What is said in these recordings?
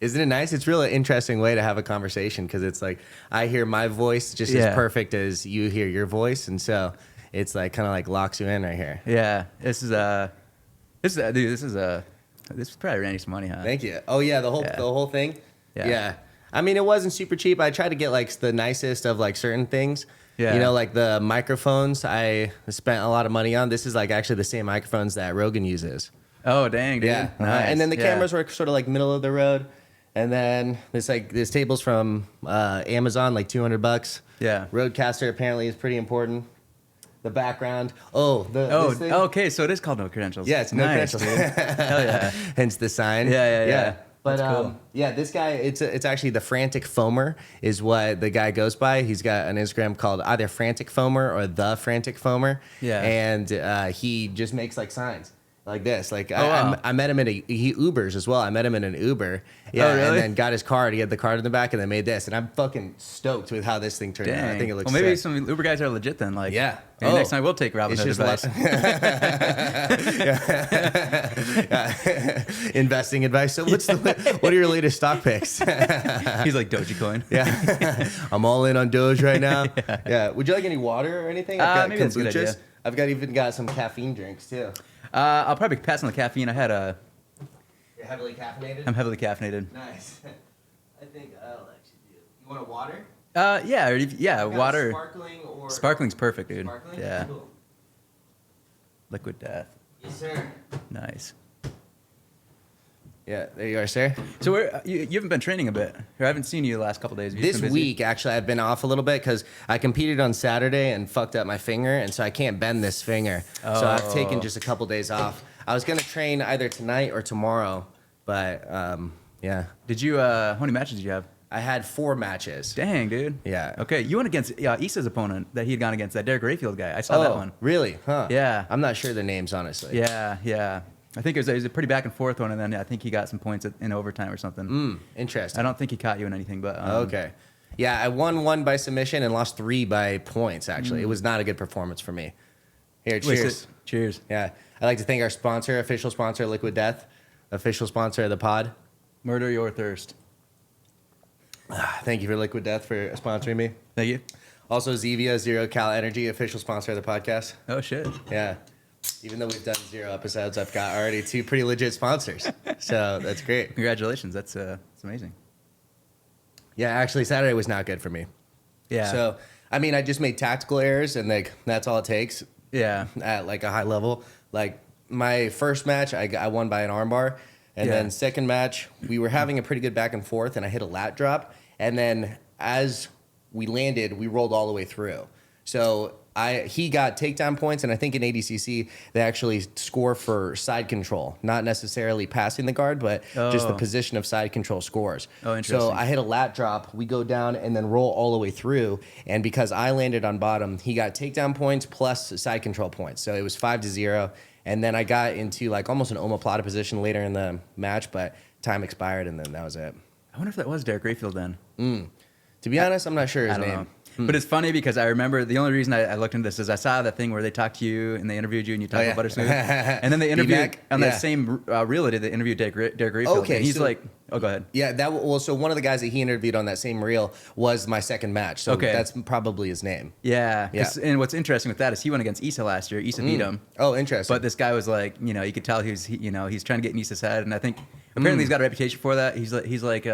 Isn't it nice? It's really interesting way to have a conversation because it's like I hear my voice just as perfect as you hear your voice, and so it's like kind of like locks you in right here. Yeah, this is probably Randy's money, huh? Thank you. Oh yeah, the whole thing. Yeah. I mean, it wasn't super cheap. I tried to get like the nicest of like certain things. Yeah. You know, like the microphones I spent a lot of money on. This is like actually the same microphones that Rogan uses. Oh dang, dude. Yeah. Nice. And then the cameras were sort of like middle of the road. And then this table's from Amazon, like $200. Yeah. Roadcaster apparently is pretty important. The background. This thing? Okay, so it is called No Credentials. Yeah, it's No Credentials. Hell yeah. Hence the sign. Yeah. But That's cool. this guy, it's actually the Frantic Foamer is what the guy goes by. He's got an Instagram called either Frantic Foamer or The Frantic Foamer. Yeah. And he just makes like signs. Like this, like wow. I met him he Ubers as well. I met him in an Uber, Oh, really? and then got his card. He had the card in the back, and then made this. And I'm fucking stoked with how this thing turned out. I think it looks. Well, maybe sick. some Uber guys are legit then. Like, Yeah. maybe next time we'll take Robinhood advice. Investing advice. So what are your latest stock picks? He's like Dogecoin. Yeah, I'm all in on Doge right now. Yeah. Would you like any water or anything? Maybe that's a good idea. I've even got some caffeine drinks too. I'll probably pass on the caffeine. You're heavily caffeinated? I'm heavily caffeinated. Nice. I think I'll actually do. You want a water? Water. Sparkling or... Sparkling's perfect, dude. Sparkling? Yeah. Cool. Liquid death. Yes, sir. Nice. Yeah, there you are, sir. So you haven't been training a bit. Or I haven't seen you the last couple of days. This week, actually, I've been off a little bit because I competed on Saturday and fucked up my finger, and so I can't bend this finger. So I've taken just a couple days off. I was going to train either tonight or tomorrow, but yeah. Did you, how many matches did you have? I had 4 matches. Dang, dude. Yeah. Okay, you went against Issa's opponent that he had gone against, that Derek Rayfield guy. I saw that one. Really? Huh. Yeah. I'm not sure the names, honestly. Yeah. I think it was a pretty back and forth one, and then I think he got some points in overtime or something. Interesting. I don't think he caught you in anything, but... okay. Yeah, I won 1 by submission and lost 3 by points, actually. It was not a good performance for me. Here, cheers. Cheers. Yeah. I'd like to thank our sponsor, official sponsor, Liquid Death, official sponsor of the pod. Murder your thirst. Thank you for Liquid Death for sponsoring me. Thank you. Also, Zevia, Zero Cal Energy, official sponsor of the podcast. Oh, shit. Yeah. Even though we've done 0 episodes, I've got already 2 pretty legit sponsors. So that's great. Congratulations. That's amazing. Yeah, actually, Saturday was not good for me. Yeah. So, I mean, I just made tactical errors, and like that's all it takes. Yeah. At like a high level. Like my first match, I won by an armbar. And then second match, we were having a pretty good back and forth, and I hit a lat drop. And then as we landed, we rolled all the way through. So he got takedown points, and I think in ADCC, they actually score for side control, not necessarily passing the guard, but just the position of side control scores. Oh, interesting. So I hit a lat drop, we go down, and then roll all the way through. And because I landed on bottom, he got takedown points plus side control points. So it was 5-0. And then I got into like almost an omoplata position later in the match, but time expired, and then that was it. I wonder if that was Derek Rayfield then. To be honest, I'm not sure his I don't name. know. But it's funny because I remember the only reason I looked into this is I saw that thing where they talked to you and they interviewed you and you talked about Butter Smooth. And then they interviewed on that same reel they did, they interviewed Derek Rayfield. Okay, and he's so- like, oh, go ahead. Yeah, so one of the guys that he interviewed on that same reel was my second match. So that's probably his name. Yeah. And what's interesting with that is he went against Issa last year. Issa beat him. Oh, interesting. But this guy was like, you could tell he's trying to get in Issa's head. And I think apparently he's got a reputation for that. He's like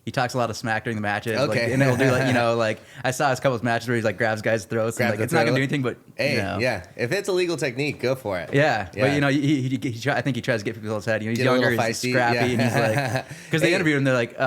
he talks a lot of smack during the matches. Okay. Like, and he'll do like I saw his couple of matches where he's like grabs guys' throats and like it's not gonna do anything, but hey, yeah, if it's a legal technique, go for it. Yeah. But I think he tries to get people's head. He's younger, he's scrappy, and he's like, because they interviewed him, they're like,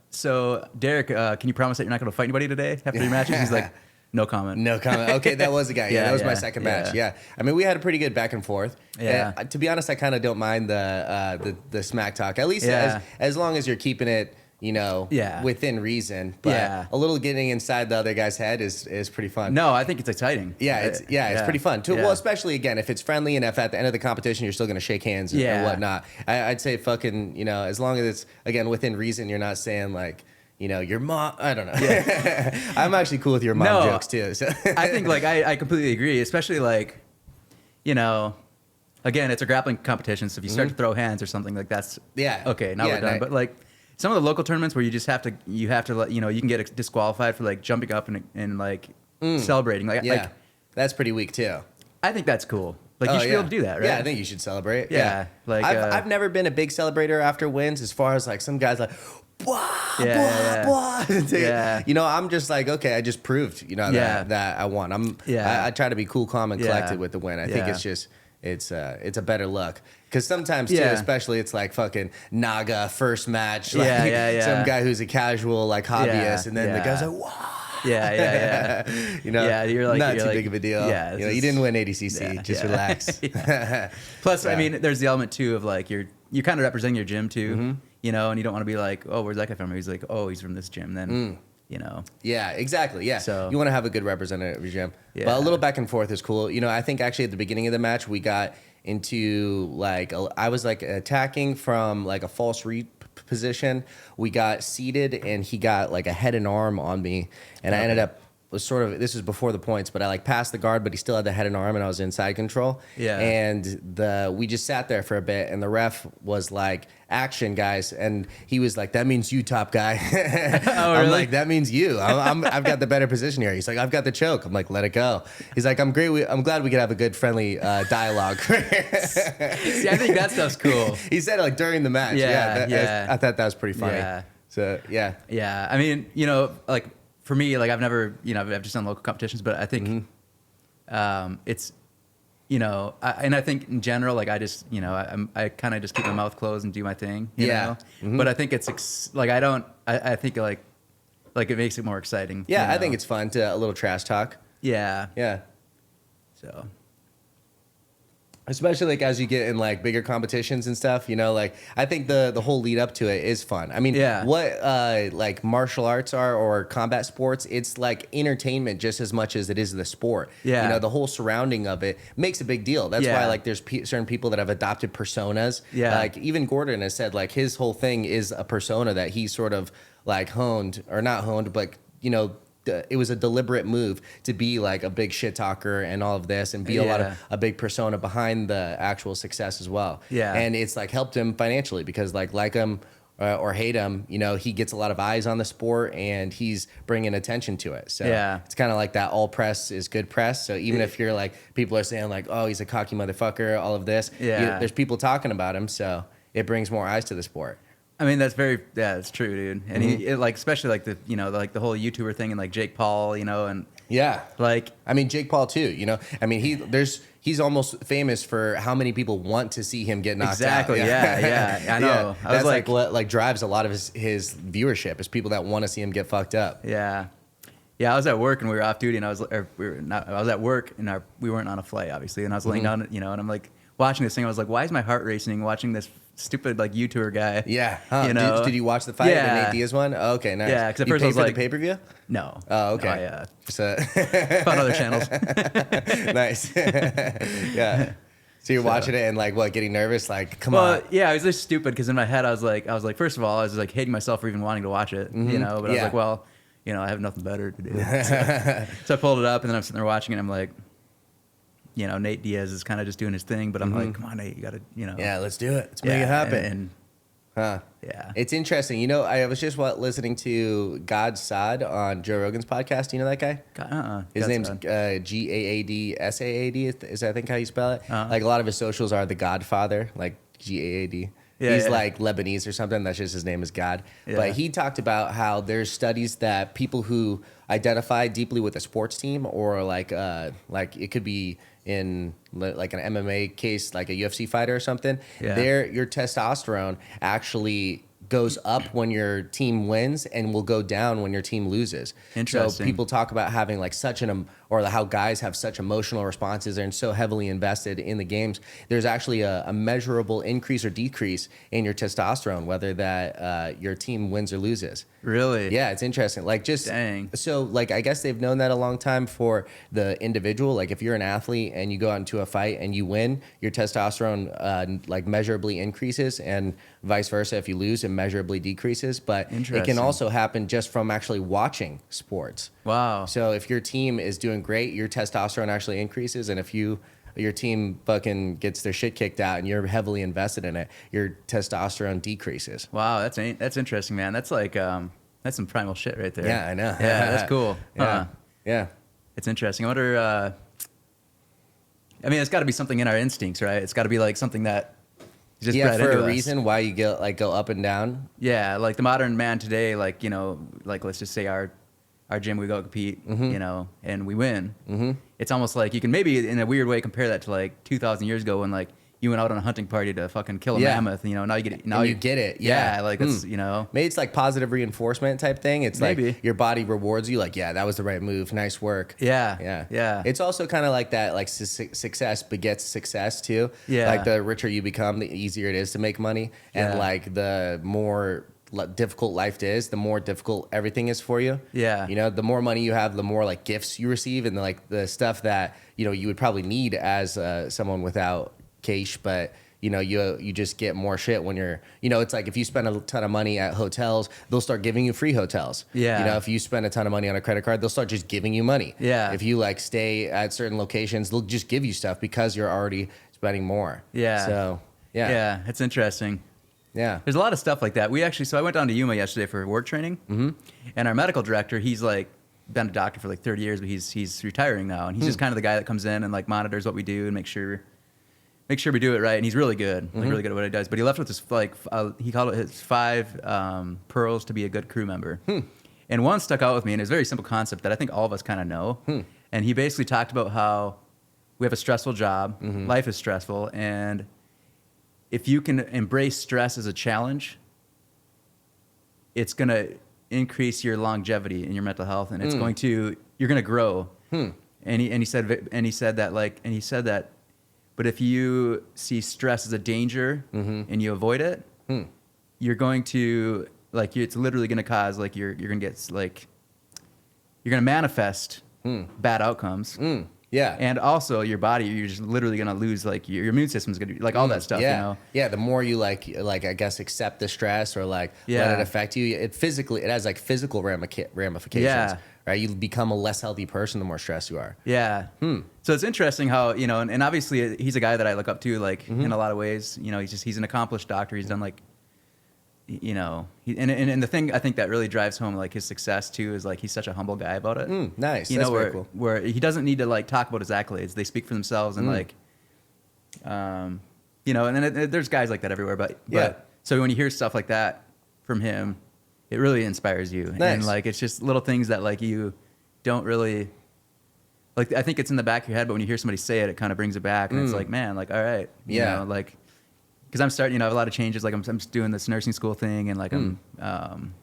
so Derek, can you promise that you're not gonna fight anybody today after your matches? He's like, no comment. No comment. Okay, that was the guy. Yeah, that was my second match. Yeah, I mean, we had a pretty good back and forth. Yeah. To be honest, I kind of don't mind the smack talk. At least as long as you're keeping it, within reason. But a little getting inside the other guy's head is pretty fun. No, I think it's exciting. Yeah, it's pretty fun too. Well, especially again if it's friendly and if at the end of the competition you're still gonna shake hands and whatnot. I'd say fucking as long as it's again within reason, you're not saying like. Your mom. I don't know. Yeah. I'm actually cool with your mom jokes too. So. I think I completely agree, especially again, it's a grappling competition. So if you start to throw hands or something like that's okay. Now we're done. But some of the local tournaments where you have to let, you can get disqualified for like jumping up and like celebrating. Like that's pretty weak too. I think that's cool. Like you should be able to do that, right? Yeah, I think you should celebrate. Yeah. Like I've never been a big celebrator after wins. As far as like some guys like, blah, blah. You know, I'm just like, okay, I just proved, that I won. I try to be cool, calm, and collected with the win. I think it's just it's a better look. Because sometimes, too, especially it's like fucking Naga first match. Like, some guy who's a casual, like, hobbyist. And then the guy's like, wow. You're like, not too big of a deal. Yeah. You didn't win ADCC. Just relax. Plus, I mean, there's the element, too, of like, you're kind of representing your gym, too. And you don't want to be like, oh, where's that guy from? He's like, oh, he's from this gym. Then, Yeah, exactly. Yeah. So you want to have a good representative of your gym. Yeah. But a little back and forth is cool. I think actually at the beginning of the match, we got into like, I was like attacking from like a false read position. We got seated and he got like a head and arm on me. And I ended up, this was before the points, but I like passed the guard, but he still had the head and arm and I was in side control. Yeah. And we just sat there for a bit and the ref was like, action, guys. And he was like, that means you, top guy. I'm like, that means you. I've got the better position here. He's like, I've got the choke. I'm like, let it go. He's like, I'm great. I'm glad we could have a good, friendly dialogue. See, I think that stuff's cool. He said it like during the match. I thought that was pretty funny. Yeah. So, yeah. Yeah. I mean, like for me, like I've never, I've just done local competitions, but I think it's, and I think in general, like I just, I kind of just keep my mouth closed and do my thing, you know? But I think it's like, I think like it makes it more exciting. Yeah, I think it's fun to a little trash talk. Yeah. Yeah. So. Especially like as you get in like bigger competitions and stuff, like I think the whole lead up to it is fun. I mean, what like martial arts are or combat sports, it's like entertainment just as much as it is the sport. Yeah. The whole surrounding of it makes a big deal. That's why like there's certain people that have adopted personas. Yeah. Like even Gordon has said like his whole thing is a persona that he sort of like honed or not honed, but it was a deliberate move to be like a big shit talker and all of this and be a big persona behind the actual success as well. Yeah. And it's like helped him financially because like him or hate him, he gets a lot of eyes on the sport and he's bringing attention to it. So it's kind of like that all press is good press. So even if you're like, people are saying like, oh, he's a cocky motherfucker, all of this, there's people talking about him. So it brings more eyes to the sport. I mean, that's true, dude. And he like, especially like the, like the whole YouTuber thing and like Jake Paul, and like, I mean, Jake Paul too, I mean, he's almost famous for how many people want to see him get knocked out. Exactly. Yeah. I know. I was like what drives a lot of his viewership is people that want to see him get fucked up. Yeah. Yeah. I was at work and we were off duty and I was at work and we weren't on a flight obviously. And I was laying down, and I'm like watching this thing. I was like, why is my heart racing watching this stupid like YouTuber guy? Yeah. Huh. Did you watch the fight? The Nate Diaz one? Oh, okay, nice. Yeah, because at first I was like the pay-per-view? No. Oh, okay. No, so found other channels. Nice. Yeah. So you're watching it and like what, getting nervous? Like, come on. Yeah, I was just stupid because in my head I was like, first of all, I was like hating myself for even wanting to watch it, but I was like, well, I have nothing better to do. So I pulled it up and then I'm sitting there watching it and I'm like, Nate Diaz is kind of just doing his thing, but I'm like, come on, Nate, you got to, Yeah, let's do it. Let's make it happen. Yeah. It's interesting. I was just listening to God Saad on Joe Rogan's podcast. You know that guy? His name's Gaadsaad. Is I think how you spell it? Like a lot of his socials are the Godfather, like Gaad. He's like Lebanese or something. That's just his name is God. Yeah. But he talked about how there's studies that people who identify deeply with a sports team or like it could be in like an MMA case, like a UFC fighter or something, your testosterone actually goes up when your team wins and will go down when your team loses. Interesting. So people talk about having like such or how guys have such emotional responses and so heavily invested in the games. There's actually a measurable increase or decrease in your testosterone, whether that your team wins or loses. Really? Yeah, it's interesting. Like dang. So like I guess they've known that a long time for the individual. Like if you're an athlete and you go out into a fight and you win, your testosterone like measurably increases, and vice versa. If you lose, it measurably decreases. But it can also happen just from actually watching sports. Wow. So if your team is doing great, your testosterone actually increases, and if you your team fucking gets their shit kicked out and you're heavily invested in it, your testosterone decreases. Wow, that's interesting, man. That's like that's some primal shit right there. Yeah, I know. Yeah, that's cool. Yeah, yeah. It's interesting. I wonder. I mean, it's got to be something in our instincts, right? It's got to be like something that just bred for into a us. reason why you go up and down. Yeah, like the modern man today, like like let's just say our gym, we go compete, and we win. Mm-hmm. It's almost like you can maybe in a weird way compare that to like 2,000 years ago when like you went out on a hunting party to fucking kill a mammoth. Now you get it. Now you get it. Yeah, like that's maybe it's like positive reinforcement type thing. It's maybe. Like your body rewards you. Like that was the right move. Nice work. Yeah. It's also kind of like that. Like success begets success too. Yeah. Like the richer you become, the easier it is to make money, and like the more difficult life is, the more difficult everything is for you. Yeah. The more money you have, the more like gifts you receive, and like the stuff that you would probably need as someone without cash, but you just get more shit when you're it's like if you spend a ton of money at hotels, they'll start giving you free hotels. If you spend a ton of money on a credit card, they'll start just giving you money. If you like stay at certain locations, they'll just give you stuff because you're already spending more. So it's interesting. There's a lot of stuff like that. So I went down to Yuma yesterday for work training, and our medical director, he's like been a doctor for like 30 years, but he's retiring now, and he's just kind of the guy that comes in and like monitors what we do and make sure we do it right. And he's really good, like really good at what he does. But he left with this he called it his 5 pearls to be a good crew member. And one stuck out with me, and it's a very simple concept that I think all of us kind of know. And he basically talked about how we have a stressful job, life is stressful, and if you can embrace stress as a challenge, it's going to increase your longevity in your mental health, and you're going to grow. And he said that, but if you see stress as a danger and you avoid it, you're going to it's literally going to cause you're going to get you're going to manifest bad outcomes. And also your body, you're just literally going to lose your immune system's going to be all that stuff. The more you I guess accept the stress or let it affect you, it has physical ramifications. Right, you become a less healthy person the more stressed you are. So it's interesting how and obviously he's a guy that I look up to in a lot of ways. He's an accomplished doctor. He's done and the thing I think that really drives home his success too is he's such a humble guy about it. Nice. That's very cool. Where he doesn't need to talk about his accolades. They speak for themselves, and and then there's guys like that everywhere. But so when you hear stuff like that from him, it really inspires you. Nice. And it's just little things that you don't really I think it's in the back of your head, but when you hear somebody say it, it kind of brings it back, and it's man, all right, you know, because I'm starting, I have a lot of changes. I'm just doing this nursing school thing, and I'm,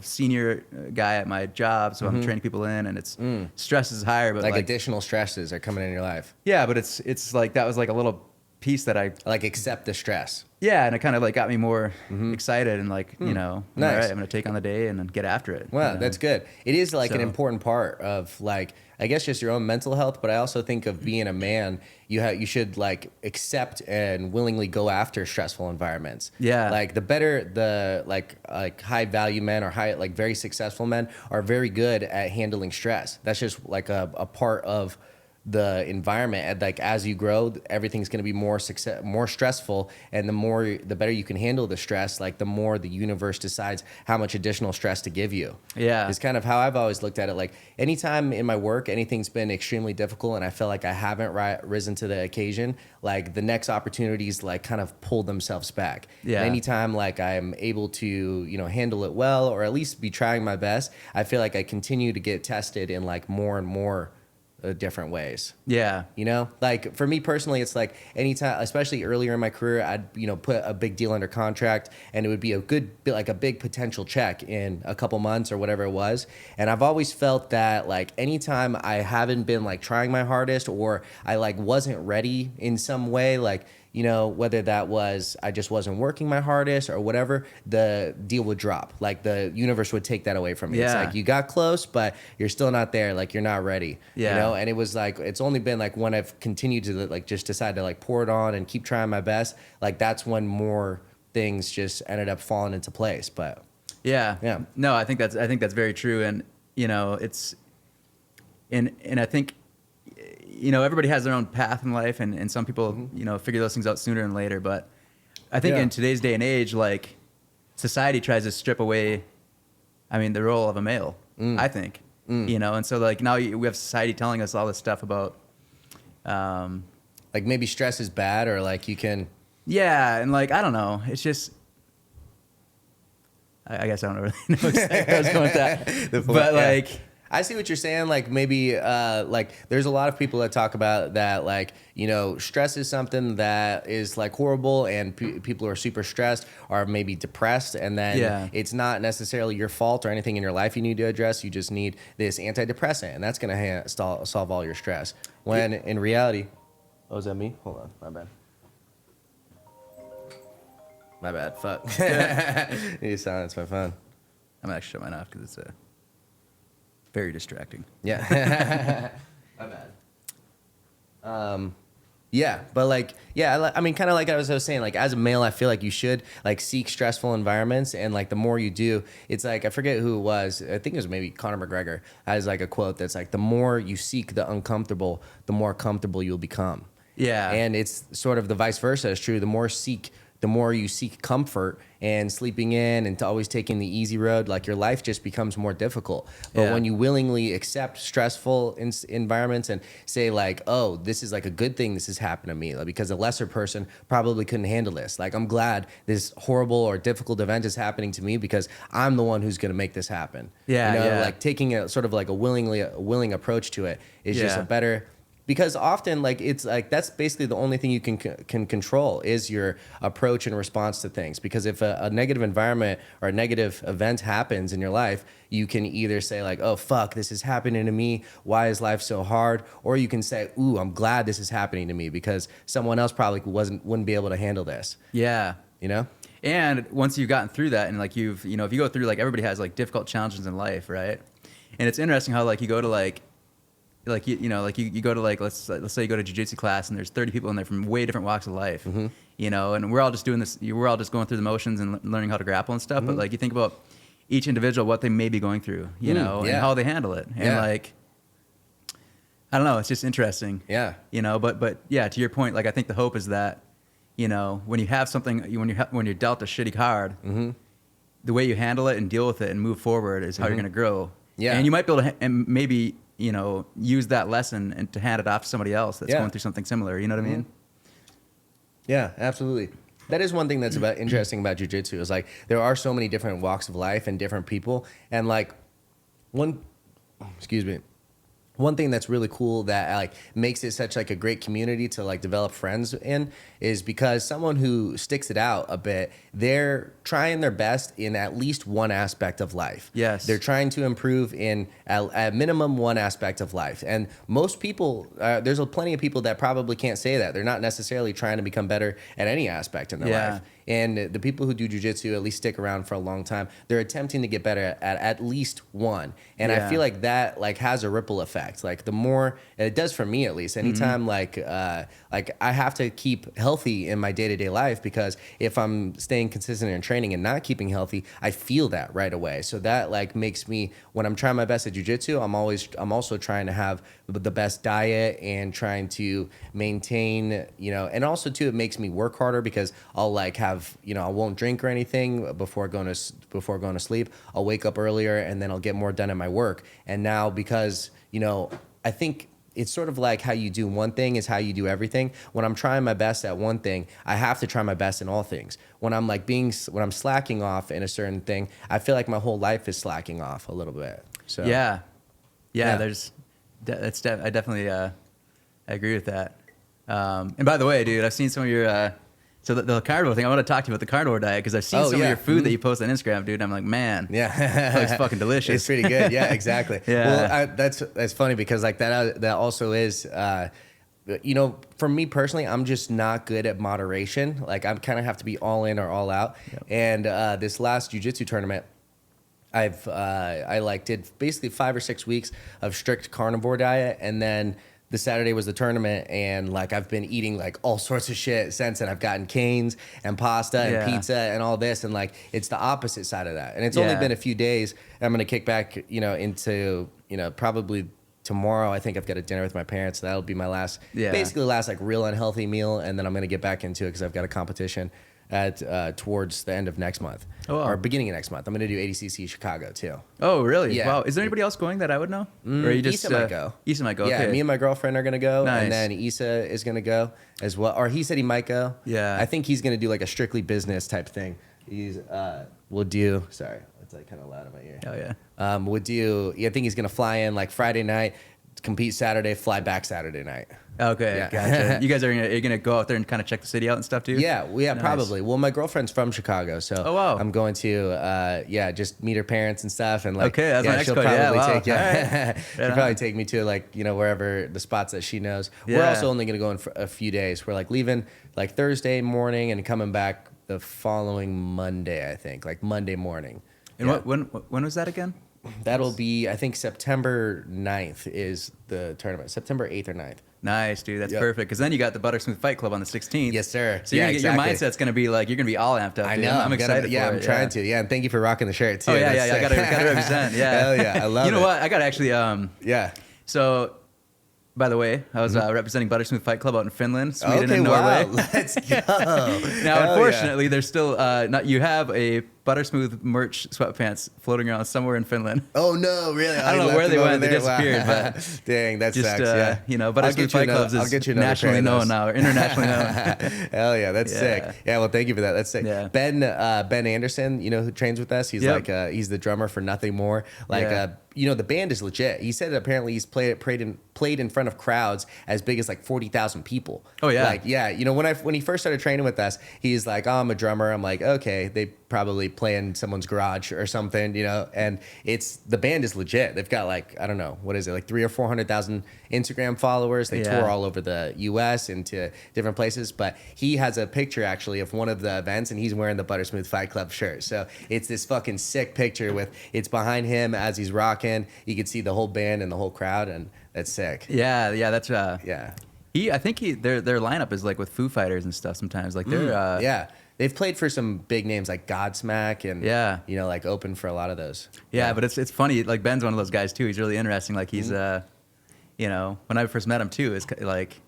senior guy at my job, so I'm training people in, and it's stress is higher, but additional stresses are coming in your life. Yeah, but it's that was a little piece that I accept the stress. Yeah, and it kind of got me more excited and nice. All right, I'm gonna take on the day and then get after it. Wow, that's good. It is an important part of I guess just your own mental health, but I also think of being a man, you should accept and willingly go after stressful environments. Yeah. The better the high value men or very successful men are very good at handling stress. That's just a part of the environment. And as you grow, everything's going to be more stressful, and the better you can handle the stress, the more the universe decides how much additional stress to give you. It's kind of how I've always looked at it. Anytime in my work anything's been extremely difficult and I feel I haven't risen to the occasion, the next opportunities kind of pull themselves back. And anytime I'm able to handle it well, or at least be trying my best, I feel I continue to get tested in more and more different ways. For me personally, it's anytime, especially earlier in my career, I'd put a big deal under contract, and it would be a big potential check in a couple months or whatever it was. And I've always felt that anytime I haven't been trying my hardest, or I wasn't ready in some way, whether that was I just wasn't working my hardest or whatever, the deal would drop. The universe would take that away from me. It's you got close, but you're still not there. You're not ready. And it was it's only been when I've continued to just decide to pour it on and keep trying my best. That's when more things just ended up falling into place. But no, I think that's very true. And it's and I think everybody has their own path in life, and some people, figure those things out sooner than later. But I think in today's day and age, like, society tries to strip away, the role of a male, I think, and so like now we have society telling us all this stuff about, like maybe stress is bad, or like you can. Yeah. And like, I don't know. It's just, I guess I don't really know exactly where I was going with that. But like, I see what you're saying. Like maybe like there's a lot of people that talk about that, like, stress is something that is like horrible, and people who are super stressed are maybe depressed, and then it's not necessarily your fault or anything in your life you need to address. You just need this antidepressant, and that's going to solve all your stress. When in reality, oh, is that me? Hold on, my bad. My bad. Fuck. You silence my phone. I'm actually shut mine off because it's very distracting. Yeah. My bad. Yeah, but like, kind of like I was saying, like as a male, I feel like you should like seek stressful environments, and like the more you do, it's like, I forget who it was. I think it was maybe Conor McGregor has like a quote that's like, the more you seek the uncomfortable, the more comfortable you'll become. Yeah. And it's sort of the vice versa is true. The more you seek comfort and sleeping in and always taking the easy road, like your life just becomes more difficult. But when you willingly accept stressful environments and say like, oh, this is like a good thing this has happened to me, like, because a lesser person probably couldn't handle this. Like, I'm glad this horrible or difficult event is happening to me because I'm the one who's going to make this happen. Yeah. Like taking a sort of like a willing approach to it is just a better. Because often, like, it's like that's basically the only thing you can control is your approach and response to things. Because if a negative environment or a negative event happens in your life, you can either say like, oh, fuck, this is happening to me. Why is life so hard? Or you can say, ooh, I'm glad this is happening to me because someone else probably wouldn't be able to handle this. Yeah. And once you've gotten through that, and like if you go through, like, everybody has like difficult challenges in life, right? And it's interesting how like you go to you go to like, let's say you go to jiu-jitsu class and there's 30 people in there from way different walks of life, and we're all just doing this, we're all just going through the motions and learning how to grapple and stuff. But like you think about each individual, what they may be going through, and how they handle it. And like, I don't know, it's just interesting. Yeah. But yeah, to your point, like I think the hope is that, when you have something, when you're dealt a shitty card, the way you handle it and deal with it and move forward is how you're going to grow. Yeah. And you might be able to, and maybe, use that lesson and to hand it off to somebody else that's going through something similar. You know what I mean? Yeah, absolutely. That is one thing that's interesting about jiu-jitsu is like there are so many different walks of life and different people. And like one thing that's really cool that like makes it such like a great community to like develop friends in is because someone who sticks it out a bit, they're trying their best in at least one aspect of life. Yes. They're trying to improve in at minimum one aspect of life. And most people, there's plenty of people that probably can't say that. They're not necessarily trying to become better at any aspect in their life. And the people who do jiu-jitsu at least stick around for a long time. They're attempting to get better at least one. And I feel like that like has a ripple effect. Like the more, it does for me at least, anytime like I have to keep healthy in my day-to-day life, because if I'm staying consistent in training and not keeping healthy, I feel that right away. So that like makes me, when I'm trying my best at jiu-jitsu, I'm also trying to have the best diet and trying to maintain, and also too, it makes me work harder because I'll like have, I won't drink or anything before going to sleep. I'll wake up earlier and then I'll get more done at my work. And now because, I think it's sort of like how you do one thing is how you do everything. When I'm trying my best at one thing, I have to try my best in all things. When I'm when I'm slacking off in a certain thing, I feel like my whole life is slacking off a little bit. So yeah. I definitely I agree with that. And by the way, dude, I've seen some of your so the carnivore thing. I want to talk to you about the carnivore diet because I've seen some of your food that you post on Instagram, dude. I'm like, man, it looks fucking delicious. It's pretty good. Yeah, exactly. Well, that's funny because like that also is. For me personally, I'm just not good at moderation. Like I kind of have to be all in or all out. Yep. And this last jiu-jitsu tournament, I did basically 5 or 6 weeks of strict carnivore diet, and then the Saturday was the tournament, and like I've been eating like all sorts of shit since, and I've gotten canes and pasta and pizza and all this, and like it's the opposite side of that. And it's only been a few days, and I'm gonna kick back, into probably tomorrow I think I've got a dinner with my parents. So that'll be my basically last like real unhealthy meal, and then I'm gonna get back into it because I've got a competition at towards the end of next month or beginning of next month. I'm gonna do ADCC Chicago too. Oh, really? Yeah. Wow. Is there anybody else going that I would know? Or are you just Issa might go. Issa might go. Yeah, okay. me and my girlfriend are gonna go, Nice. and then Issa is gonna go as well. Or he said he might go. Yeah. I think he's gonna do like a strictly business type thing. He's will do. Sorry, it's like kind of loud in my ear. Oh yeah. Would do. I think he's gonna fly in like Friday night, compete Saturday, fly back Saturday night. Okay, Yeah. gotcha. You guys are gonna go out there and kind of check the city out and stuff too? Yeah, Nice. probably. Well, my girlfriend's from Chicago, so Oh, wow. I'm going to just meet her parents and stuff, and like Okay, that's my next she'll question. probably Yeah, wow. take Alright. she'll probably take me to like wherever the spots that she knows. We're Yeah. also only gonna go in for a few days. We're like leaving like Thursday morning and coming back the following Monday, I think, like Monday morning. And Yeah. when was that again? That'll be, I think, September 9th is the tournament. September 8th or 9th. Nice, dude. That's Yep. perfect. Because then you got the Buttersmooth Fight Club on the 16th. Yes, sir. So your mindset's gonna be like you're gonna be all amped up. I Dude. know. I'm excited. Yeah, for I'm it. trying to. Yeah, and thank you for rocking the shirt too. Oh yeah, That's yeah. I sick. gotta represent. Yeah. Hell yeah, I love it. You know what? I gotta actually. Yeah. So, by the way, I was representing Buttersmooth Fight Club out in Finland, Sweden, Okay, and Norway. wow. Let's go. Now, Hell unfortunately, there's still not. You have a Buttersmooth merch sweatpants floating around somewhere in Finland. Oh no, really? I don't know where they went. They disappeared. Wow. But dang, that just sucks. Yeah. Buttersmooth Fight Clubs I'll is get you another nationally pair of known those. now, or internationally known. Hell yeah, that's Yeah. sick. Yeah, well, thank you for that. That's sick. Yeah. Ben Anderson, who trains with us. He's Yep. like he's the drummer for Nothing More. Like Yeah. the band is legit. He said that apparently he's played in front of crowds as big as like 40,000 people. Oh, yeah. Like when he first started training with us, he's like, "Oh, I'm a drummer." I'm like, "Okay, they probably play in someone's garage or something, and the band is legit. They've got like, I don't know, what is it, like 300,000 or 400,000 Instagram followers. They Yeah. tour all over the US into different places, but he has a picture actually of one of the events and he's wearing the Buttersmooth Fight Club shirt. So it's this fucking sick picture it's behind him as he's rocking. You can see the whole band and the whole crowd, and that's sick. Yeah, that's Yeah. I think their lineup is like with Foo Fighters and stuff sometimes. Like they're Yeah. They've played for some big names like Godsmack and Yeah. like open for a lot of those. Yeah, but it's funny. Like Ben's one of those guys too. He's really interesting. Like he's when I first met him too, it's like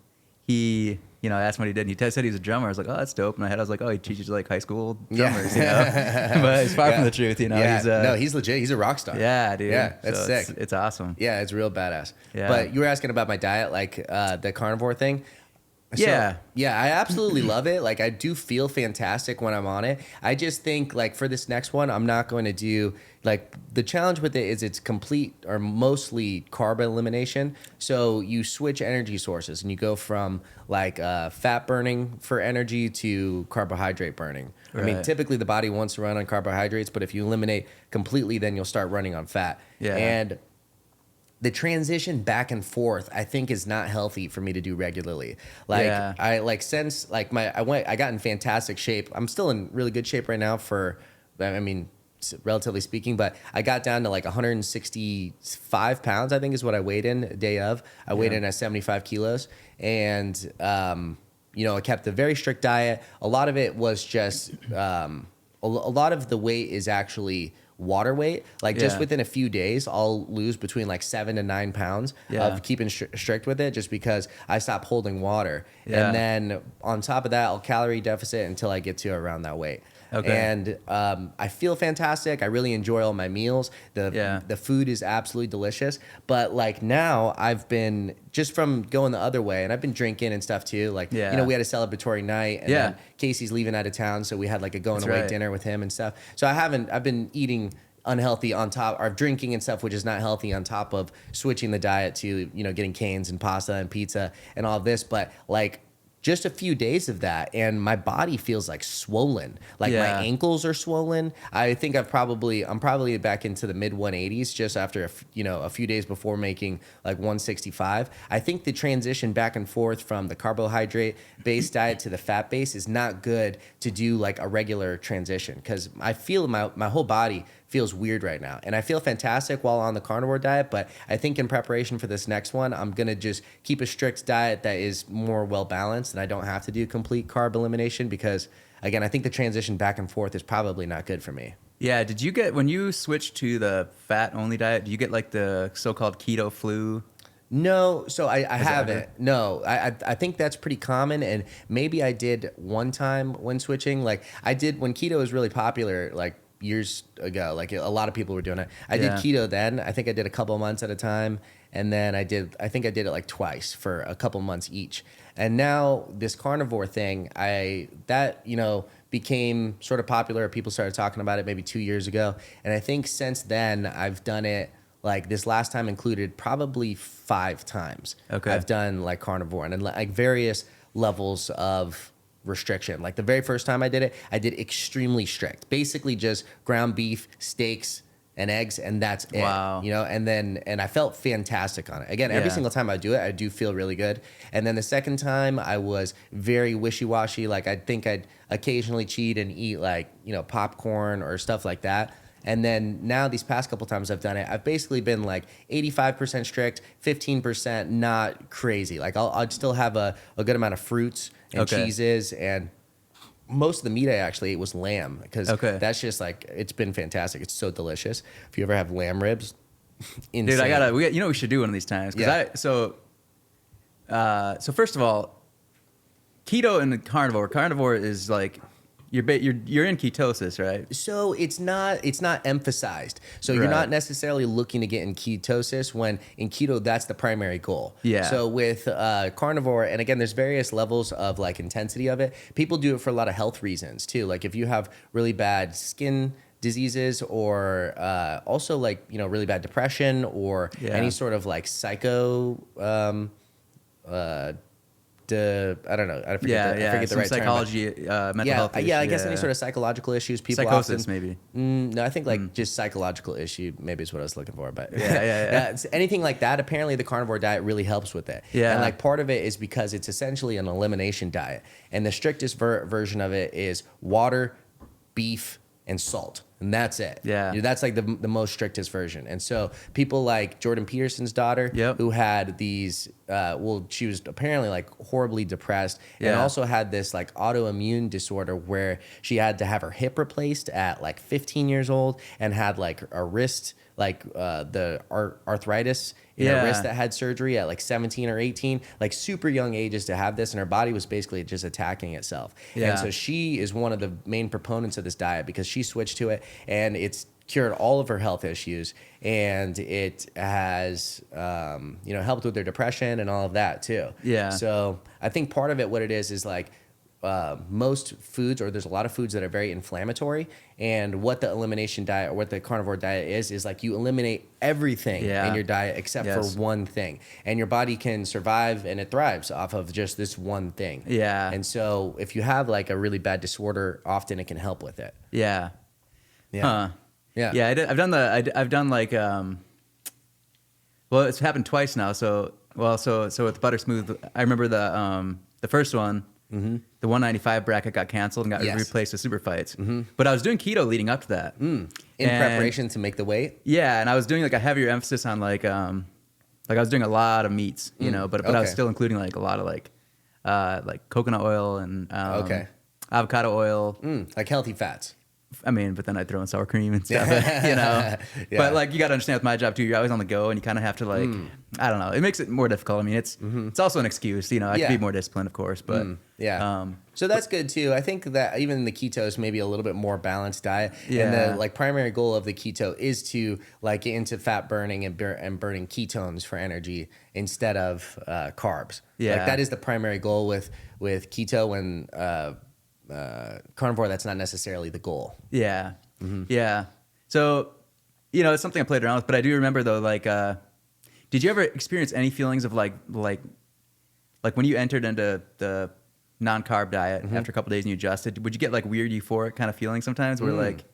he I asked him what he did, and he said he was a drummer. I was like, oh, that's dope. In my head, I was like, oh, he teaches like high school drummers, but it's far from the truth, Yeah. He's legit. He's a rock star. Yeah, dude. Yeah, that's sick. It's awesome. Yeah, it's real badass. Yeah. But you were asking about my diet, like the carnivore thing. So, Yeah. Yeah, I absolutely love it. Like I do feel fantastic when I'm on it. I just think like for this next one, I'm not going to do like the challenge with it is it's complete or mostly carb elimination. So you switch energy sources and you go from like fat burning for energy to carbohydrate burning. I mean, Right. typically the body wants to run on carbohydrates, but if you eliminate completely, then you'll start running on fat. Yeah. And the transition back and forth, I think, is not healthy for me to do regularly. Like Yeah. I got in fantastic shape. I'm still in really good shape right now relatively speaking, but I got down to like 165 pounds, I think is what I weighed in day of. I weighed in at 75 kilos. And, I kept a very strict diet. A lot of it was just, a lot of the weight is actually water weight. Like just Yeah. within a few days, I'll lose between like 7 to 9 pounds Yeah. of keeping strict with it just because I stop holding water. Yeah. And then on top of that, I'll calorie deficit until I get to around that weight. Okay. And I feel fantastic. I really enjoy all my meals. The food is absolutely delicious. But like now I've been just from going the other way, and I've been drinking and stuff too. Like, we had a celebratory night, and then Casey's leaving out of town, so we had like a going away dinner with him and stuff. So I've been eating unhealthy on top, or drinking and stuff, which is not healthy, on top of switching the diet to, getting canes and pasta and pizza and all of this. But like, just a few days of that, and my body feels like swollen. Like my ankles are swollen. I think I'm probably back into the mid 180s just after a few days before making like 165. I think the transition back and forth from the carbohydrate based diet to the fat base is not good to do like a regular transition, because I feel my whole body feels weird right now. And I feel fantastic while on the carnivore diet, but I think in preparation for this next one, I'm going to just keep a strict diet that is more well-balanced, and I don't have to do complete carb elimination because, again, I think the transition back and forth is probably not good for me. Yeah. Did you get, when you switched to the fat-only diet, do you get like the so-called keto flu? No, so I haven't. Ever? No, I think that's pretty common, and maybe I did one time when switching. Like I did when keto was really popular, like years ago. Like a lot of people were doing it. I did keto then. I think I did a couple months at a time, and then I think I did it like twice for a couple months each. And now this carnivore thing, became sort of popular. People started talking about it maybe 2 years ago, and I think since then I've done it. Like this last time included probably 5 times. Okay. I've done like carnivore and like various levels of restriction. Like the very first time I did it, I did extremely strict. Basically just ground beef, steaks, and eggs, and that's it. Wow. And I felt fantastic on it. Again, every single time I do it, I do feel really good. And then the second time I was very wishy-washy. Like I think I'd occasionally cheat and eat like, popcorn or stuff like that. And then now these past couple times I've done it, I've basically been like 85% strict, 15% not crazy. Like I'd still have a good amount of fruits and cheeses, and most of the meat I actually ate was lamb because that's just like, it's been fantastic. It's so delicious. If you ever have lamb ribs, insane. Dude, we should do one of these times. So first of all, keto and carnivore is like, you're in ketosis, right? So it's not emphasized. So you're not necessarily looking to get in ketosis when in keto that's the primary goal. Yeah. So with carnivore, and again, there's various levels of like intensity of it. People do it for a lot of health reasons too. Like if you have really bad skin diseases or also like really bad depression or any sort of like psycho. I don't know. I forget the right psychology, term. mental health issues. I guess any sort of psychological issues. People psychosis, often, maybe. No, I think like just psychological issue. Maybe is what I was looking for. But anything like that. Apparently, the carnivore diet really helps with it. Yeah. And like part of it is because it's essentially an elimination diet, and the strictest version of it is water, beef, and salt. And that's it. Yeah. That's like the most strictest version. And so people like Jordan Peterson's daughter, who had these, she was apparently like horribly depressed and also had this like autoimmune disorder where she had to have her hip replaced at like 15 years old and had like a wrist, like the arthritis in her wrist that had surgery at like 17 or 18, like super young ages to have this. And her body was basically just attacking itself. Yeah. And so she is one of the main proponents of this diet because she switched to it and it's cured all of her health issues. And it has, helped with her depression and all of that too. Yeah. So I think part of it, what it is like, most foods, or there's a lot of foods that are very inflammatory, and what the elimination diet or what the carnivore diet is like you eliminate everything in your diet except for one thing, and your body can survive and it thrives off of just this one thing. Yeah. And so if you have like a really bad disorder, often it can help with it. Yeah. Yeah. Huh. Yeah. Yeah. I've done like well, it's happened twice now. So with Butter Smooth, I remember the first one. Mm-hmm. The 195 bracket got canceled and got replaced with Super Fights. Mm-hmm. But I was doing keto leading up to that. In preparation to make the weight? Yeah, and I was doing like a heavier emphasis on like I was doing a lot of meats, but I was still including like a lot of like coconut oil and avocado oil. Like healthy fats. I mean, but then I throw in sour cream and stuff, But like, you got to understand with my job too, you're always on the go and you kind of have to like, I don't know. It makes it more difficult. I mean, it's also an excuse, I could be more disciplined, of course, but so that's good too. I think that even the ketos, maybe a little bit more balanced diet. Yeah. And the like primary goal of the keto is to like get into fat burning and burning ketones for energy instead of carbs. Yeah. Like that is the primary goal with keto and, carnivore, that's not necessarily the goal. Yeah. Mm-hmm. Yeah. So, it's something I played around with, but I do remember though, like, did you ever experience any feelings of like when you entered into the non-carb diet after a couple days and you adjusted, would you get like weird euphoric kind of feeling sometimes where like,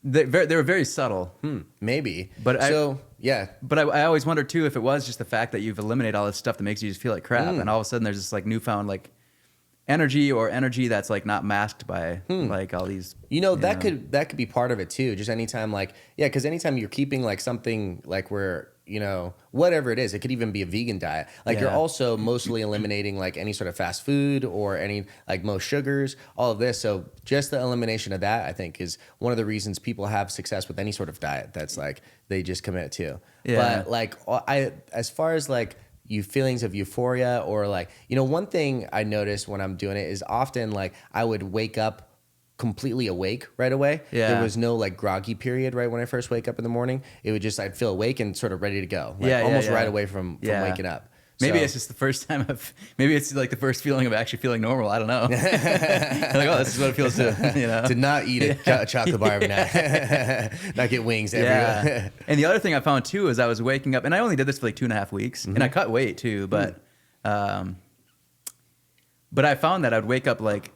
they were very subtle. Maybe. But I always wonder too, if it was just the fact that you've eliminated all this stuff that makes you just feel like crap. And all of a sudden there's this like newfound like, energy that's like not masked by like all these that could be part of it too. Just anytime because anytime you're keeping like something like where whatever it is. It could even be a vegan diet. Like you're also mostly eliminating like any sort of fast food or any like most sugars, all of this. So just the elimination of that, I think, is one of the reasons people have success with any sort of diet that's like they just commit to. Yeah. But like as far as like you feelings of euphoria or like, one thing I noticed when I'm doing it is often like I would wake up completely awake right away. Yeah. There was no like groggy period right when I first wake up in the morning. It would just, I'd feel awake and sort of ready to go. Like almost right away from waking up. Maybe it's just the first time maybe it's like the first feeling of actually feeling normal. I don't know. Like, oh, this is what it feels to not eat a chocolate bar every night, not get wings everywhere. And the other thing I found too is I was waking up, and I only did this for like 2.5 weeks, and I cut weight too, but I found that I'd wake up like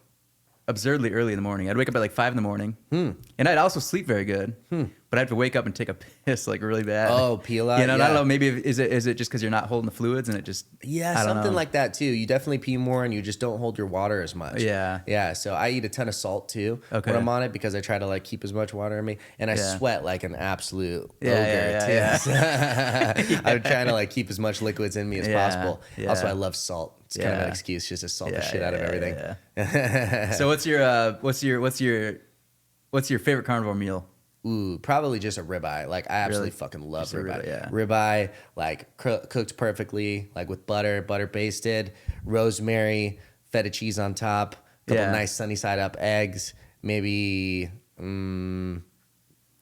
absurdly early in the morning. I'd wake up at like 5 in the morning, and I'd also sleep very good, but I'd have to wake up and take a piss like really bad. Oh, peel out. And I don't know. Maybe is it just because you're not holding the fluids and it just something like that too. You definitely pee more and you just don't hold your water as much. Yeah. So I eat a ton of salt too when I'm on it because I try to like keep as much water in me, and I sweat like an absolute ogre too. So I'm trying to like keep as much liquids in me as possible. Also, I love salt. It's kind of an excuse just to salt the shit out of everything. So what's your favorite carnivore meal? Ooh, probably just a ribeye. Like I absolutely fucking love ribeye. Ribeye, like cooked perfectly, like with butter basted, rosemary, feta cheese on top, couple nice sunny side up eggs, maybe.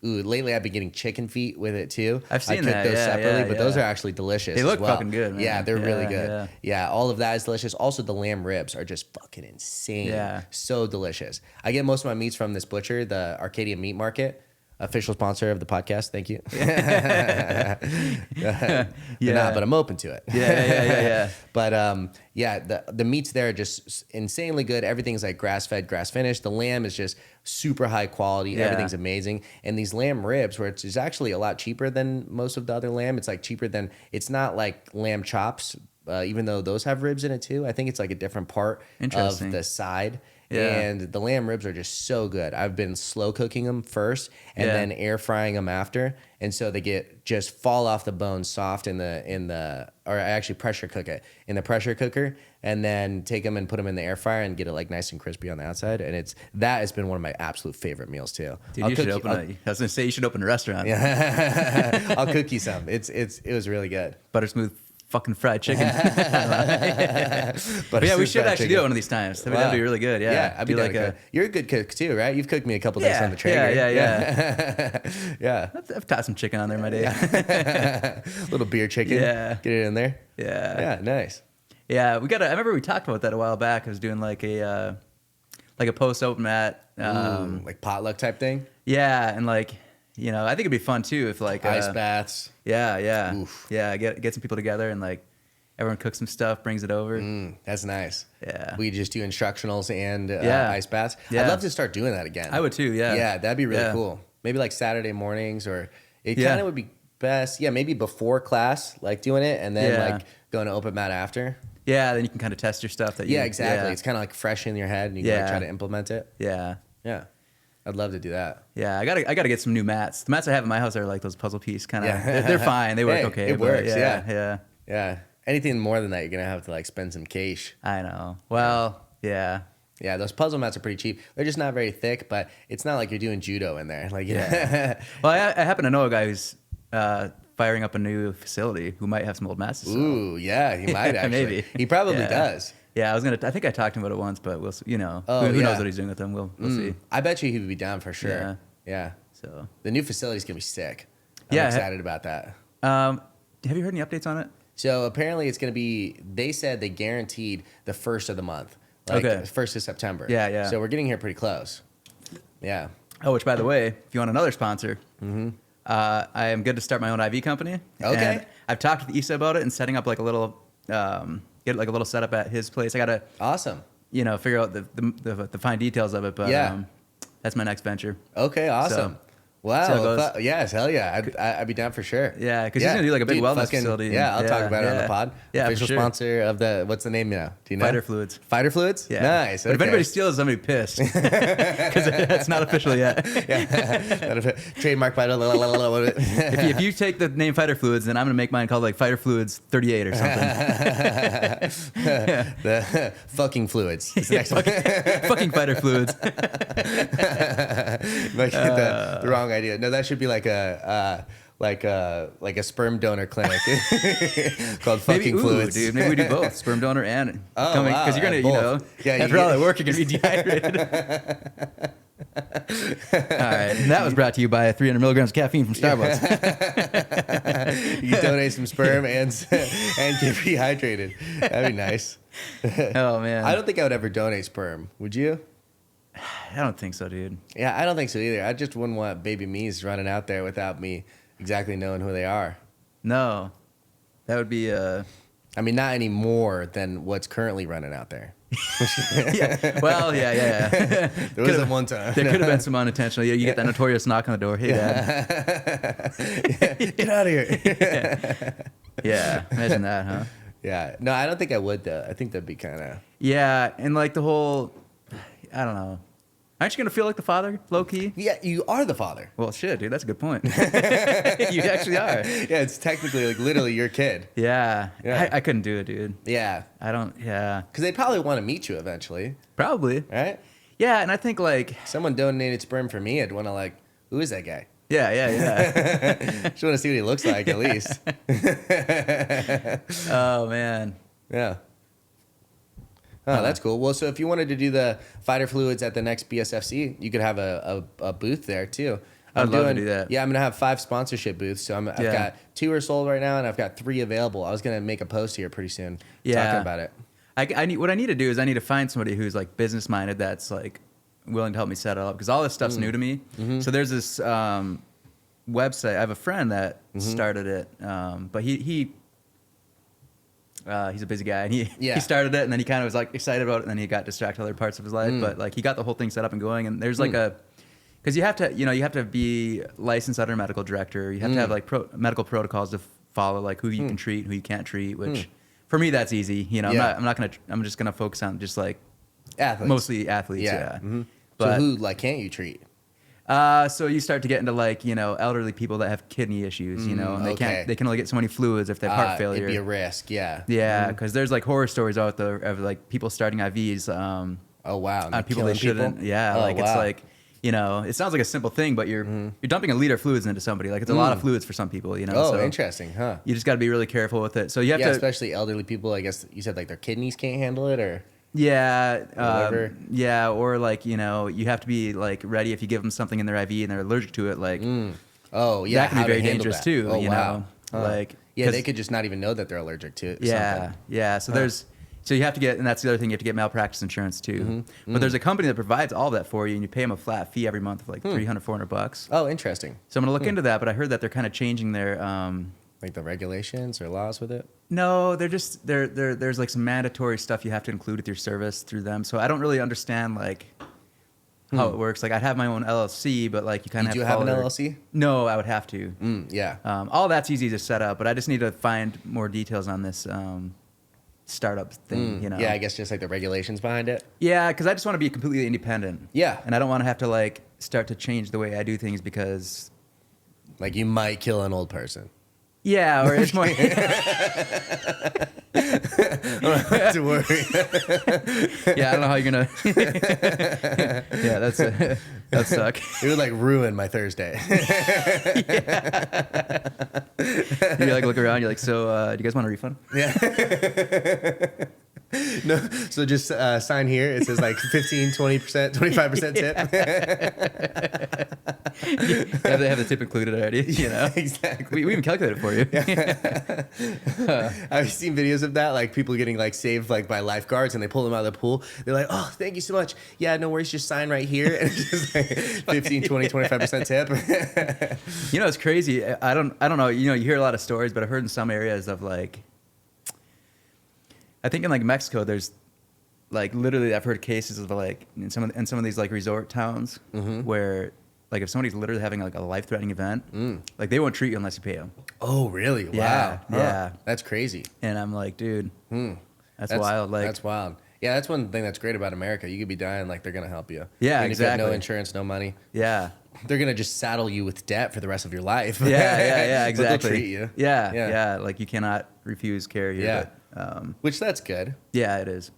Lately I've been getting chicken feet with it too. I've seen I cook those separately, but those are actually delicious. They look as well. fucking good, man. Yeah, they're really good. Yeah, all of that is delicious. Also, the lamb ribs are just fucking insane. Yeah. So delicious. I get most of my meats from this butcher, the Arcadia Meat Market. Official sponsor of the podcast. Thank you. But I'm open to it. Yeah. But the meats there are just insanely good. Everything's like grass fed, grass finished. The lamb is just super high quality. Everything's amazing. And these lamb ribs, where it's actually a lot cheaper than most of the other lamb. It's like cheaper than, it's not like lamb chops, even though those have ribs in it too. I think it's like a different part of the side. Yeah. And the lamb ribs are just so good. I've been slow cooking them first and then air frying them after. And so they just fall off the bone soft or I actually pressure cook it in the pressure cooker and then take them and put them in the air fryer and get it like nice and crispy on the outside. And that has been one of my absolute favorite meals too. Dude, I was going to say you should open a restaurant. Yeah. I'll cook you some. It was really good. Butter smooth fucking fried chicken. But yeah, we should actually do it one of these times. That'd be really good. Yeah, I'd be like you're a good cook too, right? You've cooked me a couple days on the Traeger. Yeah. I've taught some chicken on there my day. Little beer chicken. Yeah, get it in there. Yeah, nice. Yeah, I remember we talked about that a while back. I was doing like a post open mat, like potluck type thing. Yeah, and like. I think it'd be fun too if like ice baths. Yeah. Oof. Yeah, get some people together and like everyone cooks some stuff, brings it over. That's nice. Yeah. We just do instructionals and ice baths. Yeah. I'd love to start doing that again. I would too, yeah. Yeah, that'd be really cool. Maybe like Saturday mornings it kind of would be best. Yeah, maybe before class, like doing it and then like going to open mat after. Yeah, then you can kind of test your stuff. Exactly. Yeah. It's kind of like fresh in your head and you can like try to implement it. Yeah. Yeah. I'd love to do that. Yeah, I gotta get some new mats. The mats I have in my house are like those puzzle piece kind of. Yeah. They're fine. They work okay. It works. Yeah. Anything more than that, you're gonna have to like spend some cash. I know. Well, yeah. Yeah, those puzzle mats are pretty cheap. They're just not very thick, but it's not like you're doing judo in there. Like, Well, I happen to know a guy who's firing up a new facility who might have some old mats. Ooh, yeah, he might actually. Maybe he probably does. Yeah, I think I talked to him about it once, but we'll see. Who knows what he's doing with them? We'll see. I bet you he would be down for sure. Yeah. So the new facility's gonna be sick. I'm excited about that. Have you heard any updates on it? So apparently it's gonna be. They said they guaranteed the first of the month, like 1st of September. Yeah. So we're getting here pretty close. Yeah. Oh, which by the way, if you want another sponsor, I am good to start my own IV company. Okay. And I've talked with Issa about it and setting up like a little. Get like a little setup at his place. I gotta figure out the fine details of it, but that's my next venture. Okay, awesome. Wow. Yes, hell yeah. I'd be down for sure. Yeah, because he's going to do like a big wellness facility. Yeah, I'll talk about it on the pod. Yeah, official sponsor of what's the name now? Do you know? Fighter Fluids. Fighter Fluids? Yeah. Nice. But if anybody steals, I'm going to be pissed. Because it's not official yet. Yeah. Trademark Fighter. If you take the name Fighter Fluids, then I'm going to make mine called like Fighter Fluids 38 or something. The fucking fluids. It's the next one. Fucking Fighter Fluids. Might get the wrong idea. No, that should be like a sperm donor clinic called Fucking Fluids. Dude, maybe we do both, sperm donor and coming, because you're gonna, both. After all that work, you're gonna be dehydrated. All right, and that was brought to you by 300 milligrams of caffeine from Starbucks. You can donate some sperm and get rehydrated. That'd be nice. Oh man, I don't think I would ever donate sperm. Would you? I don't think so, dude. Yeah, I don't think so either. I just wouldn't want baby me's running out there without me exactly knowing who they are. No, that would be. I mean, not any more than what's currently running out there. Yeah. Well, yeah. There was one time. There could have been some unintentional. You get that notorious knock on the door. Hey, Dad. Get out of here. Yeah. Imagine that, huh? Yeah. No, I don't think I would, though. I think that'd be kind of... Yeah, and like the whole... I don't know. Aren't you going to feel like the father, low-key? Yeah, you are the father. Well, shit, dude, that's a good point. You actually are. Yeah, it's technically, like, literally your kid. Yeah. I couldn't do it, dude. Yeah. Yeah. Because they probably want to meet you eventually. Probably. Right? Yeah, and I think, like... Someone donated sperm for me, I'd want to, like, who is that guy? Yeah. Just want to see what he looks like, at least. Oh, man. Yeah. Oh, that's cool. Well, so if you wanted to do the Fighter Fluids at the next BSFC, you could have a booth there too. I'd love to do that. Yeah, I'm gonna have 5 sponsorship booths. So I've got 2 are sold right now, and I've got 3 available. I was gonna make a post here pretty soon talking about it. What I need to do is I need to find somebody who's like business minded that's like willing to help me set it up, because all this stuff's new to me. Mm-hmm. So there's this website. I have a friend that started it, but he's a busy guy, and he started it, and then he kind of was like excited about it, and then he got distracted with other parts of his life. But like he got the whole thing set up and going, and there's like because you have to be licensed under a medical director. You have to have like medical protocols to follow, like who you can treat, who you can't treat. Which for me that's easy. I'm just gonna focus on just like athletes. Mostly athletes. Yeah. Mm-hmm. But so who like can't you treat? So you start to get into like, elderly people that have kidney issues, and they can only get so many fluids if they have heart failure. It'd be a risk, yeah. Yeah, because there's like horror stories out there of like people starting IVs. Oh wow! On people they shouldn't. People? Yeah, it's like, it sounds like a simple thing, but you're dumping a liter of fluids into somebody. Like it's a lot of fluids for some people, Oh, so interesting, huh? You just got to be really careful with it. So you have to, especially elderly people. I guess you said like their kidneys can't handle it, or. Yeah, or like, you have to be like ready if you give them something in their IV and they're allergic to it, like oh yeah, that can be very dangerous too. Oh, wow. Like they could just not even know that they're allergic to it. Yeah. So you have to get, and that's the other thing, you have to get malpractice insurance too. But there's a company that provides all that for you, and you pay them a flat fee every month of like $300-$400. Oh, interesting. So I'm gonna look into that, but I heard that they're kind of changing their like the regulations or laws with it? No, they're just there's like some mandatory stuff you have to include with your service through them. So I don't really understand like how it works. Like I'd have my own LLC, but like you kind of have to have an LLC? No, I would have to. Yeah. All that's easy to set up, but I just need to find more details on this startup thing. Yeah, I guess just like the regulations behind it. Yeah, because I just want to be completely independent. Yeah. And I don't want to have to like start to change the way I do things because like you might kill an old person. Yeah, or it's more. I don't have to worry. Yeah, I don't know how you're gonna. Yeah, that suck. It would like ruin my Thursday. You like look around. You're like, so do you guys want a refund? Yeah. No, so just sign here. It says like 15, 20%, 25% tip. Yeah, they have the tip included already. Exactly. We even calculate it for you. I've seen videos of that, like people getting like saved like by lifeguards, and they pull them out of the pool. They're like, "Oh, thank you so much. Yeah, no worries. Just sign right here." And it's just like 15, 20, 25% tip. It's crazy. I don't know. You hear a lot of stories, but I've heard in some areas of like. I think in like Mexico, there's like literally I've heard cases of like in some of these like resort towns where like if somebody's literally having like a life-threatening event, like they won't treat you unless you pay them. Oh, really? Wow. Yeah, yeah. That's crazy. And I'm like, dude, that's wild. Like, that's wild. Yeah, that's one thing that's great about America. You could be dying, like they're gonna help you. Yeah, even exactly. If you have no insurance, no money. Yeah. They're gonna just saddle you with debt for the rest of your life. Yeah, exactly. But they'll treat you. Yeah. Like you cannot refuse care here. Yeah. But, which that's good. Yeah, it is.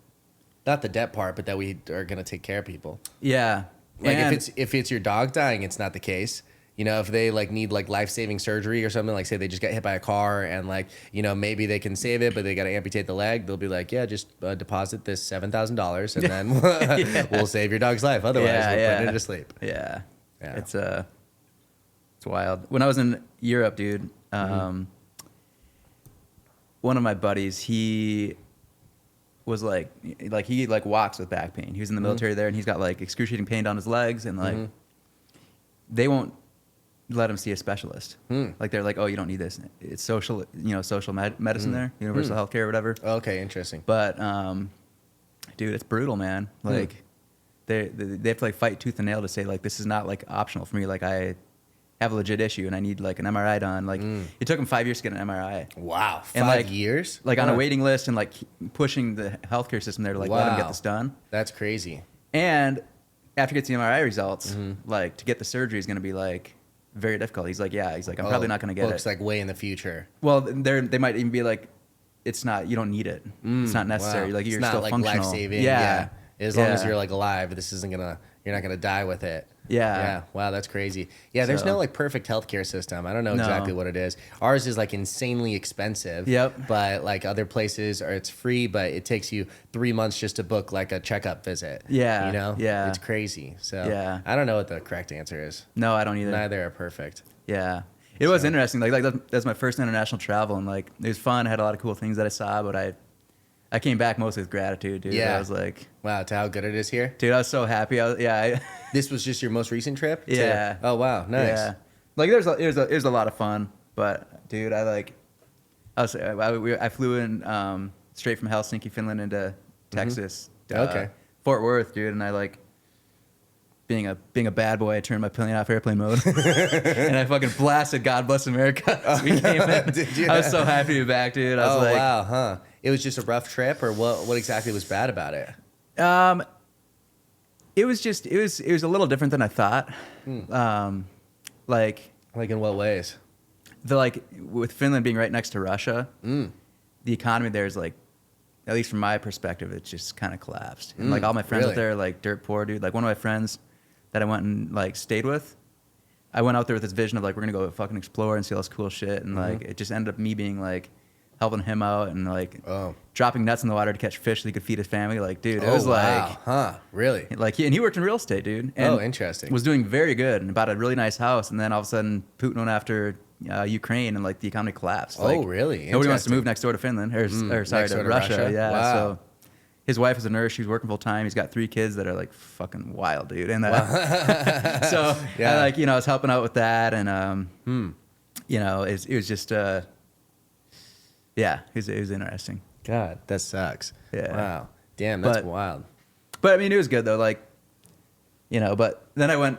Not the debt part, but that we are gonna take care of people. Yeah. Like if it's your dog dying, it's not the case. You know, if they like need like life-saving surgery or something, like say they just got hit by a car and like, you know, maybe they can save it, but they got to amputate the leg. They'll be like, yeah, just deposit this $7,000 and then we'll save your dog's life. Otherwise, we'll put it to sleep. Yeah. It's wild. When I was in Europe, dude, one of my buddies, he was like he like walks with back pain. He was in the military there, and he's got like excruciating pain down his legs, and like they won't let him see a specialist. Like they're like, oh, you don't need this. It's social medicine there, universal healthcare or whatever. Okay, interesting. But dude, it's brutal, man. Like they have to like fight tooth and nail to say like this is not like optional for me. Like I have a legit issue and I need like an MRI done. Like it took him 5 years to get an MRI. Wow, and 5 years? Like on a waiting list and like pushing the healthcare system there to like let him get this done. That's crazy. And after he gets the MRI results, like to get the surgery is going to be like very difficult. He's like, I'm probably not going to get it. Looks like way in the future. Well, they might even be like, it's not, you don't need it. It's not necessary. Wow. Like you're it's not still like functional. life-saving. Yeah. As long as you're like alive, this isn't gonna, you're not gonna die with it. Yeah. Wow, that's crazy. Yeah, there's no like perfect healthcare system. I don't know exactly what it is. Ours is like insanely expensive. Yep. But like other places, or it's free, but it takes you 3 months just to book like a checkup visit. Yeah. You know? Yeah. It's crazy. So yeah. I don't know what the correct answer is. No, I don't either. Neither are perfect. Yeah. It was interesting. Like that's my first international travel, and like it was fun. I had a lot of cool things that I saw, but I came back mostly with gratitude, dude. Yeah. I was like, wow, to how good it is here. Dude, I was so happy. This was just your most recent trip? Yeah. Oh wow, nice. Yeah. Like there's a lot of fun, but dude, I flew in straight from Helsinki, Finland into Texas. Okay. Fort Worth, dude, and I like being a bad boy, I turned my plane off airplane mode and I fucking blasted "God Bless America" as we came in. Did you? I was so happy to be back, dude. I was like, wow, huh? It was just a rough trip, or what exactly was bad about it? It was a little different than I thought. Like in what ways? With Finland being right next to Russia, the economy there is like, at least from my perspective, it's just kind of collapsed. And like all my friends out there are like dirt poor, dude. Like one of my friends that I went and like stayed with, I went out there with this vision of like we're gonna go fucking explore and see all this cool shit, and like it just ended up me being like helping him out and like dropping nets in the water to catch fish so he could feed his family. Like, dude, it was like, huh? Really? Like, and he worked in real estate, dude. And interesting. Was doing very good and bought a really nice house, and then all of a sudden Putin went after Ukraine, and like the economy collapsed. Like, really? Nobody wants to move next door to Finland, or sorry, to Russia. Yeah. Wow. So his wife is a nurse. She's working full time. He's got 3 kids that are like fucking wild, dude. And so I I was helping out with that, and it was just it was interesting. God, that sucks. Yeah. Wow. Damn, that's wild. But I mean, it was good though. Like, but then I went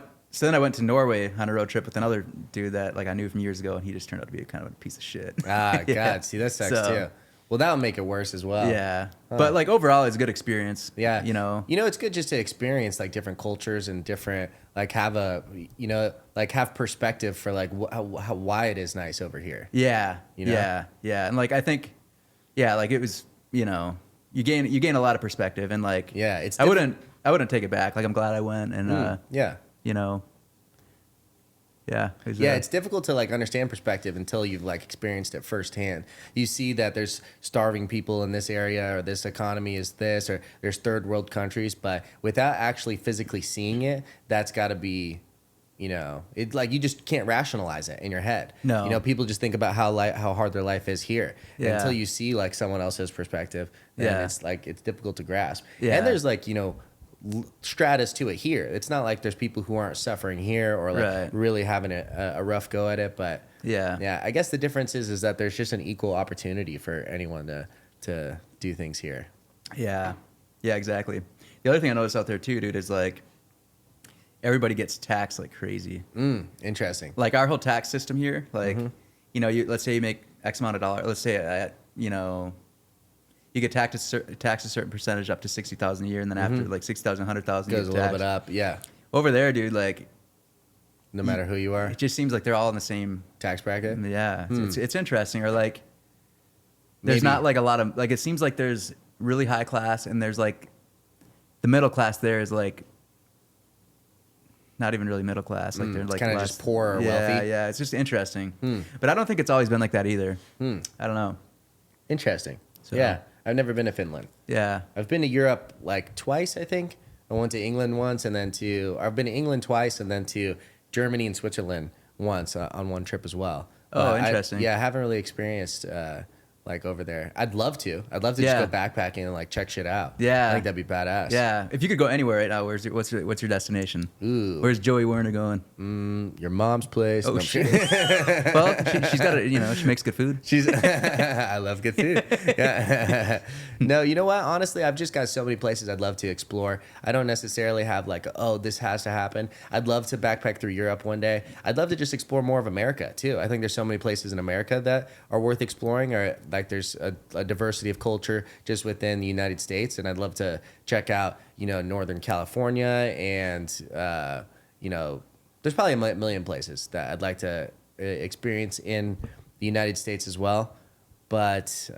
to Norway on a road trip with another dude that like I knew from years ago, and he just turned out to be kind of a piece of shit. God, see, that sucks too. Well, that'll make it worse as well. Yeah. But like overall, it's a good experience. Yeah. It's good just to experience like different cultures and different, like have have perspective for like why it is nice over here. Yeah. Yeah. And like, I think, like it was, you gain a lot of perspective, and like, I wouldn't take it back. Like I'm glad I went, and it's difficult to like understand perspective until you've like experienced it firsthand. You see that there's starving people in this area, or this economy is this, or there's third world countries, but without actually physically seeing it, that's got to be, it like you just can't rationalize it in your head. No. People just think about how hard their life is here. Yeah. Until you see like someone else's perspective, then it's like it's difficult to grasp. Yeah. And there's like stratus to it here. It's not like there's people who aren't suffering here or like really having a rough go at it, but I guess the difference is that there's just an equal opportunity for anyone to do things here. Yeah exactly. The other thing I noticed out there too, dude, is like everybody gets taxed like crazy. Interesting. Like our whole tax system here, like, you know, let's say you make X amount of dollars. Let's say, you know, you get taxed a certain percentage up to 60,000 a year, and then after like 60,000, 100,000, goes a little bit up. Yeah. Over there, dude, like, no matter who you are, it just seems like they're all in the same tax bracket. Yeah, it's interesting. Or like, there's not like a lot of like. It seems like there's really high class, and there's like the middle class. There is like not even really middle class. Like they're like kind of just poor or wealthy. Yeah, it's just interesting. But I don't think it's always been like that either. I don't know. Interesting. So, yeah, I've never been to Finland. Yeah, I've been to Europe like twice, I think. I went to England once, and then I've been to England twice, and then to Germany and Switzerland once on one trip as well. Oh, interesting. I haven't really experienced like over there. I'd love to. Just go backpacking and like check shit out. Yeah, I think that'd be badass. Yeah, if you could go anywhere right now, what's your destination? Ooh, where's Joey Werner going? Your mom's place. Oh shit. Well, she's got a, you know, she makes good food. I love good food. Yeah. No, you know what? Honestly, I've just got so many places I'd love to explore. I don't necessarily have like, oh, this has to happen. I'd love to backpack through Europe one day. I'd love to just explore more of America too. I think there's so many places in America that are worth exploring, or like there's a diversity of culture just within the United States, and I'd love to check out, you know, Northern California, and you know, there's probably a million places that I'd like to experience in the United States as well. But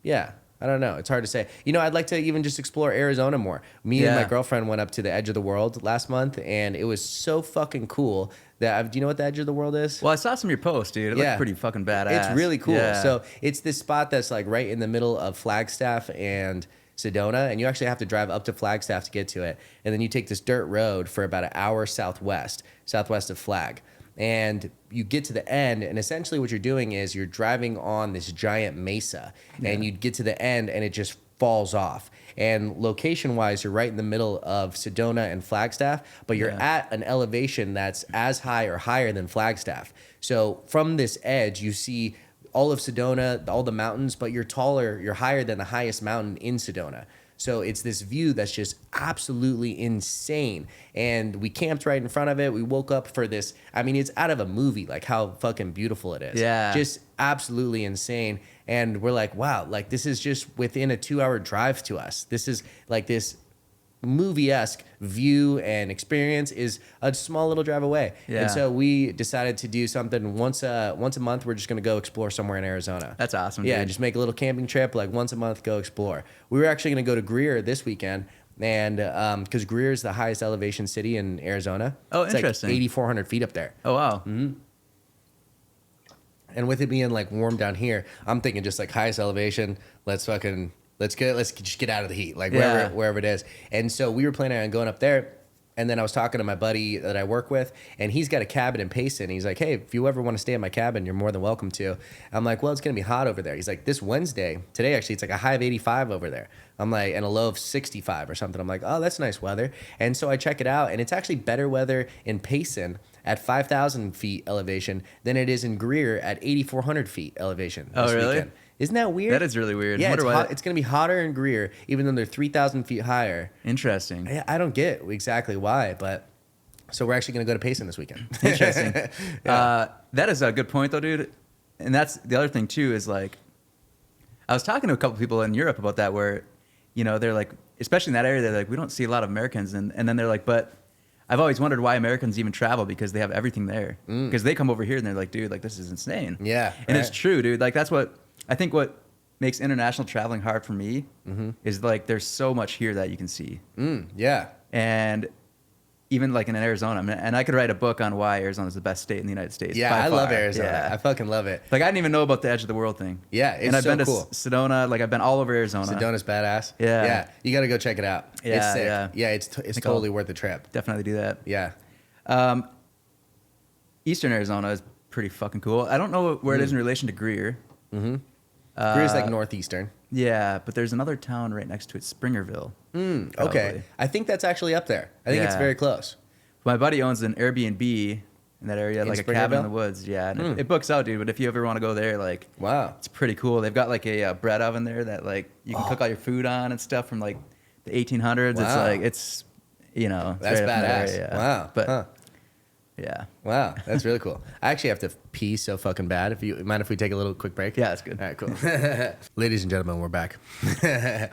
yeah, I don't know. It's hard to say. You know, I'd like to even just explore Arizona more. Me and my girlfriend went up to the edge of the world last month, and it was so fucking cool. Do you know what the edge of the world is? Well, I saw some of your posts, dude. It looked pretty fucking badass. It's really cool. Yeah. So it's this spot that's like right in the middle of Flagstaff and Sedona, and you actually have to drive up to Flagstaff to get to it. And then you take this dirt road for about an hour southwest of Flag. And you get to the end, and essentially what you're doing is you're driving on this giant mesa, and you get to the end, and it just falls off. And location-wise, you're right in the middle of Sedona and Flagstaff, but you're at an elevation that's as high or higher than Flagstaff. So from this edge, you see all of Sedona, all the mountains, but you're higher than the highest mountain in Sedona. So it's this view that's just absolutely insane. And we camped right in front of it. We woke up for this. I mean, it's out of a movie, like how fucking beautiful it is. Yeah. Just absolutely insane. And we're like, wow, like this is just within a 2-hour drive to us. This is like this movie-esque view and experience is a small little drive away. Yeah. And so we decided to do something once a month. We're just going to go explore somewhere in Arizona. That's awesome. Yeah, dude. just make a little camping trip, like once a month, go explore. We were actually going to go to Greer this weekend, and because Greer is the highest elevation city in Arizona. Oh, it's interesting. Like 8,400 feet up there. Oh, wow. Mm-hmm. And with it being like warm down here, I'm thinking just like highest elevation. Let's just get out of the heat, like wherever it is. And so we were planning on going up there. And then I was talking to my buddy that I work with, and he's got a cabin in Payson. He's like, hey, if you ever want to stay at my cabin, you're more than welcome to. I'm like, well, it's going to be hot over there. He's like, this Wednesday, today actually, it's like a high of 85 over there. I'm like, and a low of 65 or something. I'm like, oh, that's nice weather. And so I check it out, and it's actually better weather in Payson at 5,000 feet elevation than it is in Greer at 8,400 feet elevation. Oh, really? Weekend. Isn't that weird? That is really weird. Yeah, it's going to be hotter in Greer, even though they're 3,000 feet higher. Interesting. I don't get exactly why, but so we're actually going to go to Payson this weekend. Interesting. That is a good point, though, dude. And that's the other thing, too, is like, I was talking to a couple people in Europe about that where, you know, they're like, especially in that area, they're like, we don't see a lot of Americans. And then they're like, but I've always wondered why Americans even travel, because they have everything there. Because they come over here and they're like, dude, like, this is insane. Yeah. And it's true, dude. Like, that's what... I think what makes international traveling hard for me is like there's so much here that you can see. Yeah. And even like in Arizona, and I could write a book on why Arizona is the best state in the United States. Yeah, I love Arizona. Yeah. I fucking love it. Like I didn't even know about the edge of the world thing. Yeah, it's and I've so been cool. to Sedona. Like I've been all over Arizona. Sedona's badass. Yeah. Yeah, you got to go check it out. Yeah, it's sick. Yeah, it's totally worth the trip. Definitely do that. Yeah. Eastern Arizona is pretty fucking cool. I don't know where it is in relation to Greer. Greer's like northeastern. Yeah, but there's another town right next to it, Springerville. Okay. I think that's actually up there. I think it's very close. My buddy owns an Airbnb in that area, like a cabin in the woods. Yeah, and it books out, dude. But if you ever want to go there, like, wow, it's pretty cool. They've got like a bread oven there that like you can cook all your food on and stuff from like the 1800s. Wow. It's like you know, that's badass. There, yeah. Wow. But yeah. Wow, that's really cool. I actually have to pee so fucking bad. If you mind if we take a little quick break? Yeah, that's good. All right, cool. Ladies and gentlemen, we're back. I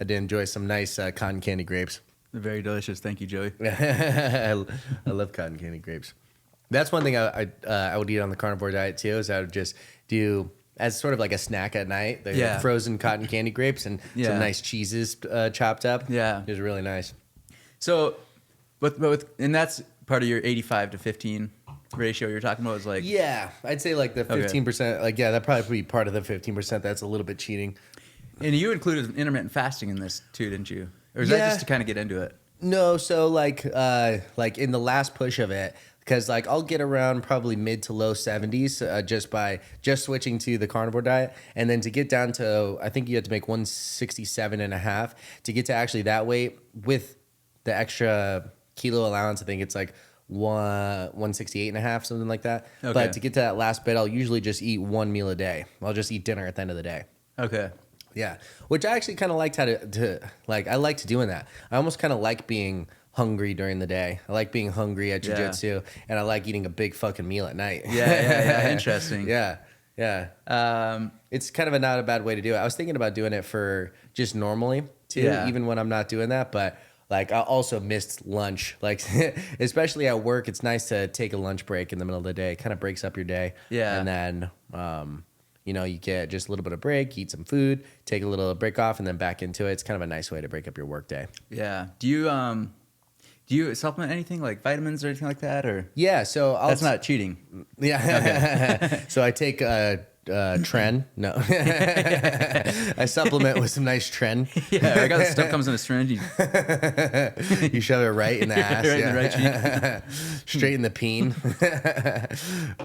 did enjoy some nice cotton candy grapes. They're very delicious. Thank you, Joey. I love cotton candy grapes. That's one thing I would eat on the carnivore diet too. Is I would just do as sort of like a snack at night. The frozen cotton candy grapes and some nice cheeses chopped up. Yeah, it was really nice. So, and that's part of your 85 to 15 ratio you're talking about is like... Yeah, I'd say like the 15%, like, yeah, that'd probably be part of the 15%. That's a little bit cheating. And you included intermittent fasting in this too, didn't you? Or is that just to kind of get into it? No, so like in the last push of it, because like I'll get around probably mid to low 70s just switching to the carnivore diet. And then to get down to, I think you had to make 167.5 to get to actually that weight with the extra kilo allowance. I think it's like 168.5, something like that. Okay. But to get to that last bit, I'll usually just eat one meal a day. I'll just eat dinner at the end of the day. Okay. Yeah, which I actually kind of liked how to like. I liked doing that. I almost kind of like being hungry during the day. I like being hungry at jiu-jitsu, and I like eating a big fucking meal at night. Yeah. Interesting. Yeah. It's kind of not a bad way to do it. I was thinking about doing it for just normally too, even when I'm not doing that, but. Like, I also missed lunch. Like, especially at work, it's nice to take a lunch break in the middle of the day. It kind of breaks up your day. Yeah. And then, you know, you get just a little bit of break, eat some food, take a little break off, and then back into it. It's kind of a nice way to break up your work day. Yeah. Do you supplement anything like vitamins or anything like that? Or yeah, so that's not cheating. Yeah. Okay. So I take Tren. No. I supplement with some nice Tren. Yeah, I got the stuff comes in a syringe. You shove it right in the ass. Right in the right cheek. Straight in the peen.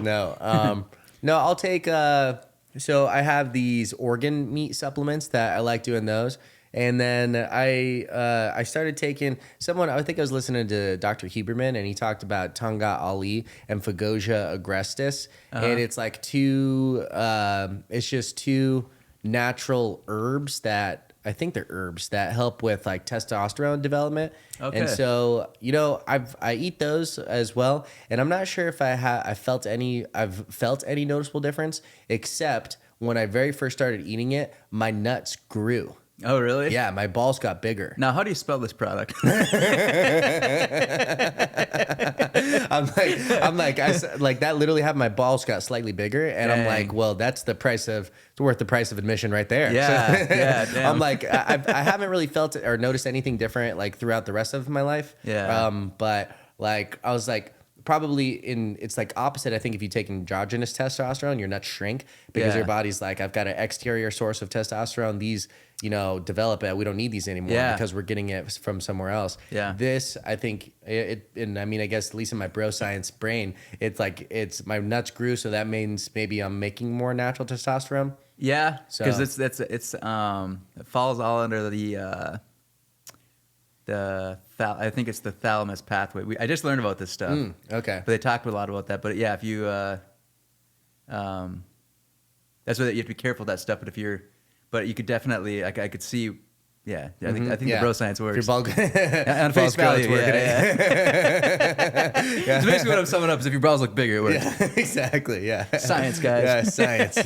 No. No, I'll take so I have these organ meat supplements that I like doing those. And then I started taking I think I was listening to Dr. Huberman, and he talked about Tanga Ali and Fagosia agrestis. And it's like it's just two natural herbs that I think they're herbs that help with like testosterone development. Okay. And so, you know, I eat those as well. And I'm not sure if I've felt any noticeable difference, except when I very first started eating it, my nuts grew. Oh, really? Yeah, my balls got bigger. Now, how do you spell this product? I'm like, that literally had my balls got slightly bigger, and dang. I'm like, well, it's worth the price of admission right there. Yeah, so, yeah. Damn. I'm like, I haven't really felt it or noticed anything different like throughout the rest of my life. Yeah. But like, I was like. Probably it's like opposite. I think if you take endogenous testosterone, your nuts shrink because your body's like, I've got an exterior source of testosterone. These, you know, develop it. We don't need these anymore because we're getting it from somewhere else. Yeah. This, I think and I mean, I guess at least in my bro science brain, it's like my nuts grew. So that means maybe I'm making more natural testosterone. Yeah. Because it falls all under I think it's the thalamus pathway. I just learned about this stuff. Okay. But they talked a lot about that. But yeah, if you, that's why you have to be careful of that stuff. But you could definitely, I could see, I think the bro science works. If your ball, on face value, yeah. So basically what I'm summing up is if your balls look bigger, it works. Yeah, exactly, yeah. Science, guys. Yeah, science.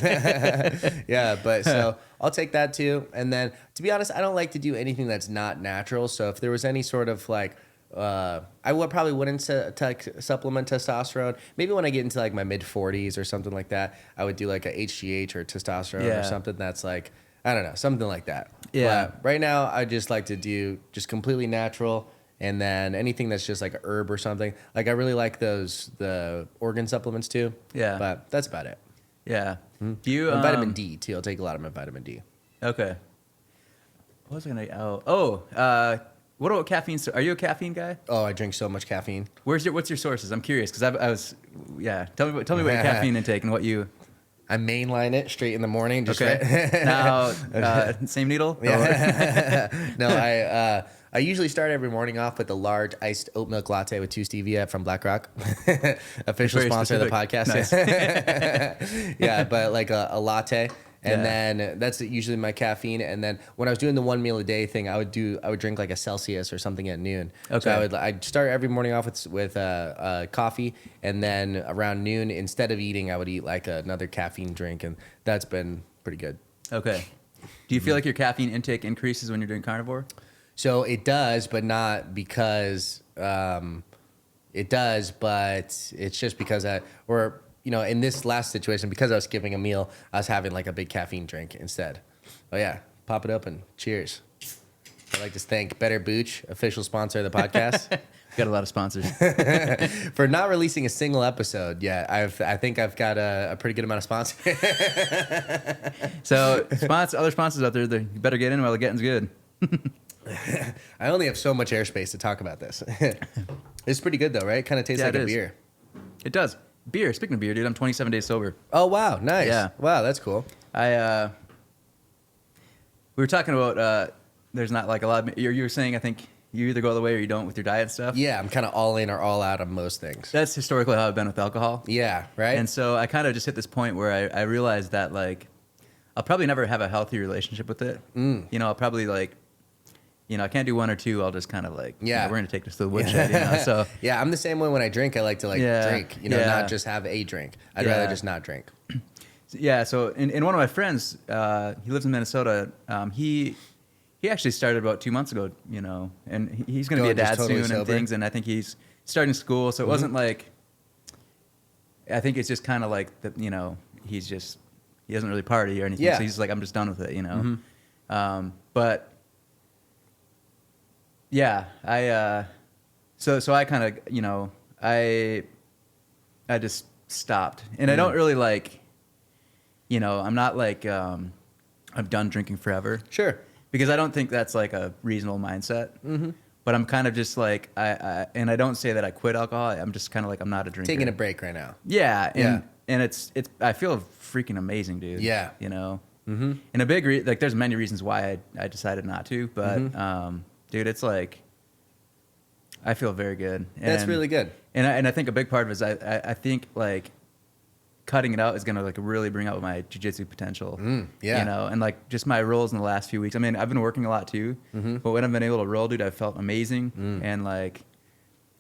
Yeah, but so I'll take that too. And then, to be honest, I don't like to do anything that's not natural. So if there was any sort of like, I probably wouldn't supplement testosterone. Maybe when I get into like my mid 40s or something like that, I would do like a HGH or testosterone or something that's like, I don't know, something like that. Yeah. But right now, I just like to do just completely natural, and then anything that's just like a herb or something. Like I really like the organ supplements too. Yeah. But that's about it. Yeah. Mm-hmm. Do you vitamin D too? I'll take a lot of my vitamin D. Okay. What was I gonna? What about caffeine? Are you a caffeine guy? Oh, I drink so much caffeine. What's your sources? I'm curious because I was. Tell me about your caffeine intake and what you. I mainline it straight in the morning. Just okay. Now, same needle? Yeah. No, I usually start every morning off with a large iced oat milk latte with 2 stevia from Black Rock. Official sponsor of the podcast. Nice. Yeah, but like a latte. And then that's usually my caffeine. And then when I was doing the 1 meal a day thing, I would drink like a Celsius or something at noon. Okay. So I'd start every morning off with coffee, and then around noon, instead of eating, I would eat like another caffeine drink, and that's been pretty good. Okay. Do you feel like your caffeine intake increases when you're doing carnivore? So it does, but not because it does, but it's just because in this last situation, because I was skipping a meal, I was having like a big caffeine drink instead. Oh yeah, pop it open. Cheers. I'd like to thank Better Booch, official sponsor of the podcast. Got a lot of sponsors. For not releasing a single episode yet. I think I've got a pretty good amount of sponsors. So other sponsors out there, you better get in while the getting's good. I only have so much airspace to talk about this. It's pretty good though, right? It kind of tastes like a beer. It does. Beer. Speaking of beer, dude, I'm 27 days sober. Oh wow, nice. Yeah. Wow, that's cool. We were talking about there's not like a lot of, you were saying, I think you either go all the way or you don't with your diet stuff. Yeah, I'm kind of all in or all out on most things. That's historically how I've been with alcohol. Yeah, right. And so I kind of just hit this point where I realized that like I'll probably never have a healthy relationship with it. I'll probably like, I can't do one or two. I'll just kind of like, we're going to take this to the woodshed, So yeah, I'm the same way when I drink. I like to drink, not just have a drink. I'd rather just not drink. Yeah. So in one of my friends, he lives in Minnesota. He actually started about 2 months ago, and he's going to be a dad totally soon sober. And things. And I think he's starting school. So it wasn't like, I think it's just kind of like that, he doesn't really party or anything. Yeah. So he's like, I'm just done with it, but yeah, so I kind of, I just stopped, and I don't really like, I'm not like, I'm done drinking forever. Sure. Because I don't think that's like a reasonable mindset. Mm-hmm. But I'm kind of just like, and I don't say that I quit alcohol. I'm just kind of like, I'm not a drinker. Taking a break right now. Yeah. And it's, I feel freaking amazing, dude. Yeah. Mm-hmm. And a big, there's many reasons why I decided not to, but, dude, it's like, I feel very good. And, that's really good. And I think a big part of it is I think like cutting it out is going to like really bring out my jiu-jitsu potential. Yeah. And like just my rolls in the last few weeks. I mean, I've been working a lot too, but when I've been able to roll, dude, I've felt amazing. And like,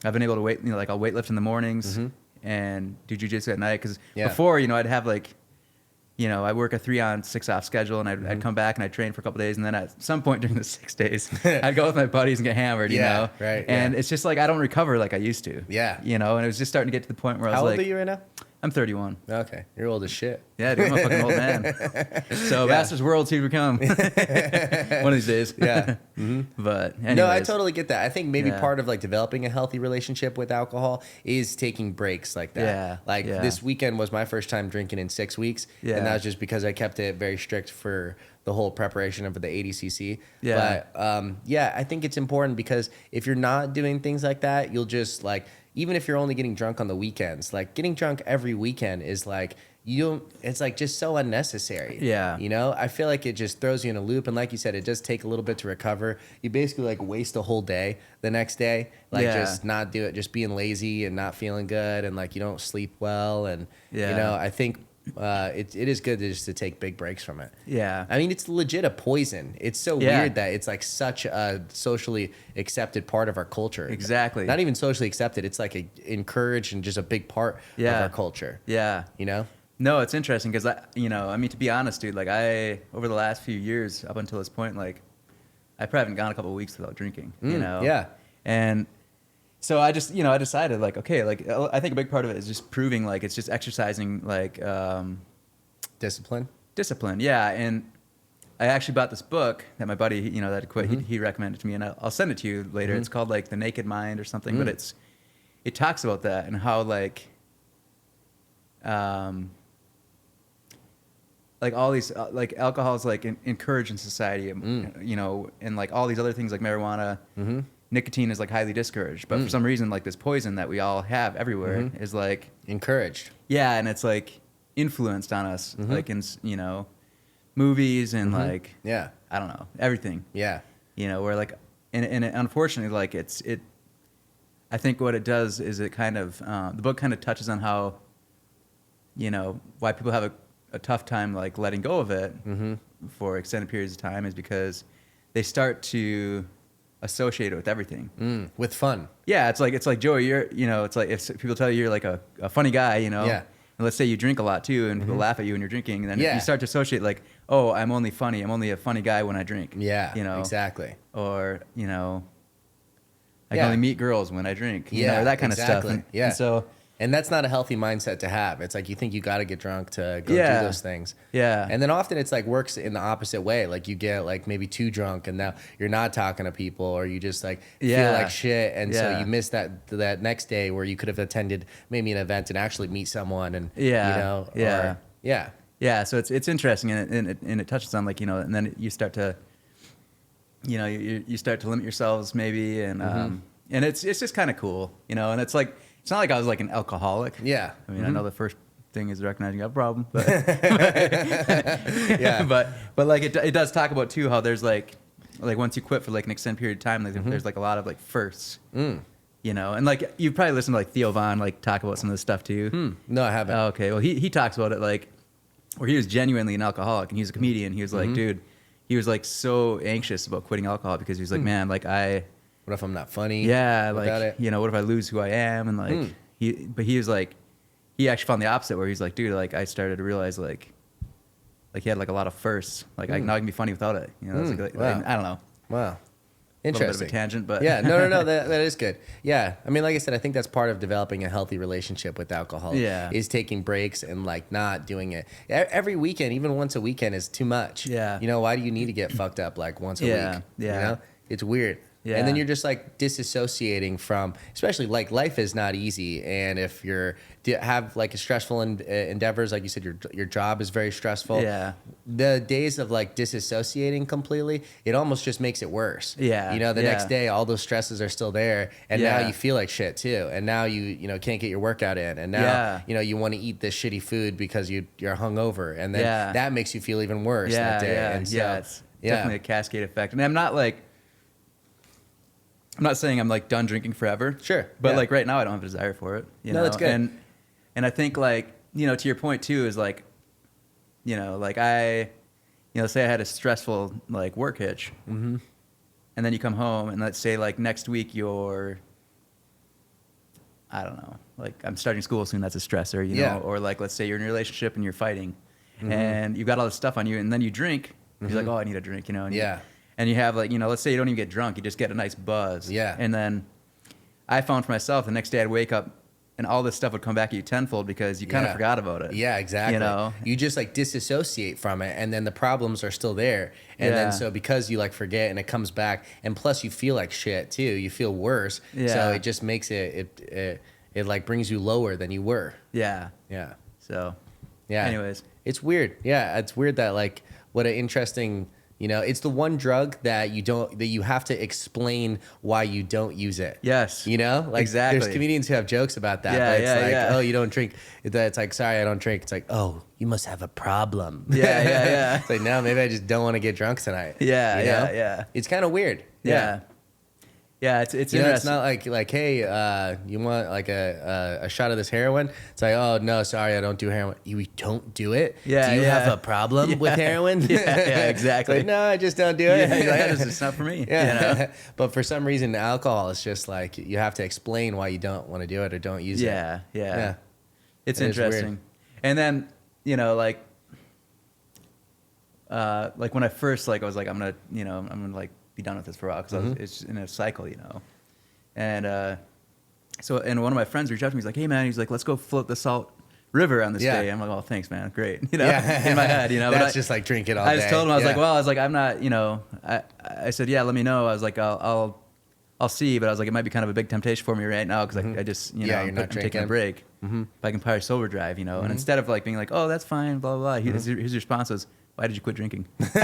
I've been able to like I'll weightlift in the mornings and do jiu-jitsu at night. Cause before, I'd have like, I work a 3 on 6 off schedule, and I'd come back and I'd train for a couple days, and then at some point during the 6 days, I'd go with my buddies and get hammered, you know? Right. And it's just like I don't recover like I used to. Yeah. And it was just starting to get to the point where I was like... How old are you right now? I'm 31. Okay. You're old as shit. Yeah, dude, I'm a fucking old man. So Masters World to become one of these days. Yeah. But anyways. No, I totally get that. I think maybe part of like developing a healthy relationship with alcohol is taking breaks like that. Yeah. This weekend was my first time drinking in 6 weeks. Yeah. And that was just because I kept it very strict for the whole preparation of the ADCC. Yeah. But I think it's important because if you're not doing things like that, you'll just like, even if you're only getting drunk on the weekends, like getting drunk every weekend is like, it's like just so unnecessary. Yeah. I feel like it just throws you in a loop. And like you said, it does take a little bit to recover. You basically like waste a whole day the next day. Like just not do it, just being lazy and not feeling good. And like, you don't sleep well. And, I think it is good to take big breaks from it. Yeah. I mean, it's legit a poison. It's so weird that it's like such a socially accepted part of our culture. Exactly. Not even socially accepted. It's like encouraged and just a big part of our culture. Yeah. No, it's interesting because to be honest, dude, like over the last few years up until this point, like I probably haven't gone a couple of weeks without drinking, Yeah. And so I just, I decided like, okay, like I think a big part of it is just proving like it's just exercising like discipline. Yeah. And I actually bought this book that my buddy, that quit, he recommended to me, and I'll send it to you later. It's called like The Naked Mind or something, but it talks about that and how like all these like alcohol is like encouraged in society, and like all these other things like marijuana, nicotine is like highly discouraged, but for some reason like this poison that we all have everywhere is like encouraged. Yeah, and it's like influenced on us like in movies and like I don't know, everything. Yeah. Where like and unfortunately like it I think what it does is it kind of the book kind of touches on how why people have a tough time like letting go of it for extended periods of time is because they start to associate it with everything. With fun. Yeah, it's like Joey, it's like if people tell you you're like a funny guy, Yeah. and let's say you drink a lot too, and people laugh at you when you're drinking, and then you start to associate like, oh, I'm only funny, I'm only a funny guy when I drink. Yeah, exactly. Or I can only meet girls when I drink. Or that kind of stuff. And that's not a healthy mindset to have. It's like you think you got to get drunk to go do those things. Yeah. And then often it's like works in the opposite way. Like you get like maybe too drunk and now you're not talking to people, or you just like feel like shit. And so you miss that next day where you could have attended maybe an event and actually meet someone and, Yeah, so it's interesting, and it touches on like, and then you start to, you start to limit yourselves maybe, and it's just kind of cool, and it's like, it's not like I was like an alcoholic. Yeah. I mean, I know the first thing is recognizing you have a problem, but but like it does talk about too how there's like once you quit for like an extended period of time, like there's like a lot of like firsts, and like you've probably listened to like Theo Von like talk about some of this stuff too. No, I haven't. Oh, okay, well he talks about it like where he was genuinely an alcoholic, and he was a comedian. He was like, dude, he was like so anxious about quitting alcohol because he was like, man, like what if I'm not funny? Yeah, like what if I lose who I am? And like he was like, he actually found the opposite, where he's like, dude, like I started to realize like he had like a lot of firsts. Like now I can be funny without it. Wow. I don't know. Wow. Interesting. A little bit of a tangent, but yeah, no, that is good. Yeah, I mean, like I said, I think that's part of developing a healthy relationship with alcohol. Yeah, is taking breaks and like not doing it every weekend. Even once a weekend is too much. Yeah, why do you need to get fucked up like once a week? Yeah, it's weird. Yeah. And then you're just like disassociating from, especially like life is not easy. And if have like a stressful endeavors, like you said, your job is very stressful. Yeah. The days of like disassociating completely, it almost just makes it worse. Yeah. The next day, all those stresses are still there. And now you feel like shit too. And now you can't get your workout in. And now, you want to eat this shitty food because you're hungover. And then that makes you feel even worse that day. Yeah. And so, it's definitely a cascade effect. And I'm not saying I'm like done drinking forever. Sure. But like right now I don't have a desire for it. No, that's good. And I think like, to your point too, is like, like say I had a stressful like work hitch, and then you come home and let's say like next week I don't know, like I'm starting school soon, that's a stressor, or like let's say you're in a relationship and you're fighting and you've got all this stuff on you, and then you drink, you're like, oh, I need a drink, and you have like, let's say you don't even get drunk, you just get a nice buzz. Yeah. And then I found for myself the next day I'd wake up and all this stuff would come back at you tenfold because you kind of forgot about it. Yeah, exactly. You just like disassociate from it, and then the problems are still there. And then so because you like forget and it comes back, and plus you feel like shit too. You feel worse. Yeah. So it just makes it like brings you lower than you were. Yeah. Yeah. So anyways. It's weird. Yeah, it's weird that like what an interesting it's the one drug that you have to explain why you don't use it. Yes. Like exactly. There's comedians who have jokes about that. Yeah, but it's like, oh, you don't drink. It's like, sorry, I don't drink. It's like, oh, you must have a problem. Yeah. It's like, no, maybe I just don't want to get drunk tonight. Yeah. It's kind of weird. Yeah, it's interesting. It's not like hey, you want like a shot of this heroin? It's like, oh no, sorry, I don't do heroin. You don't do it? Yeah. Do you have a problem with heroin? Yeah, exactly. Like, no, I just don't do it. Yeah, you're like, it's not for me. Yeah. But for some reason, alcohol is just like you have to explain why you don't want to do it or don't use it. Yeah. It's interesting. And then like when I first I was like, I'm gonna like be done with this for a while because it's in a cycle, and so one of my friends reached out to me. He's like, hey man, he's like, let's go float the Salt River on this day. I'm like, oh, thanks man, great, in my head, That's just like drink it all day. I just told him, I was like, I'm not, I said, yeah, let me know. I was like, I'll see, but I was like, it might be kind of a big temptation for me right now because I just I'm taking a break. If I can probably sober drive, and instead of like being like, oh, that's fine, blah blah blah, his response was, why did you quit drinking? It's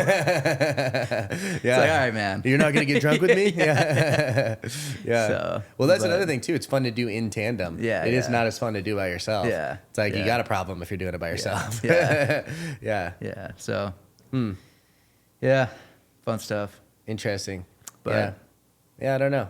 like, all right, man. You're not going to get drunk with me? Yeah. So, well, that's another thing, too. It's fun to do in tandem. Yeah. It is not as fun to do by yourself. Yeah. It's like you got a problem if you're doing it by yourself. Yeah. So, yeah. Fun stuff. Interesting. But, yeah, I don't know.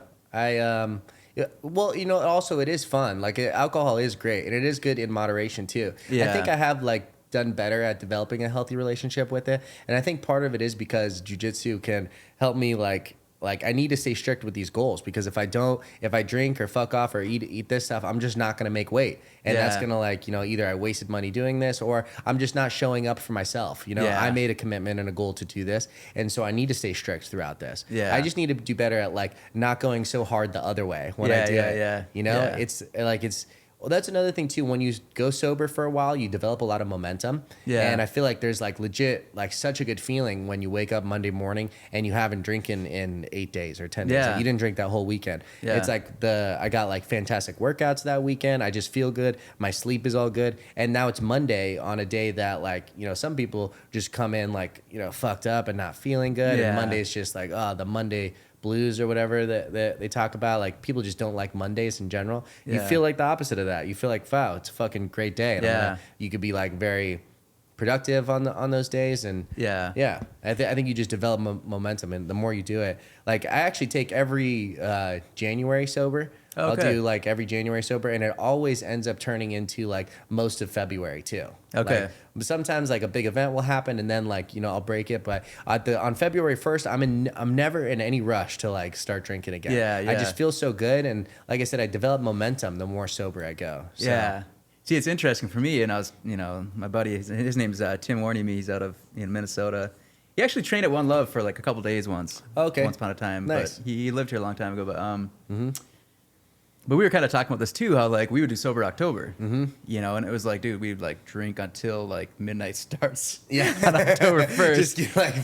Also it is fun. Like alcohol is great, and it is good in moderation, too. Yeah. I think I have like done better at developing a healthy relationship with it. And I think part of it is because jiu-jitsu can help me like I need to stay strict with these goals, because if I drink or fuck off or eat this stuff, I'm just not going to make weight. And that's going to like, either I wasted money doing this or I'm just not showing up for myself. I made a commitment and a goal to do this. And so I need to stay strict throughout this. I just need to do better at like not going so hard the other way when I do it. It's like, well, that's another thing too. When you go sober for a while, you develop a lot of momentum. And I feel like there's like legit, like such a good feeling when you wake up Monday morning and you haven't drinking in 8 days or 10 days. Like you didn't drink that whole weekend. It's like I got like fantastic workouts that weekend. I just feel good. My sleep is all good. And now it's Monday on a day that like, some people just come in like, fucked up and not feeling good. And Monday is just like, the Monday blues or whatever that they talk about. Like people just don't like Mondays in general. You feel like the opposite of that. You feel like, wow, it's a fucking great day. And you could be like very productive on those days. And I think you just develop momentum, and the more you do it, like I actually take every January sober. I'll do like every January sober, and it always ends up turning into like most of February too. Like, sometimes like a big event will happen, and then like I'll break it. But on February 1st, I'm never in any rush to like start drinking again. I just feel so good, and like I said, I develop momentum the more sober I go. So. See, it's interesting for me, and I was my buddy, his name's Tim Warney. He's out of Minnesota. He actually trained at One Love for like a couple days once. Once upon a time. Nice. But he lived here a long time ago. But But we were kind of talking about this too, how like we would do sober October, and it was like, dude, we'd like drink until like midnight starts on October 1st. Just like,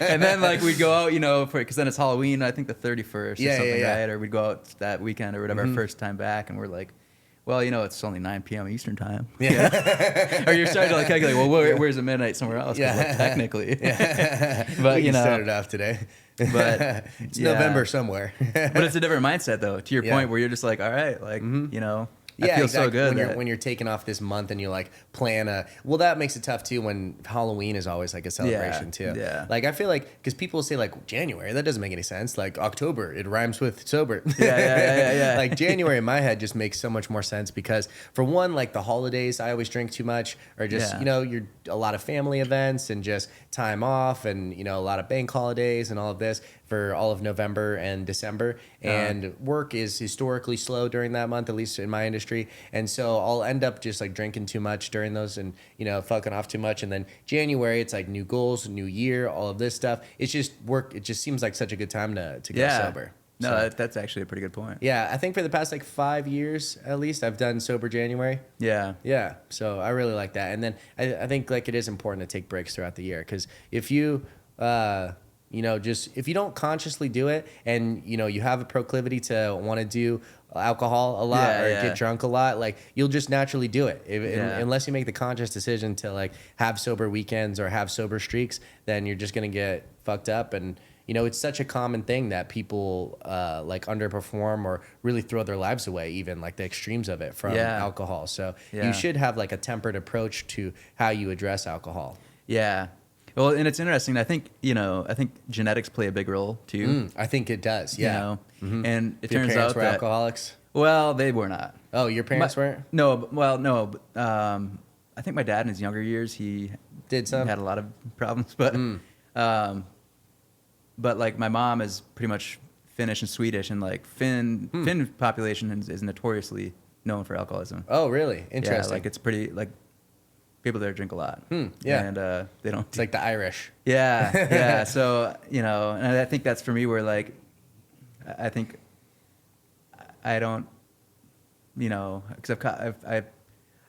and then like we'd go out, because then it's Halloween, I think the 31st or something, right? Or we'd go out that weekend or whatever, our first time back, and we're like, well, it's only 9 p.m. Eastern time. Or you're starting to like calculate, well, where's the midnight somewhere else? Like, technically. But you started off today. But it's November somewhere. But it's a different mindset, though, to your point, where you're just like, all right, like, I feel so good. When you're taking off this month and you like plan that makes it tough too when Halloween is always like a celebration too. Yeah. Like I feel like, because people say like January, that doesn't make any sense. Like October, it rhymes with sober. Yeah. Like January in my head just makes so much more sense because for one, like the holidays, I always drink too much, or just, you're a lot of family events and just time off and, a lot of bank holidays and all of this for all of November and December. And work is historically slow during that month, at least in my industry. And so I'll end up just like drinking too much during those and, fucking off too much. And then January, it's like new goals, new year, all of this stuff. It's just work. It just seems like such a good time to get sober. No, that's actually a pretty good point. Yeah, I think for the past like 5 years at least, I've done sober January. Yeah. So I really like that. And then I think like it is important to take breaks throughout the year, because if you if you don't consciously do it and you have a proclivity to want to do alcohol a lot or get drunk a lot, like you'll just naturally do it. Unless you make the conscious decision to like have sober weekends or have sober streaks, then you're just gonna get fucked up. And it's such a common thing that people like underperform or really throw their lives away, even like the extremes of it from alcohol. So you should have like a tempered approach to how you address alcohol. Well, and it's interesting. I think genetics play a big role too. I think it does. Yeah. And it Your turns parents out were that alcoholics. Well, they were not. Oh, your parents weren't? No. Well, no. I think my dad in his younger years he did some. He had a lot of problems, but like my mom is pretty much Finnish and Swedish, and like Finn population is notoriously known for alcoholism. Oh, really? Interesting. Yeah, like it's pretty like. People there drink a lot. Yeah. And they don't. It's like the Irish. Yeah. So, and I think that's for me where like, I think I don't, because I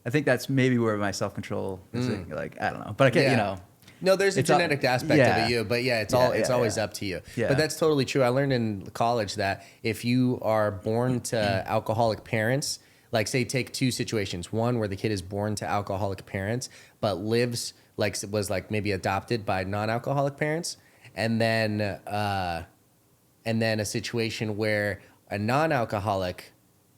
think that's maybe where my self-control is like, I don't know. But I can't, No, there's a genetic aspect of it, but it's always up to you. Yeah. But that's totally true. I learned in college that if you are born to alcoholic parents, like say take two situations, one where the kid is born to alcoholic parents but was maybe adopted by non-alcoholic parents, and then a situation where a non-alcoholic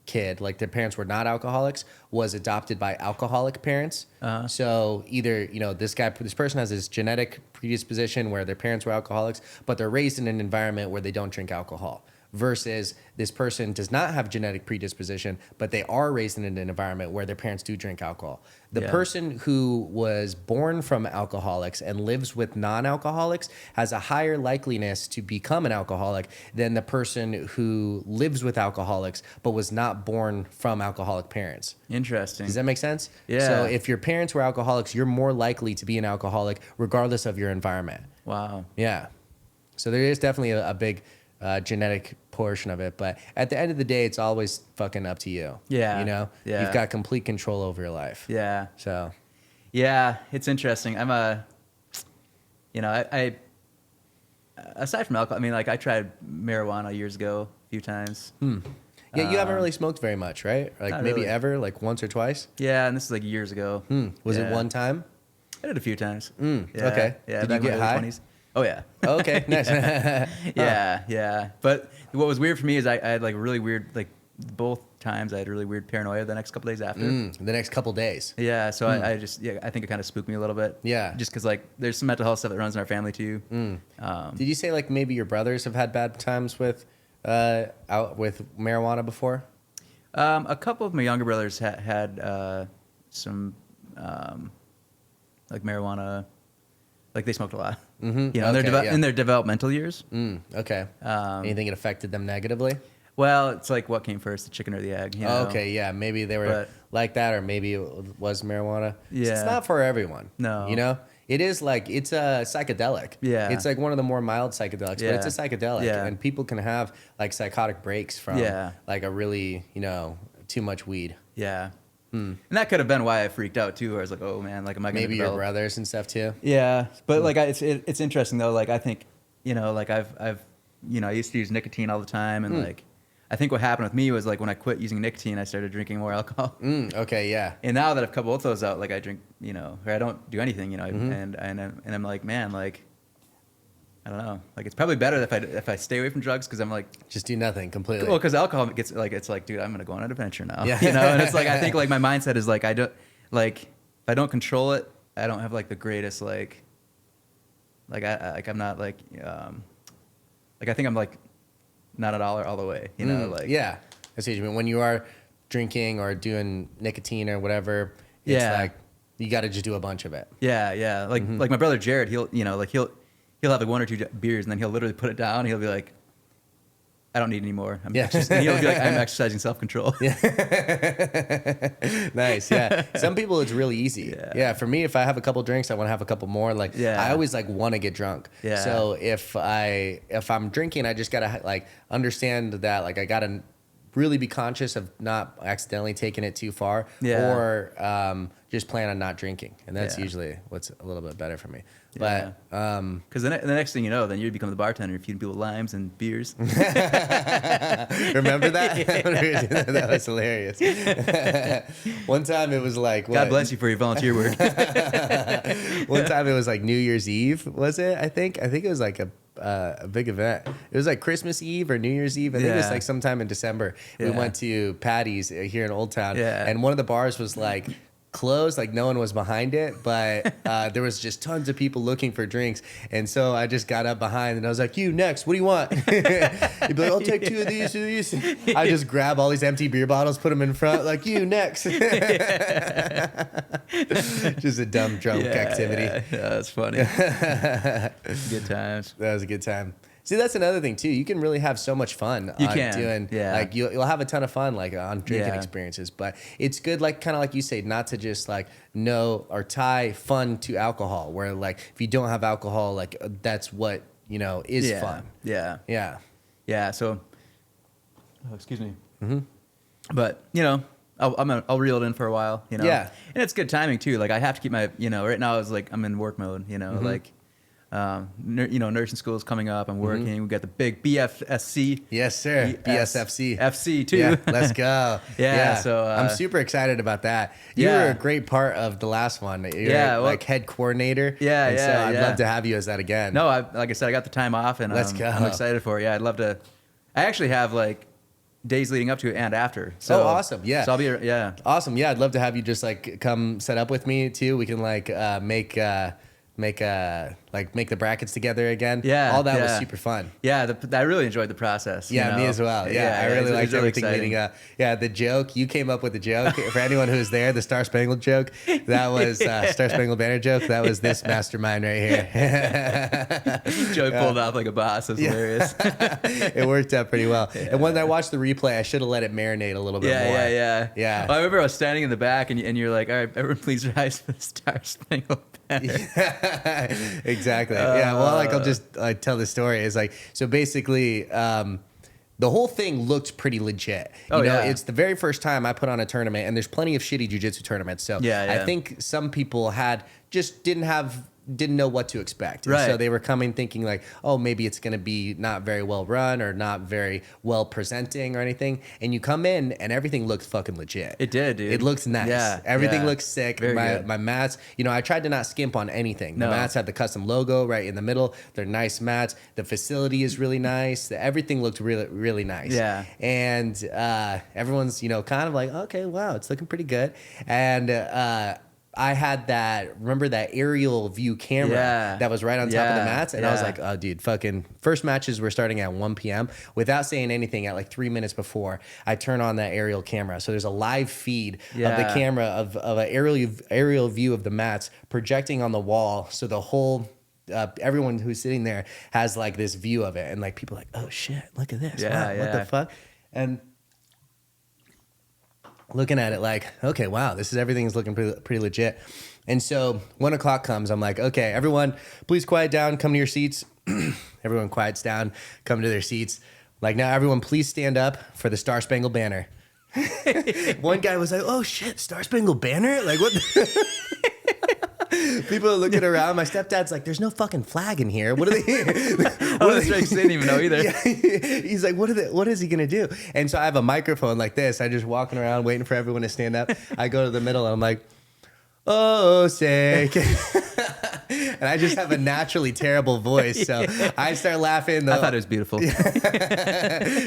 kid, like their parents were not alcoholics, was adopted by alcoholic parents. So either this person has this genetic predisposition where their parents were alcoholics, but they're raised in an environment where they don't drink alcohol, versus this person does not have genetic predisposition, but they are raised in an environment where their parents do drink alcohol. The person who was born from alcoholics and lives with non-alcoholics has a higher likeliness to become an alcoholic than the person who lives with alcoholics but was not born from alcoholic parents. Interesting. Does that make sense? Yeah. So if your parents were alcoholics, you're more likely to be an alcoholic regardless of your environment. Wow. Yeah. So there is definitely a big genetic portion of it, but at the end of the day, it's always fucking up to you. Yeah. You know, you've got complete control over your life. Yeah. So, yeah, it's interesting. I'm I aside from alcohol, I mean, like I tried marijuana years ago a few times. Yeah, you haven't really smoked very much, right? Like maybe really. ever, like once or twice. Yeah, and this is like years ago. Was it one time? I did a few times. Yeah. Okay. Yeah. Did you get high? 20s. Oh yeah. Okay, nice. Yeah. But what was weird for me is I had like really weird, like both times I had really weird paranoia the next couple days after. The next couple days. Yeah. So I think it kind of spooked me a little bit. Yeah. Just because like there's some mental health stuff that runs in our family too. Did you say like maybe your brothers have had bad times with out with marijuana before? A couple of my younger brothers had some like marijuana, like they smoked a lot. You know, in their developmental years. Okay. Anything it affected them negatively? Well, it's like what came first, the chicken or the egg? You know? Okay, yeah, maybe they were like that, or maybe it was marijuana. Yeah. It's not for everyone. No. You know? It is like, it's a psychedelic. Yeah. It's like one of the more mild psychedelics, but it's a psychedelic. Yeah. And people can have like psychotic breaks from like a really, you know, too much weed. Yeah. And that could have been why I freaked out too. I was like, oh man, like am I going to Maybe your brothers and stuff too? Yeah. But like, it's interesting though. Like I think, you know, like I've, you know, I used to use nicotine all the time. And like, I think what happened with me was like when I quit using nicotine, I started drinking more alcohol. Okay, yeah. And now that I've cut both those out, like I drink, you know, or I don't do anything, you know, and I'm like, man, like, I don't know, like it's probably better if I stay away from drugs because I'm like, just do nothing completely. Well, because alcohol gets like, it's like, dude, I'm gonna go on an adventure now, you know, and it's like I think like my mindset is like I don't like if I don't control it, I don't have like the greatest like I'm not like I think I'm like not at all the way, you know, like yeah, I see what you mean. When you are drinking or doing nicotine or whatever, it's like you got to just do a bunch of it. Yeah. Like my brother Jared, he'll have like one or two beers and then he'll literally put it down. And he'll be like, I don't need any more. And he'll be like, I'm exercising self-control. Nice. Yeah. Some people it's really easy. Yeah. For me, if I have a couple drinks, I want to have a couple more. Like I always like want to get drunk. Yeah. So if I'm drinking, I just gotta like understand that like I gotta really be conscious of not accidentally taking it too far, or just plan on not drinking, and that's usually what's a little bit better for me. But because the next thing you know, then you become the bartender, you're feeding people limes and beers. Remember that? That was hilarious. One time it was like, God bless you for your volunteer work. One time it was like New Year's Eve, was it? I think it was like a big event. It was like Christmas Eve or New Year's Eve. I think it was like sometime in December. We went to Patty's here in Old Town, and one of the bars was like closed, like no one was behind it, but there was just tons of people looking for drinks, and so I just got up behind and I was like, you next, what do you want? He'd be like, I'll take two of these. I just grab all these empty beer bottles, put them in front, like, you next. Just a dumb drunk activity. Yeah, that's funny. Good times. That was a good time. See, that's another thing too. You can really have so much fun doing, like you'll have a ton of fun like on drinking experiences. But it's good, like kind of like you say, not to just like know or tie fun to alcohol. Where like if you don't have alcohol, like that's what you know is fun. Yeah. So, excuse me. But you know, I'll reel it in for a while. You know. Yeah. And it's good timing too. Like I have to keep my right now it's like I'm in work mode. You know, like. Nursing school is coming up. I'm working. We got the big BFSC. Yes, sir. BSFC. FC too. Yeah, let's go. So I'm super excited about that. You were a great part of the last one. You're like head coordinator. So I'd love to have you as that again. No, like I said, I got the time off, and let's go. I'm excited for it. Yeah, I'd love to. I actually have like days leading up to it and after. So awesome. Yeah. So I'll be awesome. Yeah, I'd love to have you just like come set up with me too. We can like make make the brackets together again. Yeah, all that was super fun. Yeah, I really enjoyed the process. Yeah, me as well. Yeah, I really liked everything leading up. Yeah, the joke, you came up with the joke. For anyone who was there, the Star Spangled joke, that was Star Spangled Banner joke. That was this mastermind right here. Joe pulled off like a boss. It was hilarious. It worked out pretty well. Yeah. And when I watched the replay, I should have let it marinate a little bit more. Yeah. Well, I remember I was standing in the back, and you're like, all right, everyone please rise for the Star Spangled Banner. Exactly. Yeah. Well, I'll just tell the story. Is like, so basically, the whole thing looked pretty legit. It's the very first time I put on a tournament, and there's plenty of shitty jiu-jitsu tournaments. So I think some people didn't know what to expect. And so they were coming thinking like, oh, maybe it's going to be not very well run or not very well presenting or anything. And you come in and everything looks fucking legit. It did, dude. It looks nice. Yeah, everything looks sick. Very My mats, I tried to not skimp on anything. The mats had the custom logo right in the middle. They're nice mats. The facility is really nice. Everything looked really, really nice. Yeah. And everyone's, kind of like, okay, wow, it's looking pretty good. And I had remember that aerial view camera that was right on top of the mats? And I was like, oh, dude, fucking first matches were starting at 1 p.m. Without saying anything, at like 3 minutes before, I turn on that aerial camera. So there's a live feed of the camera of an aerial view of the mats projecting on the wall. So the whole... everyone who's sitting there has like this view of it. And like people are like, oh, shit, look at this. Wow, what the fuck? And... looking at it like, okay, wow, everything's looking pretty legit. And so 1 o'clock comes, I'm like, okay, everyone, please quiet down, come to your seats. Everyone quiets down, come to their seats. Like, now everyone please stand up for the Star Spangled Banner. One guy was like, oh shit, Star Spangled Banner? Like, what people are looking around. My stepdad's like, there's no fucking flag in here. What are they? Didn't even know either. Yeah, he's like, what is he going to do? And so I have a microphone like this. I just walking around waiting for everyone to stand up. I go to the middle and I'm like, oh, sick. And I just have a naturally terrible voice. So I start laughing. I thought it was beautiful.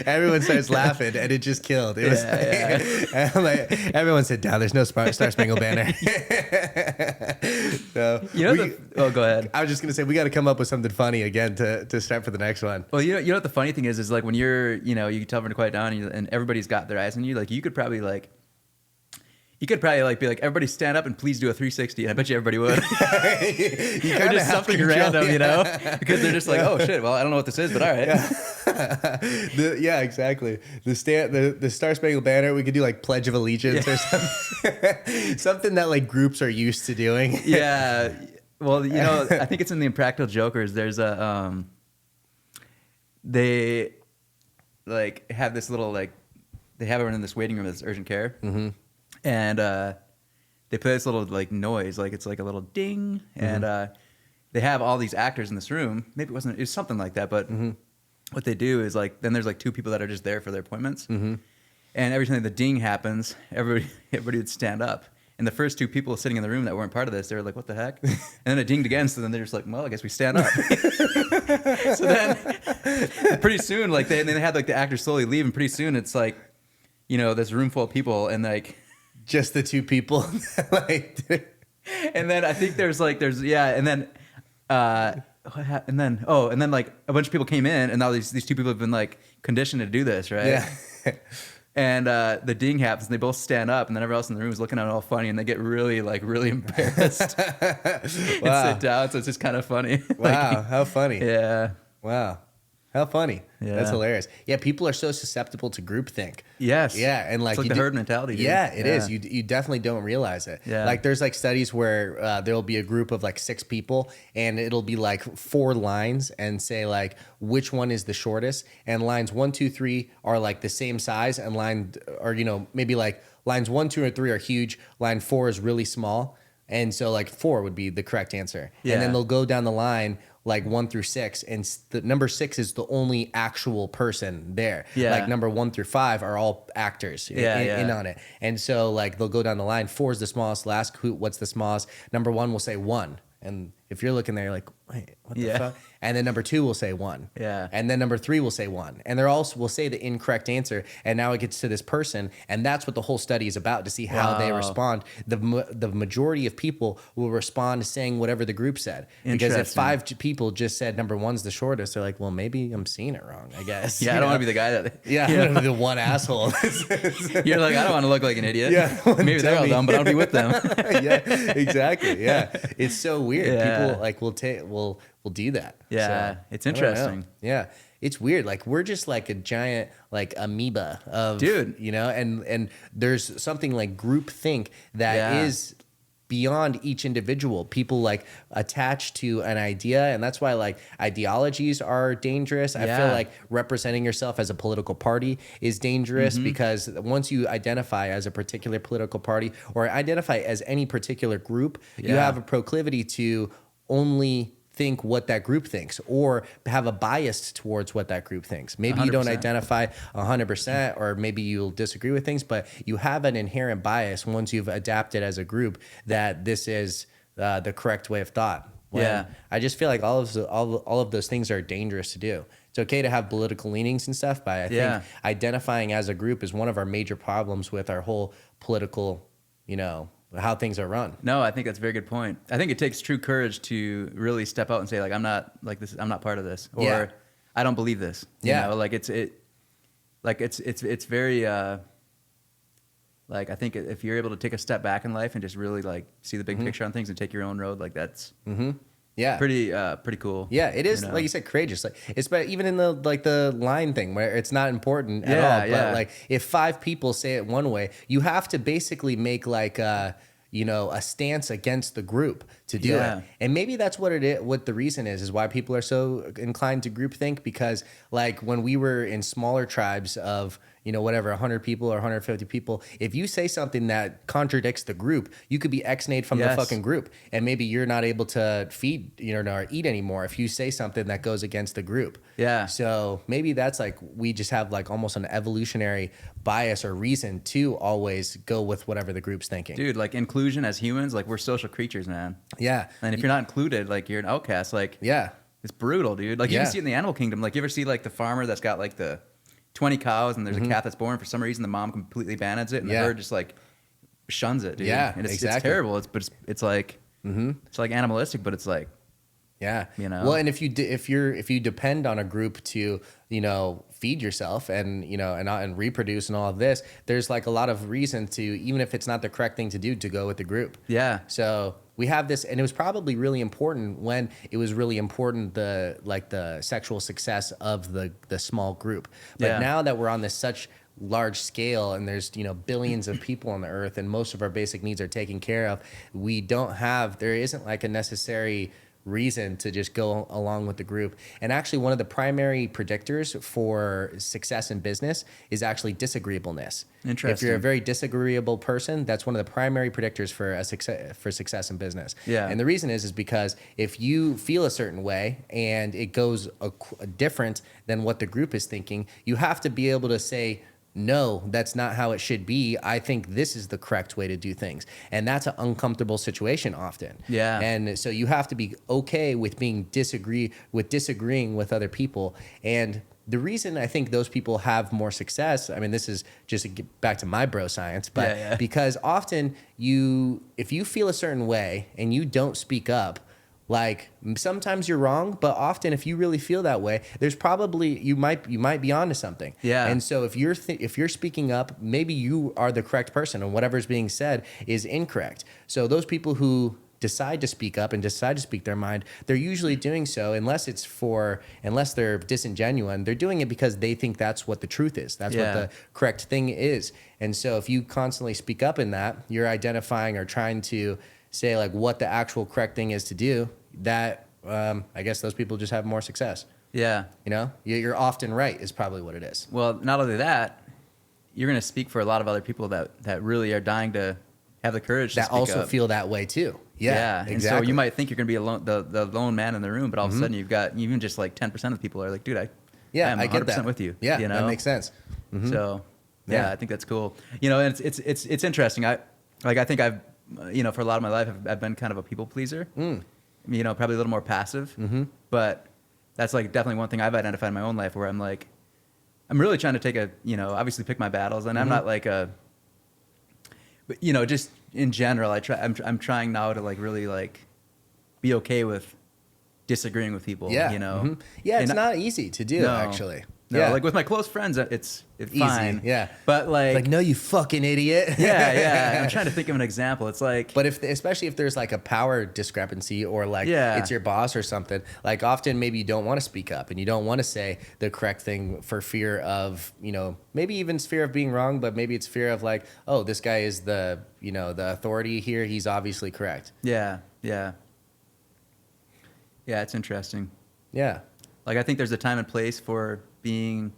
Everyone starts laughing and it just killed. It was and I'm like, everyone sit down. There's no Star Spangled Banner. So go ahead. I was just going to say, we got to come up with something funny again to start for the next one. Well, you know what the funny thing is like when you're, you can tell everyone to quiet down and everybody's got their eyes on you. Like you could probably be like, everybody stand up and please do a 360. And I bet you everybody would. You or just something random, because they're just like, oh shit, well, I don't know what this is, but all right. Exactly. The Star Spangled Banner, we could do like Pledge of Allegiance or something. Something that like groups are used to doing. Yeah. Well, I think it's in the Impractical Jokers. There's they like have this little they have everyone in this waiting room that's urgent care. Mm-hmm. And they play this little like noise, like it's like a little ding, and they have all these actors in this room. Maybe it was something like that, but what they do is like then there's like 2 people that are just there for their appointments, and every time the ding happens, everybody would stand up. And the first 2 people sitting in the room that weren't part of this, they were like, "What the heck?" And then it dinged again, so then they're just like, "Well, I guess we stand up." So then, pretty soon, like they had like the actors slowly leave, and pretty soon it's like, this room full of people, and like. Just the 2 people. And then I think and then and then like a bunch of people came in, and now these 2 people have been like conditioned to do this, right? Yeah. And the ding happens, and they both stand up, and then everyone else in the room is looking at it all funny, and they get really embarrassed and sit down. So it's just kind of funny. Wow, how funny! Yeah. Wow. How funny. Yeah. That's hilarious. Yeah, people are so susceptible to groupthink. Yes. Yeah, and like it's the herd mentality. Dude. Yeah, it is. You definitely don't realize it. Yeah. Like there's like studies where there'll be a group of like 6 people, and it'll be like 4 lines, and say like which one is the shortest, and lines 1, 2, 3 are like the same size, and maybe like lines 1, 2, or 3 are huge. Line 4 is really small, and so like 4 would be the correct answer. Yeah. And then they'll go down the line. Like 1 through 6, and the number 6 is the only actual person there. Yeah. Like number 1 through 5 are all actors in on it. And so like they'll go down the line. 4 is the smallest. They'll ask what's the smallest. Number 1 will say 1, and if you're looking there, you're like, wait, what the fuck? And then number 2 will say 1. Yeah. And then number 3 will say 1. And they're also will say the incorrect answer. And now it gets to this person. And that's what the whole study is about, to see how they respond. The majority of people will respond to saying whatever the group said. Because if 5 people just said number 1's the shortest, they're like, well, maybe I'm seeing it wrong, I guess. Yeah, I don't want to be the guy that. Yeah, I don't want to be the one asshole. You're like, I don't want to look like an idiot. Yeah, maybe they're all dumb, but I'll be with them. Yeah, exactly. Yeah, it's so weird. People like will do that. Yeah, so, it's interesting. Yeah, it's weird. Like we're just like a giant like amoeba of dude, you know, and there's something like group think that is beyond each individual. People like attach to an idea, and that's why like ideologies are dangerous. I feel like representing yourself as a political party is dangerous because once you identify as a particular political party or identify as any particular group, you have a proclivity to only think what that group thinks or have a bias towards what that group thinks. Maybe 100%. You don't identify 100% or maybe you'll disagree with things, but you have an inherent bias once you've adapted as a group that this is the correct way of thought. I just feel like all of those things are dangerous to do. It's okay to have political leanings and stuff, but I think identifying as a group is one of our major problems with our whole political, how things are run. No, I think that's a very good point. I think it takes true courage to really step out and say like, I'm not like this. I'm not part of this, or I don't believe this. You know? Like it's very, like I think if you're able to take a step back in life and just really like see the big picture on things and take your own road, like that's pretty cool. Yeah, it is. Like you said, courageous. Like it's even in the line thing where it's not important at all. But like if 5 people say it one way, you have to basically make like a stance against the group to do it. And maybe that's what it is. What the reason is why people are so inclined to groupthink, because like when we were in smaller tribes of, 100 people or 150 people, if you say something that contradicts the group, you could be ex-nayed from the fucking group. And maybe you're not able to feed, or eat anymore if you say something that goes against the group. Yeah. So maybe that's like, we just have like almost an evolutionary bias or reason to always go with whatever the group's thinking. Dude, like inclusion as humans, like we're social creatures, man. Yeah. And if you're not included, like you're an outcast, like it's brutal, dude. Like you can see it in the animal kingdom. Like you ever see like the farmer that's got like the 20 cows and there's a calf that's born, for some reason the mom completely bans it and the herd just like shuns it, dude. Yeah, and it's terrible. It's like it's like animalistic, but it's like well, and if you depend on a group to feed yourself and and reproduce and all of this, there's like a lot of reason to, even if it's not the correct thing to do, to go with the group. So we have this, and it was probably really important when it was really important, the sexual success of the small group. But now that we're on this such large scale and there's billions of people on the earth and most of our basic needs are taken care of, there isn't like a necessary reason to just go along with the group. And actually one of the primary predictors for success in business is actually disagreeableness. Interesting. If you're a very disagreeable person, that's one of the primary predictors for success in business. And the reason is because if you feel a certain way and it goes different than what the group is thinking, you have to be able to say, no, that's not how it should be. I think this is the correct way to do things. And that's an uncomfortable situation often. And so you have to be okay with disagreeing with other people. And the reason I think those people have more success, I mean, this is just to get back to my bro science, but because often if you feel a certain way and you don't speak up, like sometimes you're wrong, but often if you really feel that way, there's probably you might be onto something. And so if you're speaking up, maybe you are the correct person, and whatever's being said is incorrect. So those people who decide to speak up and decide to speak their mind, they're usually doing so, unless they're disingenuous, they're doing it because they think that's what the truth is. That's what the correct thing is. And so if you constantly speak up in that, you're identifying or trying to say like what the actual correct thing is to do, that I guess those people just have more success. You're often right is probably what it is. Well, not only that, you're going to speak for a lot of other people that really are dying to have the courage to speak up. That also feel that way too. Exactly. And so you might think you're going to be the lone man in the room, but all of a sudden you've got even just like 10% of people are like, dude, I am 100% with you. That makes sense. So I think that's cool. And it's interesting. I think I've for a lot of my life I've been kind of a people pleaser. probably a little more passive. Mm-hmm. But that's like definitely one thing I've identified in my own life where I'm like, I'm really trying to take obviously pick my battles, and I'm not like but just in general, I'm trying now to like really like be okay with disagreeing with people. Yeah. Mm-hmm. Yeah, it's not easy to do, actually. No, yeah. like with my close friends, it's easy, fine. Yeah. But like, no, you fucking idiot. yeah. I'm trying to think of an example. It's like, but especially if there's like a power discrepancy or like it's your boss or something, like often maybe you don't want to speak up and you don't want to say the correct thing for fear of, maybe even fear of being wrong, but maybe it's fear of like, oh, this guy is the authority here. He's obviously correct. Yeah. It's interesting. Yeah. Like, I think there's a time and place for being,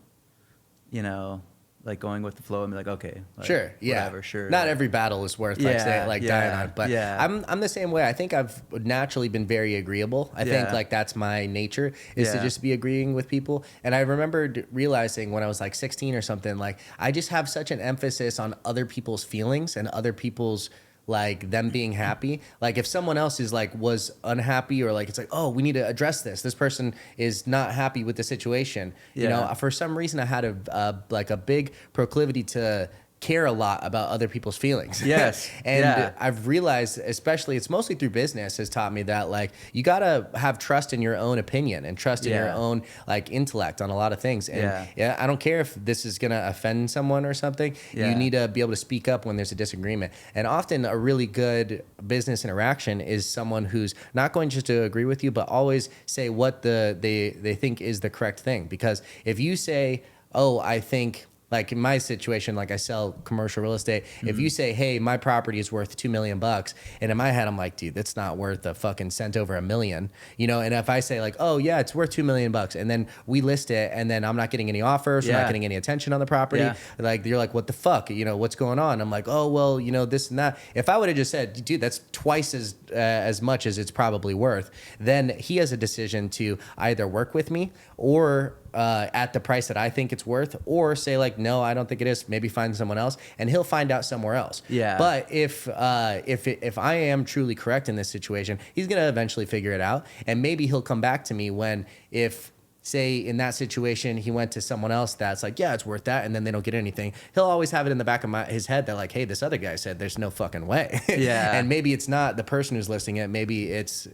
like going with the flow and be like, okay, like, sure, yeah, whatever, sure. Not every battle is worth dying on. But I'm the same way. I think I've naturally been very agreeable. I think like that's my nature is to just be agreeing with people. And I remember realizing when I was like 16 or something, like I just have such an emphasis on other people's feelings and other people's like them being happy. Like if someone else is like was unhappy or like it's like, oh, we need to address this person is not happy with the situation, for some reason I had a big proclivity to care a lot about other people's feelings. Yes. And I've realized, especially it's mostly through business, has taught me that like you gotta have trust in your own opinion and trust in your own like intellect on a lot of things. And I don't care if this is gonna offend someone or something. You need to be able to speak up when there's a disagreement. And often a really good business interaction is someone who's not going just to agree with you, but always say what they think is the correct thing. Because if you say, oh, I think, like in my situation, like I sell commercial real estate. Mm-hmm. If you say, hey, my property is worth $2 million, and in my head, I'm like, dude, that's not worth a fucking cent over $1 million, and if I say like, oh yeah, it's worth $2 million, and then we list it, and then I'm not getting any offers, we're not getting any attention on the property. Like you're like, what the fuck? What's going on? I'm like, oh, well, this and that. If I would have just said, dude, that's twice as much as it's probably worth, then he has a decision to either work with me or at the price that I think it's worth, or say like, no, I don't think it is. Maybe find someone else, and he'll find out somewhere else. Yeah. But if I am truly correct in this situation, he's gonna eventually figure it out, and maybe he'll come back to me if say in that situation he went to someone else that's like, yeah, it's worth that, and then they don't get anything. He'll always have it in the back of his head that like, hey, this other guy said there's no fucking way. Yeah. And maybe it's not the person who's listing it. Maybe it's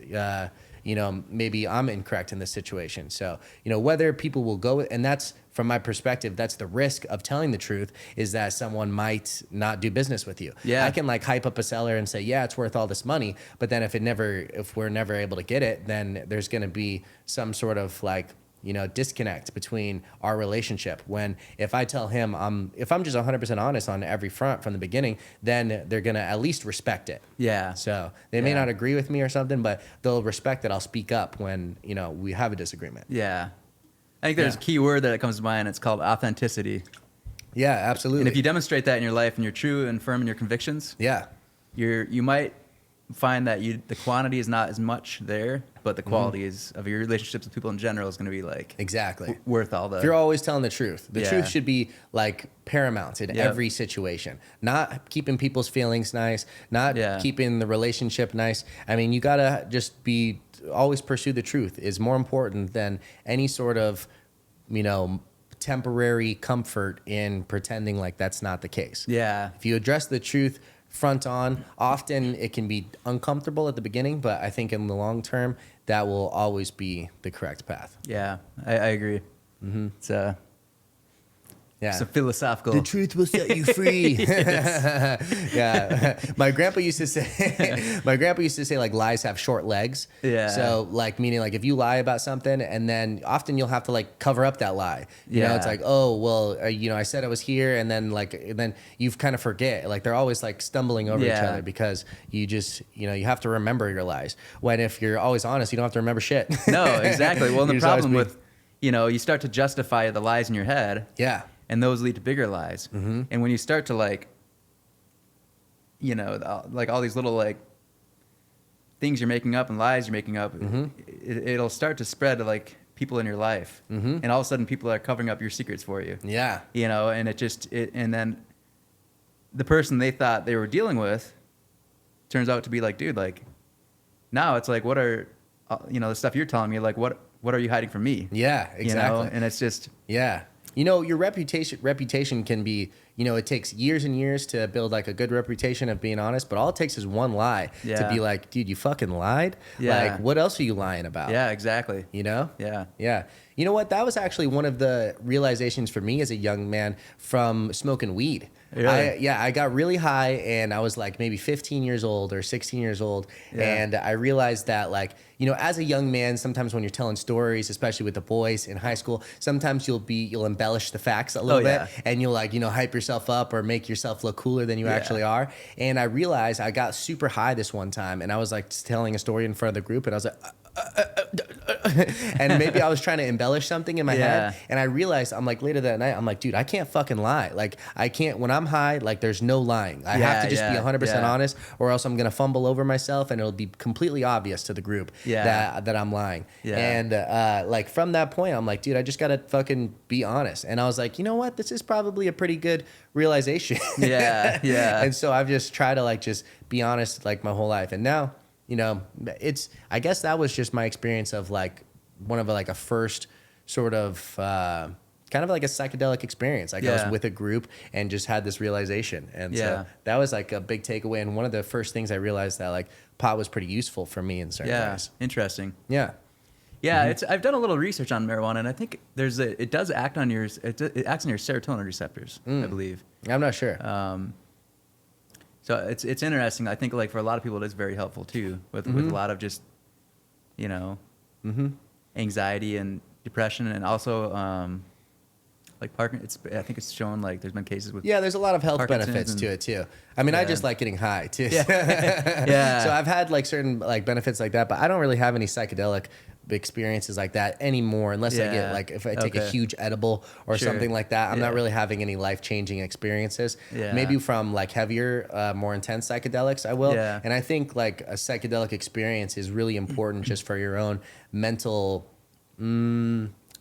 maybe I'm incorrect in this situation. So, whether people will go with, and that's from my perspective, that's the risk of telling the truth, is that someone might not do business with you. Yeah. I can like hype up a seller and say, yeah, it's worth all this money. But then if we're never able to get it, then there's going to be some sort of like, disconnect between our relationship. When if I tell him if I'm just 100% honest on every front from the beginning, then they're going to at least respect it. Yeah. So they may not agree with me or something, but they'll respect that I'll speak up when, we have a disagreement. Yeah. I think there's a key word that comes to mind. It's called authenticity. Yeah, absolutely. And if you demonstrate that in your life and you're true and firm in your convictions, you might find that the quantity is not as much there, but the quality is of your relationships with people in general is going to be like exactly worth all the. If you're always telling the truth, the truth should be like paramount in every situation. Not keeping people's feelings nice, not keeping the relationship nice. I mean, you gotta just always pursue the truth is more important than any sort of, temporary comfort in pretending like that's not the case. Yeah. If you address the truth front on, often it can be uncomfortable at the beginning, but I think in the long term, that will always be the correct path. Yeah, I agree. Mm-hmm. It's a philosophical. The truth will set you free. Yeah. My grandpa used to say like lies have short legs. Yeah. So like meaning like if you lie about something and then often you'll have to like cover up that lie. It's like, oh, well, I said I was here, and then you kind of forget. Like they're always like stumbling over each other because you just, you have to remember your lies. When if you're always honest, you don't have to remember shit. No, exactly. Well, the problem with, you start to justify the lies in your head. Yeah. And those lead to bigger lies. Mm-hmm. And when you start to like all these little like things you're making up and lies you're making up, it'll start to spread to like people in your life. Mm-hmm. And all of a sudden people are covering up your secrets for you. Yeah. And and then the person they thought they were dealing with turns out to be like, dude, like now it's like, what are the stuff you're telling me, like, what are you hiding from me? Yeah, exactly. You know? And it's just, yeah. You know, your reputation can be, you know, it takes years and years to build like a good reputation of being honest, but all it takes is one lie to be like, dude, you fucking lied. Yeah. Like, what else are you lying about? Yeah, exactly. You know? Yeah. Yeah. You know what? That was actually one of the realizations for me as a young man from smoking weed. Really? I got really high and I was like maybe 15 years old or 16 years old. Yeah. And I realized that, like, you know, as a young man, sometimes when you're telling stories, especially with the boys in high school, sometimes you'll embellish the facts a little bit and you'll, like, you know, hype yourself up or make yourself look cooler than you actually are. And I realized I got super high this one time and I was like telling a story in front of the group and I was like, and maybe I was trying to embellish something in my head, and I realized, I'm like, later that night, I'm like, dude, I can't fucking lie. Like, I can't, when I'm high, like, there's no lying. I have to just be 100% honest, or else I'm gonna fumble over myself and it'll be completely obvious to the group that I'm lying. And like, from that point, I'm like, dude, I just gotta fucking be honest. And I was like, you know what, this is probably a pretty good realization. And so I've just tried to, like, just be honest, like, my whole life. And now, you know, I guess that was just my experience of, like, one of, like, a first sort of kind of like a psychedelic experience. Like, I was with a group and just had this realization. And so that was, like, a big takeaway. And one of the first things I realized that, like, pot was pretty useful for me in certain ways. Interesting. Yeah. Yeah, I've done a little research on marijuana, and I think it does act on it acts on your serotonin receptors, I believe. I'm not sure. So it's interesting. I think, like, for a lot of people, it is very helpful too, with a lot of just, you know, anxiety and depression, and also like I think it's shown, like, there's been cases with there's a lot of health benefits to it too. I mean, I just like getting high too. So I've had, like, certain, like, benefits like that, but I don't really have any psychedelic experiences like that anymore, unless I get, like, if I take a huge edible or something like that. I'm not really having any life-changing experiences. Maybe from, like, heavier, more intense psychedelics I will. And I think, like, a psychedelic experience is really important just for your own mental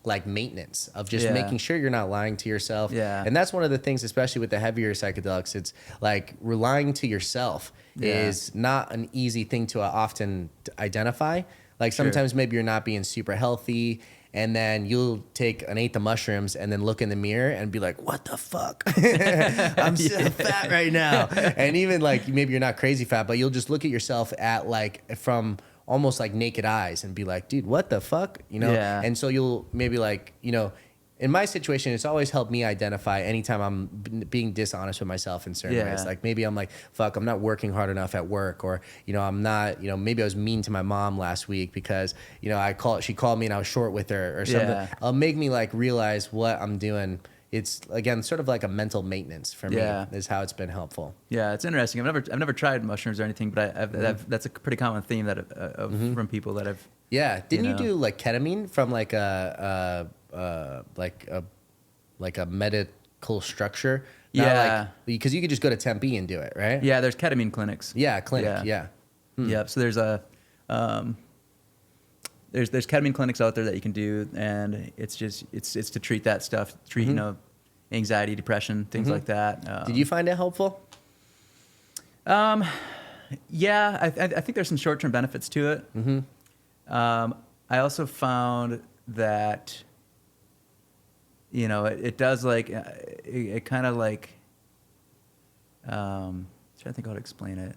like, maintenance of just making sure you're not lying to yourself. And that's one of the things, especially with the heavier psychedelics, it's like, relying to yourself is not an easy thing to often identify. Like, sometimes maybe you're not being super healthy, and then you'll take an eighth of mushrooms and then look in the mirror and be like, what the fuck? I'm so fat right now. And even, like, maybe you're not crazy fat, but you'll just look at yourself at, like, from almost, like, naked eyes and be like, dude, what the fuck? You know? And so you'll maybe, like, you know, in my situation, it's always helped me identify anytime I'm being dishonest with myself in certain ways. Like, maybe I'm like, fuck, I'm not working hard enough at work, or, you know, I'm not, you know, maybe I was mean to my mom last week because, you know, she called me and I was short with her or something. It'll make me, like, realize what I'm doing. It's, again, sort of like a mental maintenance for me is how it's been helpful. Yeah, it's interesting. I've never tried mushrooms or anything, but that's a pretty common theme that from people that have. Yeah, didn't you do, like, ketamine from, like, a medical structure? Like, because you could just go to Tempe and do it, right? Yeah, there's ketamine clinics. Yep. So there's there's ketamine clinics out there that you can do, and it's to treat that stuff, you know, anxiety, depression, things like that. Did you find it helpful? Yeah, I think there's some short-term benefits to it. I also found that, you know, it does, like, it kind of, like, trying to think how to explain it.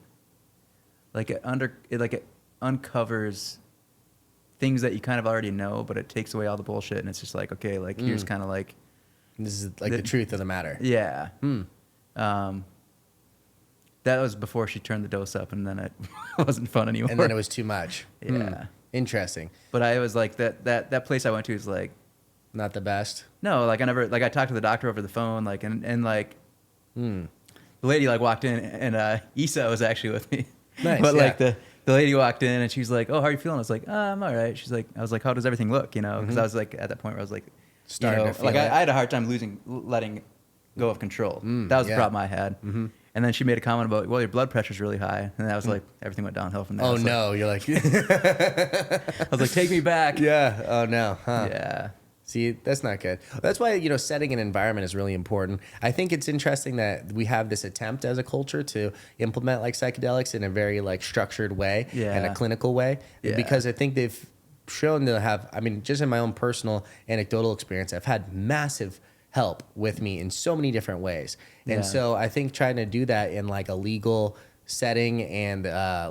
Like, it uncovers things that you kind of already know, but it takes away all the bullshit, and it's just like, okay, like, here's kind of, like, this is, like, the truth of the matter. Yeah. That was before she turned the dose up, and then it wasn't fun anymore. And then it was too much. Yeah. Interesting. But I was like, that place I went to is, like, not the best. No, like, I talked to the doctor over the phone, like, and like, the lady, like, walked in, and Issa was actually with me. Nice. But like, the lady walked in and she's like, oh, how are you feeling? I was like, I'm all right. She's like, I was like, how does everything look? You know, because I was, like, at that point where I was like, starting to feel like, I had a hard time letting go of control. That was the problem I had. And then she made a comment about, well, your blood pressure's really high. And I was like, everything went downhill from there. Oh, no. You're like, I was like, take me back. Yeah. Oh, no. Huh. Yeah. See, that's not good. That's why, setting an environment is really important. I think it's interesting that we have this attempt as a culture to implement like psychedelics in a very like structured way and a clinical way, because I think they've shown to have, I mean, just in my own personal anecdotal experience, I've had massive help with me in so many different ways. And so I think trying to do that in like a legal setting and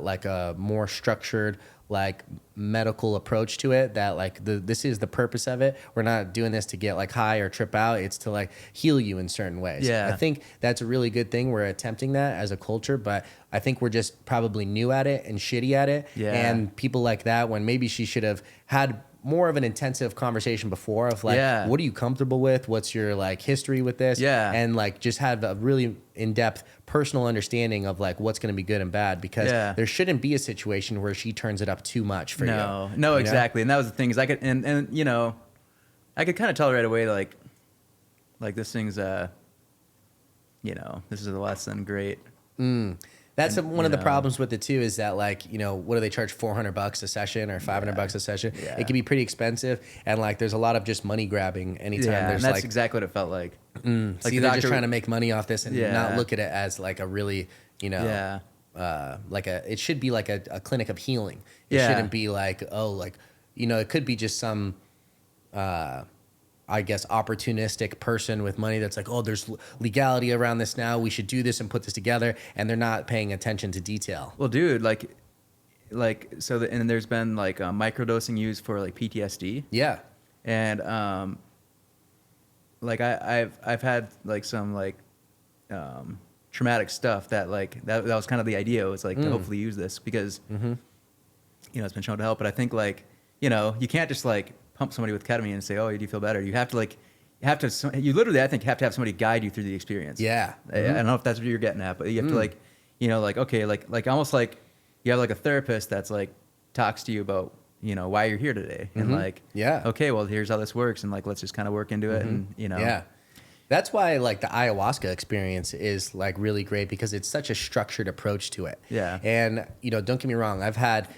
like a more structured like medical approach to it, that like this is the purpose of it. We're not doing this to get like high or trip out. It's to like heal you in certain ways. I think that's a really good thing. We're attempting that as a culture, but I think we're just probably new at it and shitty at it. And people like that, when maybe she should have had more of an intensive conversation before of like, what are you comfortable with? What's your like history with this? And like just have a really in-depth personal understanding of like what's going to be good and bad, because there shouldn't be a situation where she turns it up too much for you. No, exactly. And that was the thing, is I could, and I could kind of tell right away, like this thing's, this is less than great. That's one of the problems with it too, is that like, what do they charge, $400 a session or $500 a session? It can be pretty expensive. And like, there's a lot of just money grabbing anytime there's and that's like, exactly what it felt like. Like they're just trying to make money off this and not look at it as like a really, like it should be like a clinic of healing. It shouldn't be like, it could be just some, I guess, opportunistic person with money that's like, oh, there's legality around this now, we should do this and put this together, and they're not paying attention to detail. Well, dude, and there's been like microdosing used for like PTSD. And like I've had like some like traumatic stuff that like that was kind of the idea, was like to hopefully use this, because it's been shown to help. But I think like you can't just like pump somebody with ketamine and say, oh, do you feel better? You have to you literally, I think, have to have somebody guide you through the experience. I don't know if that's what you're getting at, but you have to like, like, okay, like almost like you have like a therapist that's like talks to you about, why you're here today. And like, okay, well, here's how this works. And like, let's just kind of work into it. And, That's why like the ayahuasca experience is like really great, because it's such a structured approach to it. And, don't get me wrong, I've had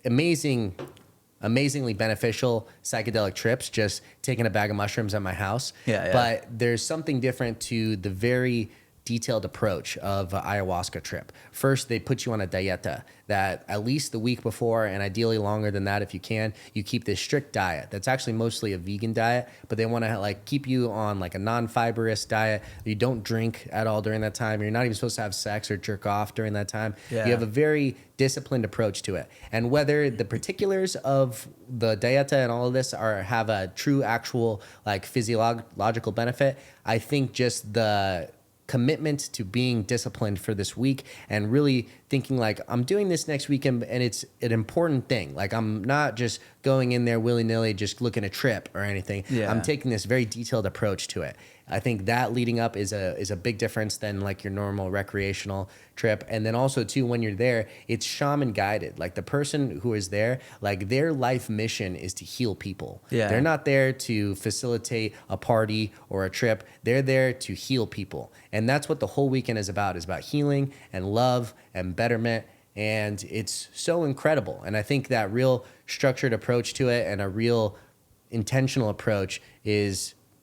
amazingly beneficial psychedelic trips just taking a bag of mushrooms at my house. But there's something different to the very detailed approach of an ayahuasca trip. First, they put you on a dieta that at least the week before, and ideally longer than that if you can, you keep this strict diet that's actually mostly a vegan diet, but they want to like keep you on like a non-fibrous diet. You don't drink at all during that time. You're not even supposed to have sex or jerk off during that time. You have a very disciplined approach to it. And whether the particulars of the dieta and all of this have a true actual like physiological benefit, I think just the commitment to being disciplined for this week and really thinking like, I'm doing this next weekend and it's an important thing. Like, I'm not just going in there willy-nilly just looking a trip or anything. I'm taking this very detailed approach to it. I think that leading up is a big difference than like your normal recreational trip. And then also too, when you're there, it's shaman guided. Like the person who is there, like their life mission is to heal people. They're not there to facilitate a party or a trip. They're there to heal people. And that's what the whole weekend is about healing and love and betterment. And it's so incredible. And I think that real structured approach to it and a real intentional approach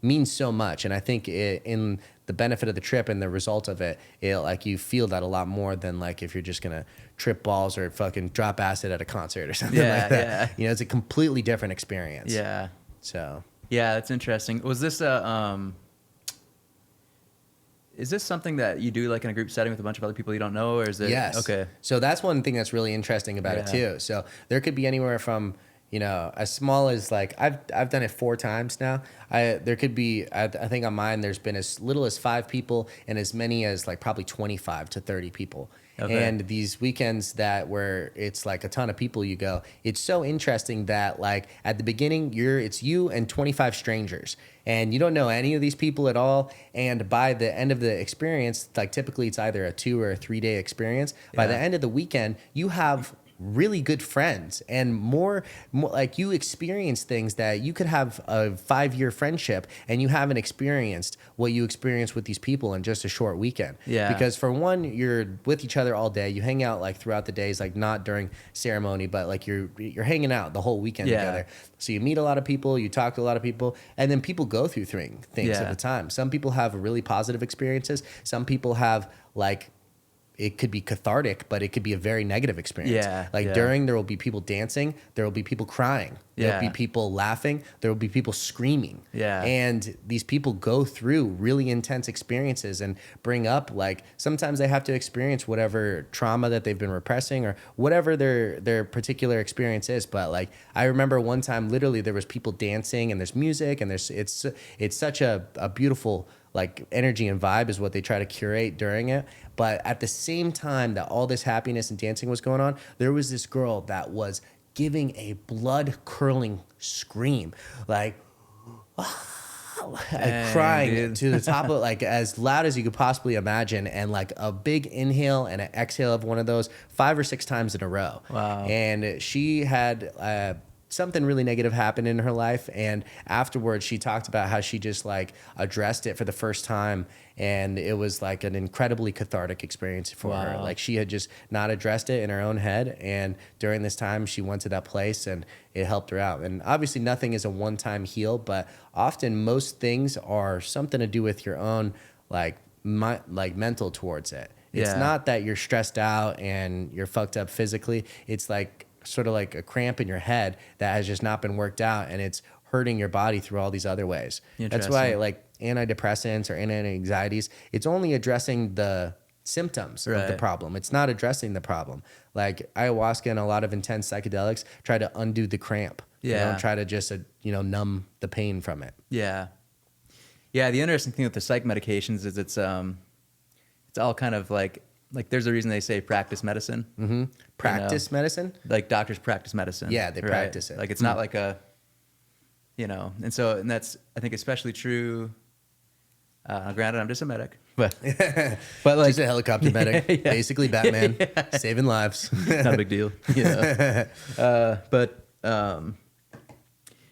means so much. And I think in the benefit of the trip and the result of it, like you feel that a lot more than like if you're just gonna trip balls or fucking drop acid at a concert or something like that. It's a completely different experience. So that's interesting. Was this is this something that you do like in a group setting with a bunch of other people you don't know, or is it? Okay. So that's one thing that's really interesting about it too. So there could be anywhere from, as small as like, I've done it 4 times now. There could be, I think on mine, there's been as little as 5 people and as many as like probably 25 to 30 people. And these weekends where it's like a ton of people you go, it's so interesting that like at the beginning it's you and 25 strangers and you don't know any of these people at all. And by the end of the experience, like typically it's either a 2 or a 3 day experience. By the end of the weekend, you have really good friends, and more like you experience things that you could have a 5-year friendship and you haven't experienced what you experience with these people in just a short weekend. Yeah. Because for one, you're with each other all day. You hang out like throughout the days, like not during ceremony, but like you're hanging out the whole weekend together. So you meet a lot of people, you talk to a lot of people, and then people go through things at the time. Some people have really positive experiences. Some people have like, it could be cathartic, but it could be a very negative experience. During, there will be people dancing, there will be people crying, there will be people laughing, there will be people screaming. And these people go through really intense experiences and bring up, like, sometimes they have to experience whatever trauma that they've been repressing or whatever their particular experience is. But like, I remember one time, literally, there was people dancing and there's music and it's such a beautiful like energy and vibe is what they try to curate during it. But at the same time that all this happiness and dancing was going on, there was this girl that was giving a blood curdling scream, like, crying to the top of, like, as loud as you could possibly imagine, and like a big inhale and an exhale of one of those 5 or 6 times in a row. Wow. And she had something really negative happened in her life, and afterwards she talked about how she just like addressed it for the first time, and it was like an incredibly cathartic experience for her. Like, she had just not addressed it in her own head, and during this time she went to that place and it helped her out. And obviously nothing is a one-time heal, but often most things are something to do with your own like mental towards it. It's not that you're stressed out and you're fucked up physically. It's like sort of like a cramp in your head that has just not been worked out, and it's hurting your body through all these other ways. That's why like antidepressants or anti-anxieties, it's only addressing the symptoms of the problem. It's not addressing the problem. Like ayahuasca and a lot of intense psychedelics try to undo the cramp. They don't try to just numb the pain from it. The interesting thing with the psych medications is it's all kind of like there's a reason they say practice medicine. Mm-hmm. Practice medicine? Like doctors practice medicine. Yeah, they practice it. Like it's not like a, and that's, I think, especially true. Granted, I'm just a medic, but like just a helicopter medic, basically Batman, saving lives. Not a big deal.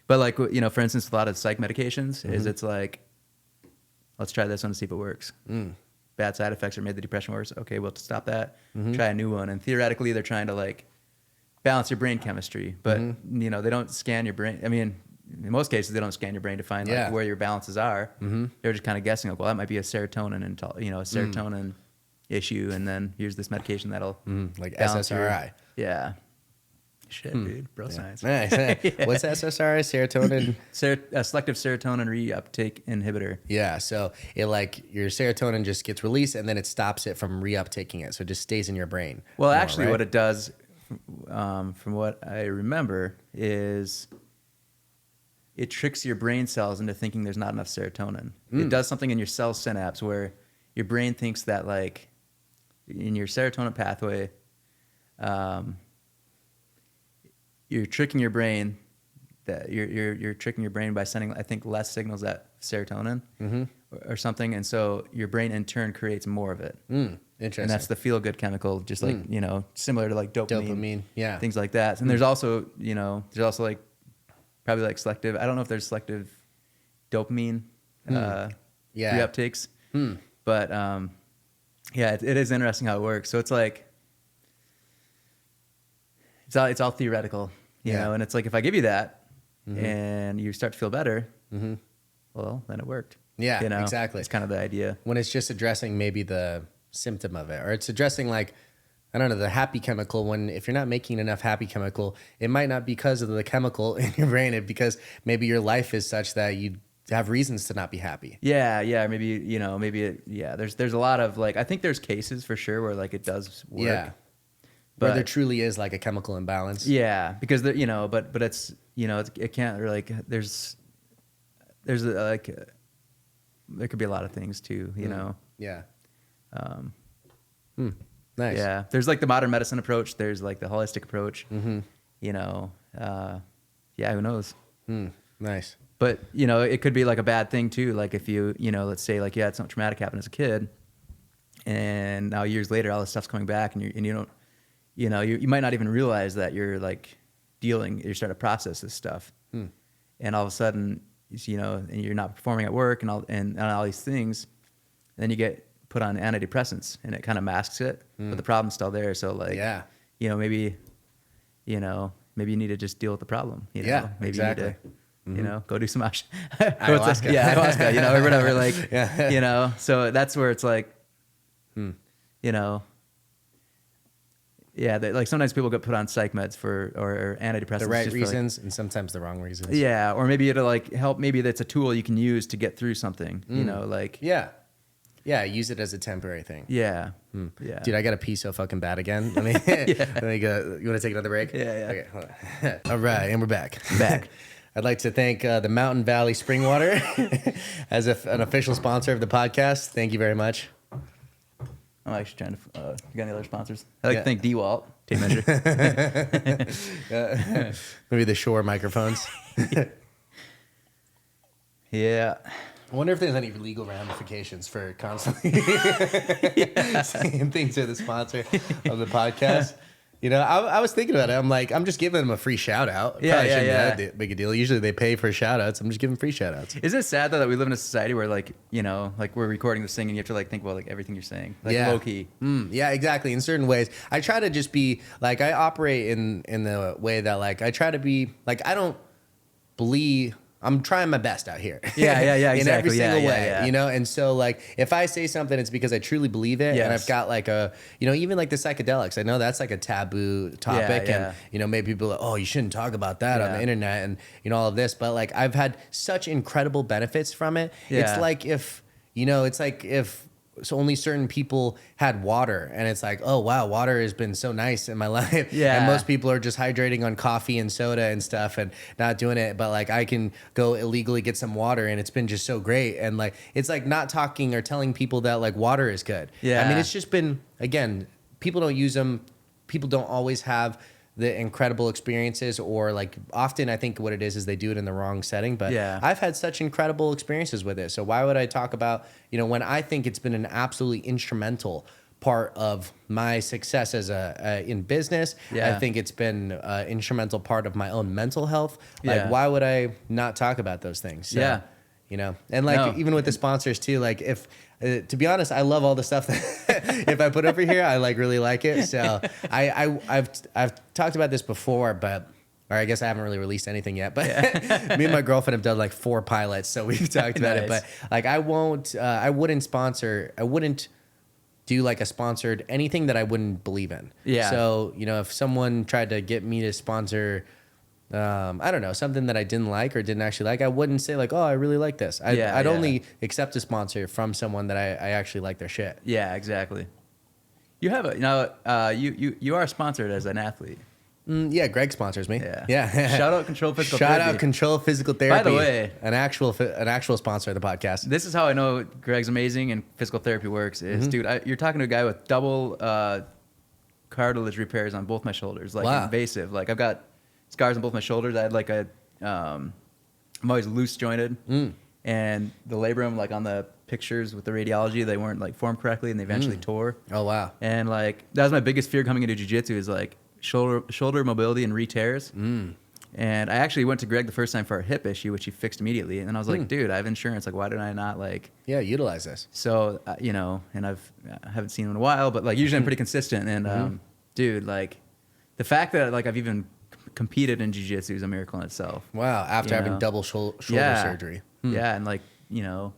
But like, for instance, a lot of psych medications is it's like, let's try this one to see if it works. Bad side effects or made the depression worse. Okay, well, to stop that, try a new one. And theoretically, they're trying to like balance your brain chemistry, but they don't scan your brain. I mean, in most cases, they don't scan your brain to find like where your balances are. They're just kind of guessing, like, well, that might be a serotonin serotonin issue, and then here's this medication that'll like SSRI. Shit, dude, bro, science. Nice. What's SSRI? Serotonin? Selective serotonin reuptake inhibitor. Yeah, so it like your serotonin just gets released and then it stops it from reuptaking it, so it just stays in your brain. Well, actually, what it does, from what I remember, is it tricks your brain cells into thinking there's not enough serotonin. It does something in your cell synapse where your brain thinks that, like, in your serotonin pathway, you're tricking your brain by sending, I think, less signals at serotonin or something, and so your brain in turn creates more of it. Interesting. And that's the feel good chemical, just like similar to like dopamine, things like that. And there's also like probably like selective. I don't know if there's selective dopamine reuptakes, but it is interesting how it works. So it's like, it's all theoretical, you know, and it's like, if I give you that and you start to feel better, well, then it worked. Yeah, exactly. It's kind of the idea. When it's just addressing maybe the symptom of it, or it's addressing, like, I don't know, the happy chemical. When if you're not making enough happy chemical, it might not be because of the chemical in your brain, it's because maybe your life is such that you have reasons to not be happy. Maybe there's a lot of, like, I think there's cases for sure where, like, it does work. Yeah. Where there truly is like a chemical imbalance. Yeah, because but it's, it can't really, like, there's like, there could be a lot of things too, Yeah. Nice. Yeah. There's like the modern medicine approach. There's like the holistic approach. Who knows? Nice. But, it could be like a bad thing too. Like if you, let's say like you had something traumatic happen as a kid, and now years later, all this stuff's coming back, and you don't, you know, you might not even realize that you're like you're starting to process this stuff. And all of a sudden, you know, and you're not performing at work and all these things, and then you get put on antidepressants and it kind of masks it, but the problem's still there. So like, you know, maybe you need to just deal with the problem. You know? Maybe exactly. You need to, you know, go do some ayahuasca. Ayahuasca, you know, or whatever. Like, you know, so that's where it's like, you know, like sometimes people get put on psych meds or antidepressants. The right reasons and sometimes the wrong reasons. Yeah, or maybe it'll like help. Maybe that's a tool you can use to get through something. You know, like use it as a temporary thing. Yeah. Dude, I gotta pee so fucking bad again. Let me go. You want to take another break? Yeah. Okay, hold on. All right, and we're back. I'd like to thank the Mountain Valley Spring Water as an official sponsor of the podcast. Thank you very much. I'm actually trying to. You got any other sponsors? I like to thank DeWalt, tape measure. Maybe the Shure microphones. Yeah. I wonder if there's any legal ramifications for constantly saying things to the sponsor of the podcast. You know, I was thinking about it. I'm like, I'm just giving them a free shout out. Probably shouldn't be that big a deal. Usually they pay for shout outs. I'm just giving free shout outs. Isn't it sad though that we live in a society where like, you know, like we're recording this thing and you have to like think about like everything you're saying, like low key. Yeah, exactly. In certain ways, I try to just be like, I operate in the way that like, I try to be like, I don't believe. I'm trying my best out here. Yeah, in every single way, yeah. you know? And so, like, if I say something, it's because I truly believe it. And I've got, like, you know, even, like, the psychedelics. I know that's, like, a taboo topic. And, you know, maybe people are like, oh, you shouldn't talk about that on the internet and, you know, all of this. But, like, I've had such incredible benefits from it. It's like if, you know, so only certain people had water and it's like, oh wow, water has been so nice in my life. And most people are just hydrating on coffee and soda and stuff and not doing it. But like I can go illegally get some water and it's been just so great. And like, it's like not talking or telling people that like water is good. I mean, it's just been, again, people don't use them. People don't always have the incredible experiences, or like often I think what it is they do it in the wrong setting. But I've had such incredible experiences with it. So why would I talk about, you know, when I think it's been an absolutely instrumental part of my success as in business. I think it's been an instrumental part of my own mental health. Like why would I not talk about those things? So, you know, and like even with the sponsors too, like if to be honest, I love all the stuff that if I put over here, I like really like it. So I've talked about this before, or I guess I haven't really released anything yet, but me and my girlfriend have done like 4 pilots. So we've talked about it, but like I wouldn't do like a sponsored anything that I wouldn't believe in. So, you know, if someone tried to get me to sponsor, I don't know, something that I didn't like or didn't actually like, I wouldn't say like, oh, I really like this. I'd only accept a sponsor from someone that I actually like their shit. Yeah, exactly. You have you are sponsored as an athlete. Yeah, Greg sponsors me. Yeah. Shout out Control Physical Therapy. Shout out Control Physical Therapy. By the way, an actual sponsor of the podcast. This is how I know Greg's amazing and physical therapy works. Is dude, you're talking to a guy with double cartilage repairs on both my shoulders, like invasive. Like I've got scars on both my shoulders. I had like I'm always loose jointed, and the labrum, like on the pictures with the radiology, they weren't like formed correctly, and they eventually tore. Oh wow! And like that was my biggest fear coming into jiu-jitsu is like shoulder mobility and re-tears. And I actually went to Greg the first time for a hip issue, which he fixed immediately. And then I was like, dude, I have insurance. Like, why did I not like utilize this? So you know, and I haven't seen him in a while, but like usually I'm pretty consistent. And dude, like the fact that like I've even competed in jiu-jitsu is a miracle in itself. Wow, after having double shoulder surgery. Yeah, and like, you know,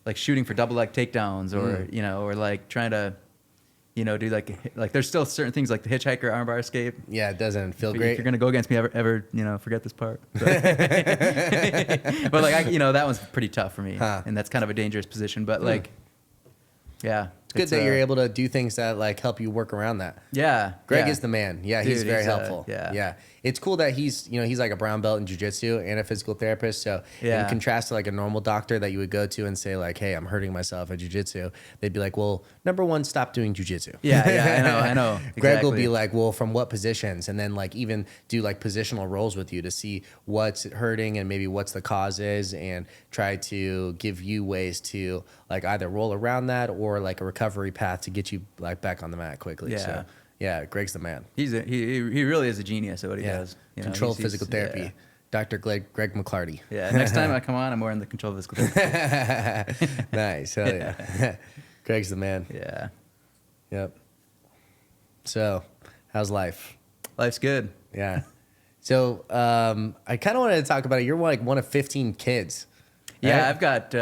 like shooting for double leg takedowns or, you know, or like trying to, you know, do like there's still certain things like the hitchhiker armbar escape. Yeah, it doesn't feel great. If you're going to go against me ever, you know, forget this part. But, but like, you know, that one's pretty tough for me. And that's kind of a dangerous position. But like, yeah. It's good that you're able to do things that like help you work around that. Yeah. Greg is the man. Yeah, dude, he's very helpful. Yeah. It's cool that he's like a brown belt in jiu-jitsu and a physical therapist. So in contrast to like a normal doctor that you would go to and say like, hey, I'm hurting myself at jiu-jitsu, they'd be like, well, number one, stop doing jiu-jitsu. Yeah, I know. Exactly. Greg will be like, well, from what positions? And then like even do like positional rolls with you to see what's hurting and maybe what's the cause is, and try to give you ways to like either roll around that or like a recovery path to get you like back on the mat quickly. So Yeah, Greg's the man. He really is a genius at what he does. Controlled physical therapy. Yeah. Dr. Greg McClarty. Yeah, next time I come on, I'm wearing the controlled physical therapy. Nice. Hell yeah. Greg's the man. Yeah. Yep. So, how's life? Life's good. Yeah. So, I kind of wanted to talk about it. You're like one of 15 kids. Right? Yeah, I've got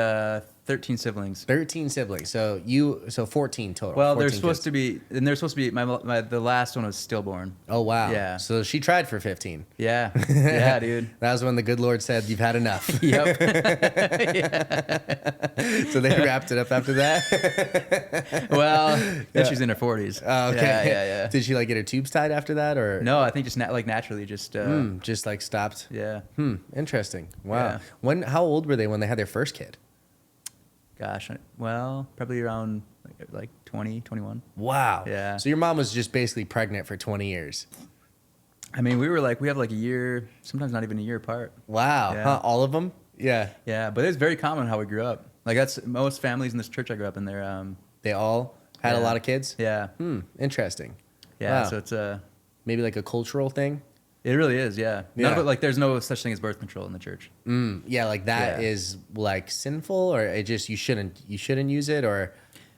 13 siblings. 13 siblings. So 14 total. Well, 14 they're supposed kids. to be, and they're supposed to be. The last one was stillborn. Oh wow. Yeah. So she tried for 15. Yeah. Yeah, dude. That was when the good Lord said, "You've had enough." Yep. So they wrapped it up after that. Well, then she's in her 40s. Oh, okay. Yeah. Did she like get her tubes tied after that, or no? I think just naturally just. Just like stopped. Yeah. Interesting. Wow. Yeah. How old were they when they had their first kid? Gosh, well, probably around like 20, 21. Wow. Yeah. So your mom was just basically pregnant for 20 years. I mean, we have like a year, sometimes not even a year apart. Wow. Yeah. Huh? All of them? Yeah. Yeah, but it's very common how we grew up. Like that's most families in this church I grew up in. They all had a lot of kids? Yeah. Interesting. Yeah. Wow. So it's maybe like a cultural thing? It really is, yeah. Yeah. None of it, like there's no such thing as birth control in the church. Yeah, like that is like sinful, or it just you shouldn't use it, or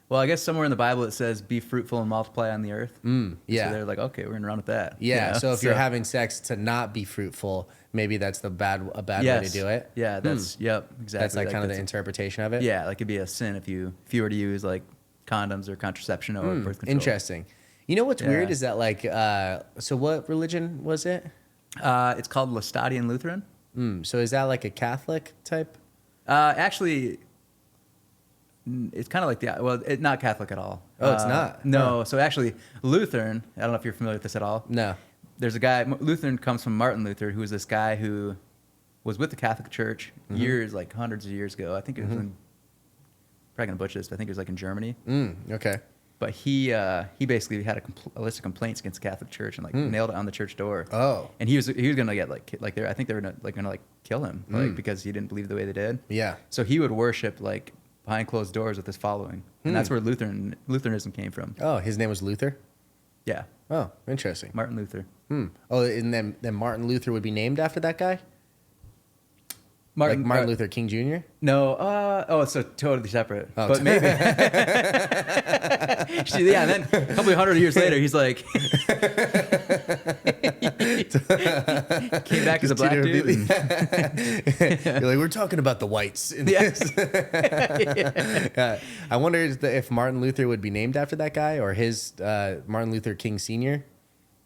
well, I guess somewhere in the Bible it says be fruitful and multiply on the earth. Yeah. So they're like, okay, we're gonna run with that. Yeah. You know? So if you're having sex to not be fruitful, maybe that's a bad way to do it. Yeah, that's exactly. That's like kind of the interpretation of it. Yeah, like it'd be a sin if you were to use like condoms or contraception or birth control. Interesting. You know what's weird is that like so what religion was it? It's called Laestadian Lutheran. So is that like a Catholic type? Actually, it's kind of like it's not Catholic at all. Oh, it's not? No. Huh. So actually, Lutheran, I don't know if you're familiar with this at all. No. There's a guy, Lutheran comes from Martin Luther, who was this guy who was with the Catholic Church years, like hundreds of years ago. I think it was in, probably going to butcher this, but I think it was like in Germany. Okay. But he basically had a list of complaints against the Catholic Church and like nailed it on the church door. Oh. And he was gonna get I think they were gonna kill him because he didn't believe the way they did. Yeah. So he would worship like behind closed doors with his following, and that's where Lutheranism came from. Oh, his name was Luther? Yeah. Oh, interesting. Martin Luther. Oh, and then Martin Luther would be named after that guy? Martin Luther King Jr.? No. So totally separate. Oh, but maybe. Yeah. And then a couple of 100 years later, he's like, came back as a black dude. You're like, we're talking about the whites in this. I wonder if Martin Luther would be named after that guy, or his Martin Luther King Sr.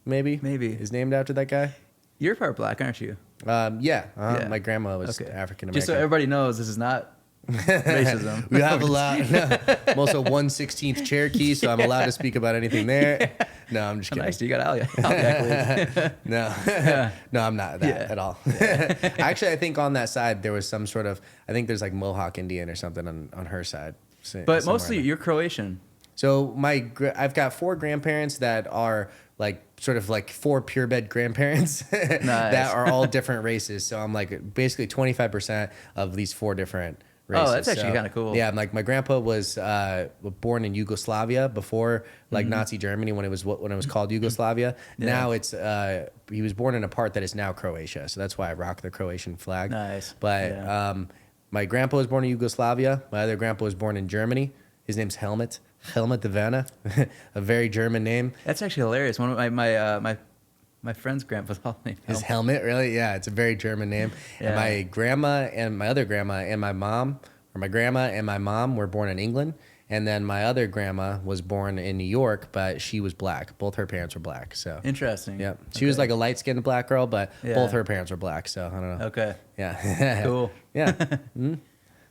Maybe is named after that guy. You're part black, aren't you? Yeah. My grandma was African American. Just so everybody knows, this is not racism. We have a lot. No. I'm also 1/16 Cherokee, so I'm allowed to speak about anything there. No, I'm just kidding. Nice, you got accolades. No, no, I'm not that at all. Actually, I think on that side there was some sort of. I think there's like Mohawk Indian or something on her side. But mostly you're Croatian. So I've got 4 grandparents that are like sort of like 4 purebred grandparents that are all different races. So I'm like basically 25% of these 4 different races. Oh, that's actually kind of cool. Yeah, like my grandpa was born in Yugoslavia before like Nazi Germany when it was called Yugoslavia. Yeah. Now it's he was born in a part that is now Croatia. So that's why I rock the Croatian flag. Nice. But my grandpa was born in Yugoslavia. My other grandpa was born in Germany. His name's Helmut de Vanna, a very German name. That's actually hilarious. One of my friend's grandpa's name is Helmut, really? Yeah, it's a very German name. Yeah. And my grandma and my other grandma and my mom, or my grandma and my mom were born in England. And then my other grandma was born in New York, but she was black. Both her parents were black. So interesting. Yeah, she was like a light-skinned black girl, but both her parents were black. So I don't know. Okay. Yeah. Cool. Yeah. So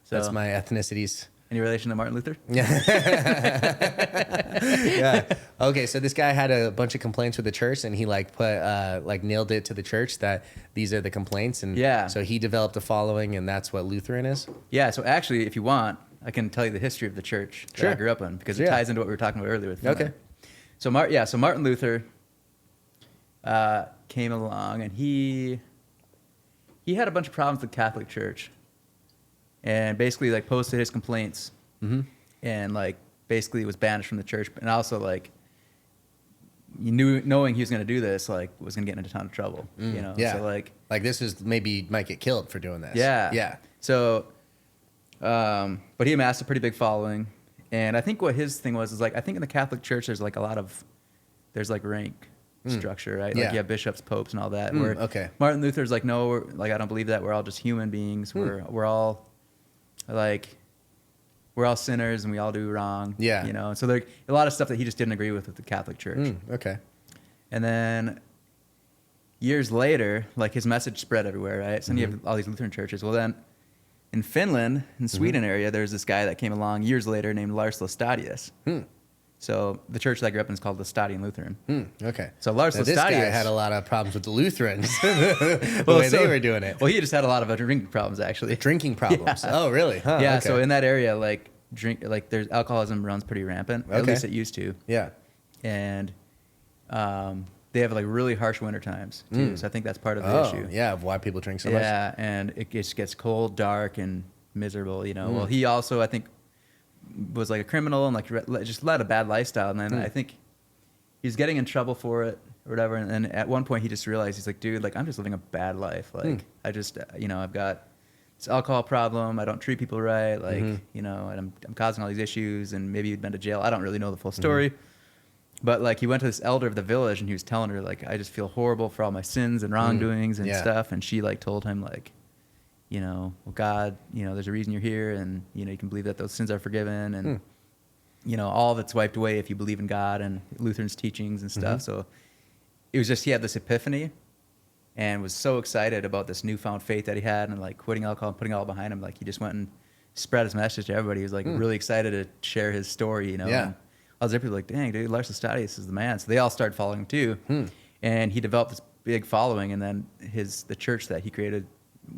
that's my ethnicities. Any relation to Martin Luther? Yeah. Yeah. Okay, so this guy had a bunch of complaints with the church, and he like nailed it to the church that these are the complaints, and so he developed a following, and that's what Lutheran is. Yeah. So actually, if you want, I can tell you the history of the church that I grew up in, because it ties into what we were talking about earlier with family. Okay. So Martin Luther came along, and he had a bunch of problems with the Catholic Church. And basically, like, posted his complaints, and like basically was banished from the church, and also like knowing he was going to do this, like, was going to get into a ton of trouble. Yeah. So like this is maybe might get killed for doing this. Yeah. So, but he amassed a pretty big following, and I think what his thing was is like, I think in the Catholic Church there's like there's like rank structure, right? Like you have bishops, popes, and all that. Okay. Martin Luther's like, no, I don't believe that. We're all just human beings. We're all like, we're all sinners and we all do wrong. Yeah. And so there a lot of stuff that he just didn't agree with the Catholic Church. Okay. And then years later, like his message spread everywhere, right? So then you have all these Lutheran churches. Well, then in Finland, in Sweden area, there's this guy that came along years later named Lars Laestadius. So the church that I grew up in is called Laestadian Lutheran. Okay. So Lars Laestadius, this guy had a lot of problems with the Lutherans, the way they were doing it. Well, he just had a lot of drinking problems, actually. Drinking problems. Yeah. Oh, really? Huh, yeah. Okay. So in that area, like there's alcoholism runs pretty rampant. Okay. At least it used to. Yeah. And they have like really harsh winter times too. So I think that's part of the issue. Yeah, of why people drink so much. Yeah, and it just gets cold, dark, and miserable. Well, he also, I think, was like a criminal and like just led a bad lifestyle. And then I think he's getting in trouble for it or whatever. And then at one point he just realized, he's like, dude, like I'm just living a bad life. Like I just, I've got this alcohol problem. I don't treat people right. Like, and I'm causing all these issues, and maybe he'd been to jail. I don't really know the full story. But like he went to this elder of the village and he was telling her like, I just feel horrible for all my sins and wrongdoings and stuff. And she like told him like, well, God, there's a reason you're here, and you can believe that those sins are forgiven, and all of it's wiped away if you believe in God and Lutherans' teachings and stuff. So it was just, he had this epiphany and was so excited about this newfound faith that he had, and like quitting alcohol and putting it all behind him. Like he just went and spread his message to everybody. He was like really excited to share his story, Yeah. And all those people were like, dang, dude, Lars Laestadius is the man. So they all started following him too. And he developed this big following, and then the church that he created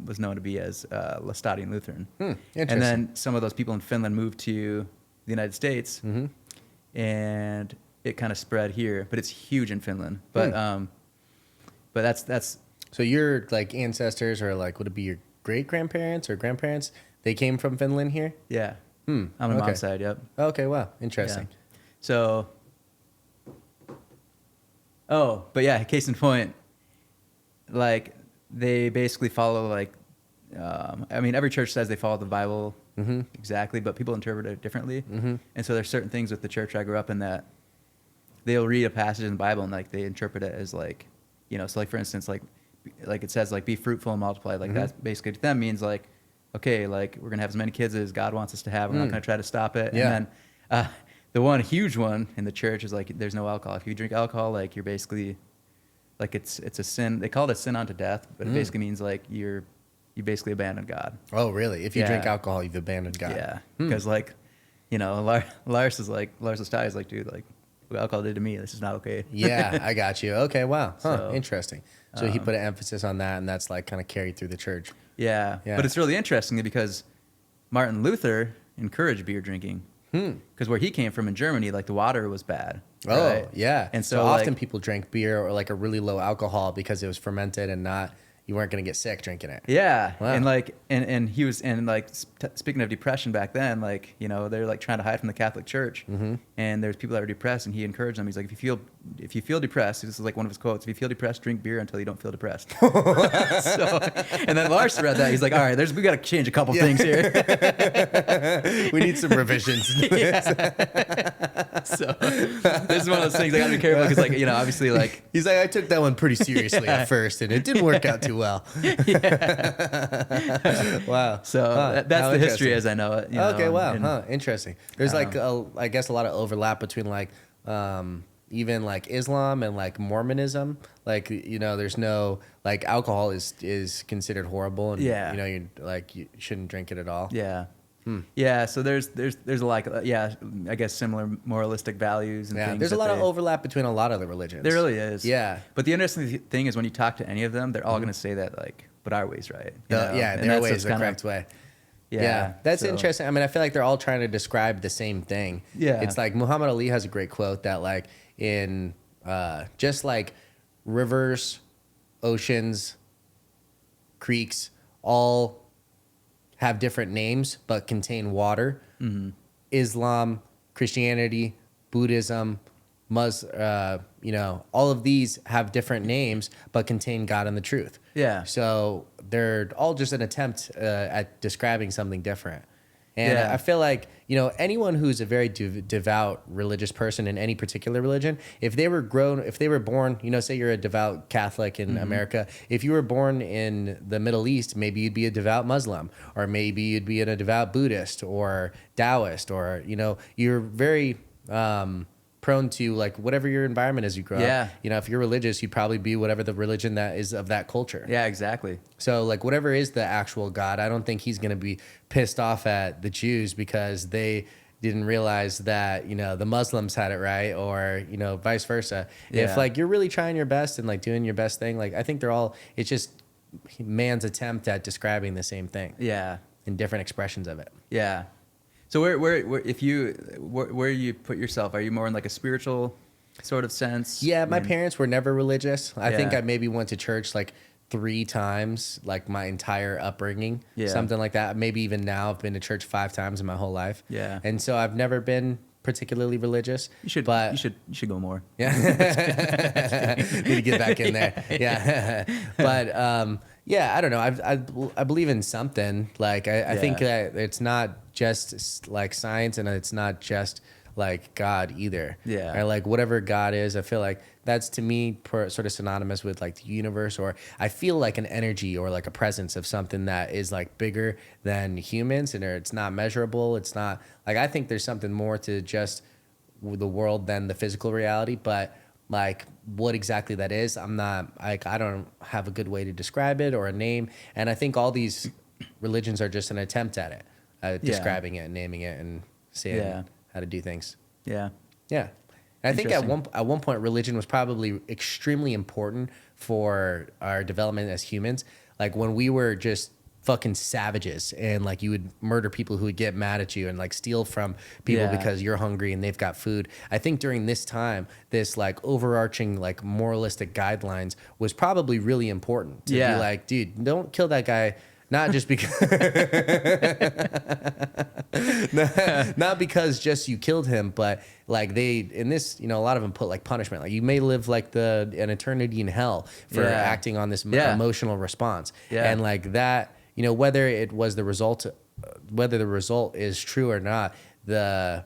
was known to be as Laestadian Lutheran. And then some of those people in Finland moved to the United States, and it kind of spread here. But it's huge in Finland. But that's. So your like ancestors, or like would it be your great grandparents or grandparents? They came from Finland here. Yeah. On my mom's side. Yep. Okay. Wow. Interesting. Yeah. So. Oh, but yeah. Case in point, like. They basically follow like, every church says they follow the Bible exactly, but people interpret it differently. And so there's certain things with the church I grew up in that they'll read a passage in the Bible and like they interpret it as like, so like for instance, like it says like be fruitful and multiply. Like that basically to them means like, okay, like we're gonna have as many kids as God wants us to have. We're not gonna try to stop it. Yeah. And then the one huge one in the church is like there's no alcohol. If you drink alcohol, like you're basically like it's a sin. They call it a sin unto death, but it basically means like you basically abandon God. Oh, really? If you drink alcohol, you've abandoned God. Yeah, because like, Lars Laestadius is like, dude, like what alcohol did to me, this is not okay. Yeah, I got you. Okay, wow, So, interesting. So he put an emphasis on that, and that's like kind of carried through the church. Yeah, but it's really interesting because Martin Luther encouraged beer drinking. Because where he came from in Germany, like the water was bad. Oh, right? yeah. And so often like, people drank beer or like a really low alcohol because it was fermented and you weren't going to get sick drinking it. Yeah. Wow. And like, and he was, and like, speaking of depression back then, like, they're like trying to hide from the Catholic Church. And there's people that are depressed, and he encouraged them. He's like, if you feel depressed, this is like one of his quotes, if you feel depressed, drink beer until you don't feel depressed. And then Lars read that. He's like, all right, we got to change a couple things here. We need some revisions. So this is one of those things I got to be careful because, like, obviously, like, he's like, I took that one pretty seriously at first, and it didn't work out too well. Wow. So that's the history as I know it. Okay. Wow. Interesting. There's like I guess a lot of overlap between like even like Islam and like Mormonism. Like there's no like alcohol is considered horrible, and you shouldn't drink it at all. Yeah. Yeah, so there's a lot, I guess similar moralistic values and things. There's a lot of overlap between a lot of the religions. There really is. Yeah. But the interesting thing is when you talk to any of them, they're all going to say that like, but our way's right. Their way is the correct way. Yeah, that's interesting. I mean, I feel like they're all trying to describe the same thing. Yeah. It's like Muhammad Ali has a great quote that like in just like rivers, oceans, creeks, all have different names but contain water. Islam, Christianity, Buddhism, all of these have different names, but contain God and the truth. Yeah. So they're all just an attempt at describing something different. And Yeah. I feel like, anyone who's a very devout religious person in any particular religion, if they were born, say you're a devout Catholic in America, if you were born in the Middle East, maybe you'd be a devout Muslim, or maybe you'd be a devout Buddhist or Taoist, or, you're very prone to like whatever your environment as you grow up. If you're religious, you'd probably be whatever the religion that is of that culture. Yeah, exactly. So like whatever is the actual God, I don't think he's going to be pissed off at the Jews because they didn't realize that, the Muslims had it right, or, vice versa. Yeah. If like you're really trying your best and like doing your best thing, like I think it's just man's attempt at describing the same thing. Yeah. In different expressions of it. Yeah. So where you put yourself? Are you more in like a spiritual sort of sense? Yeah, my parents were never religious. I think Yeah. I maybe went to church like 3 times, like my entire upbringing, Yeah. something like that. Maybe even now I've been to church 5 times in my whole life. Yeah. And so I've never been particularly religious. You should go more. Yeah. Need to get back in there. Yeah. But yeah, I don't know. I believe in something. Like I think that it's not just like science, and it's not just like God either. Yeah. Or like whatever God is, I feel like that's to me sort of synonymous with like the universe, or I feel like an energy or like a presence of something that is like bigger than humans, and it's not measurable. It's not like, I think there's something more to just the world than the physical reality, but like what exactly that is, I don't have a good way to describe it or a name. And I think all these religions are just an attempt at it, describing it and naming it and saying how to do things. Yeah. Yeah. And I think at one point religion was probably extremely important for our development as humans. Like when we were just fucking savages, and like you would murder people who would get mad at you and like steal from people because you're hungry and they've got food. I think during this time, this like overarching like moralistic guidelines was probably really important to be like, dude, don't kill that guy. Not just because, not because just you killed him, but like in this, a lot of them put like punishment. Like you may live like an eternity in hell for acting on this emotional response. Yeah. And like that, whether it was the result, whether the result is true or not, the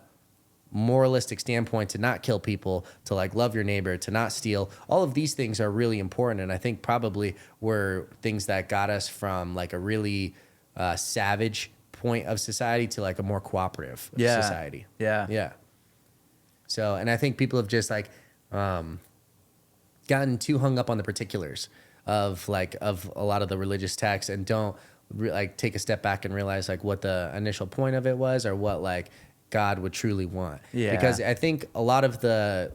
moralistic standpoint to not kill people, to like love your neighbor, to not steal, all of these things are really important, and I think probably were things that got us from like a really savage point of society to like a more cooperative society. Yeah. So, and I think people have just like gotten too hung up on the particulars of a lot of the religious texts, and don't like take a step back and realize like what the initial point of it was, or what like God would truly want. Yeah. Because I think a lot of the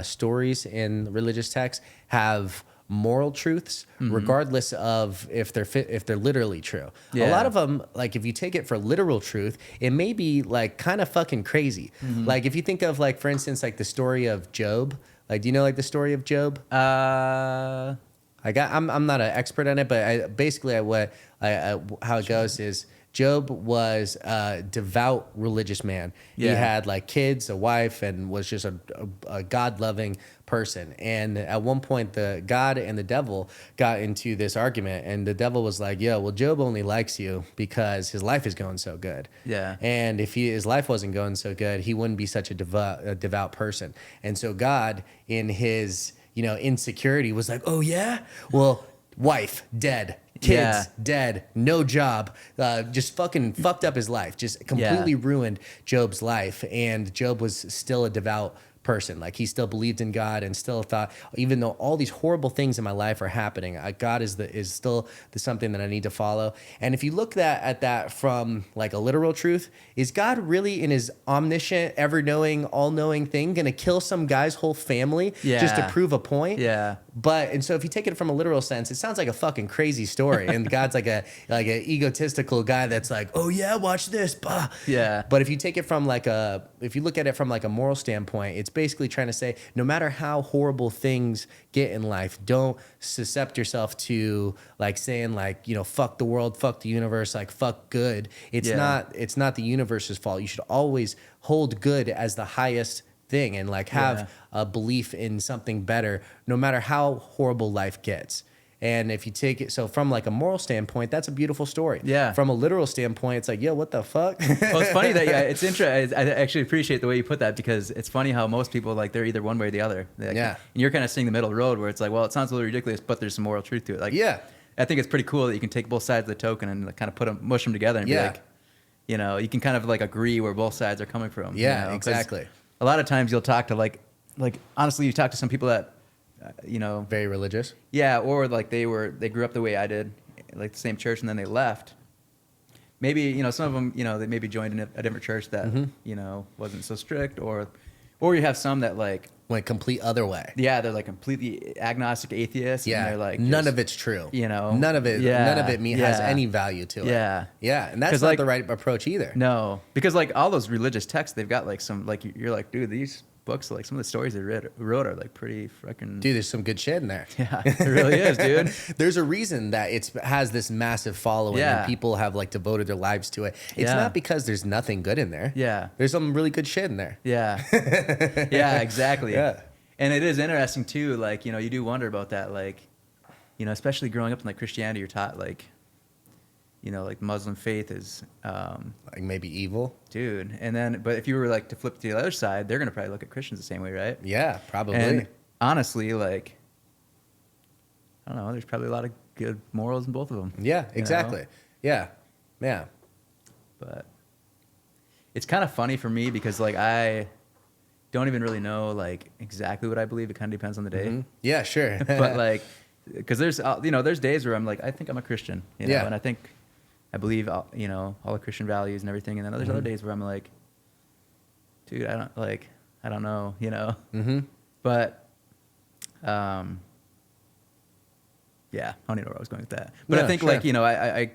stories in religious texts have moral truths, regardless of if they're literally true. Yeah. A lot of them, like if you take it for literal truth, it may be like kind of fucking crazy. Like if you think of like, for instance, like the story of Job. Like, do you know like the story of Job? I'm not an expert on it, but basically how it goes is, Job was a devout religious man. Yeah. He had like kids, a wife, and was just a God-loving person. And at one point, the God and the devil got into this argument, and the devil was like, "Yo, well, Job only likes you because his life is going so good. Yeah. And if his life wasn't going so good, he wouldn't be such a devout person." And so God, in his insecurity, was like, "Oh yeah, well, wife dead." Kids dead, no job, just fucking fucked up his life, just completely ruined Job's life. And Job was still a devout person. Like he still believed in God and still thought, even though all these horrible things in my life are happening, God is still something that I need to follow. And if you look at that from like a literal truth, is God really in his omniscient, ever-knowing, all-knowing thing going to kill some guy's whole family just to prove a point? Yeah. And so if you take it from a literal sense, it sounds like a fucking crazy story. And God's like an egotistical guy that's like, "Oh yeah, watch this." Bah. Yeah. But if you take it from if you look at it from like a moral standpoint, it's basically trying to say, no matter how horrible things get in life, don't suscept yourself to like saying like, fuck the world, fuck the universe, like fuck good. It's not the universe's fault. You should always hold good as the highest thing and like have a belief in something better, no matter how horrible life gets. And if you take it, so from like a moral standpoint, that's a beautiful story. Yeah. From a literal standpoint, it's like, yo, what the fuck? Well, it's funny that, it's interesting. I actually appreciate the way you put that, because it's funny how most people, like, they're either one way or the other. Like, and you're kind of seeing the middle of the road where it's like, well, it sounds a little ridiculous, but there's some moral truth to it. Like, I think it's pretty cool that you can take both sides of the token and like, kind of mush them together and be like, you know, you can kind of like agree where both sides are coming from. Yeah, you know? exactly. A lot of times you'll talk to like honestly, you talk to some people that, you know, very religious. Yeah, or like they grew up the way I did, like the same church, and then they left. Maybe, you know, some of them, you know, they maybe joined in a different church that, you know, wasn't so strict, or you have some that like went complete other way. Yeah, they're like completely agnostic atheists. Yeah, and they're like none of it's true. You know, none of it has any value to it. Yeah, and that's not like the right approach either. No, because like all those religious texts, they've got like some like you're like, dude, these books, like some of the stories they wrote are like pretty freaking. Dude, there's some good shit in there. Yeah, it really is, dude. There's a reason that it has this massive following and people have like devoted their lives to it. It's not because there's nothing good in there. Yeah. There's some really good shit in there. Yeah. Yeah, exactly. Yeah. And it is interesting too, like, you know, you do wonder about that, like, you know, especially growing up in like Christianity, you're taught like, you know, like Muslim faith is like maybe evil, dude. And then, but if you were like to flip to the other side, they're gonna probably look at Christians the same way, right? Yeah, probably. And honestly, like, I don't know, there's probably a lot of good morals in both of them. Yeah, exactly. Yeah. But it's kind of funny for me because like I don't even really know like exactly what I believe. It kind of depends on the day. Yeah, sure. But like, because there's you know, there's days where I'm like, I think I'm a Christian, you know, and I believe, you know, all the Christian values and everything. And then there's other days where I'm like, dude, I don't know, you know? But, yeah, I don't even know where I was going with that. But I think like, you know,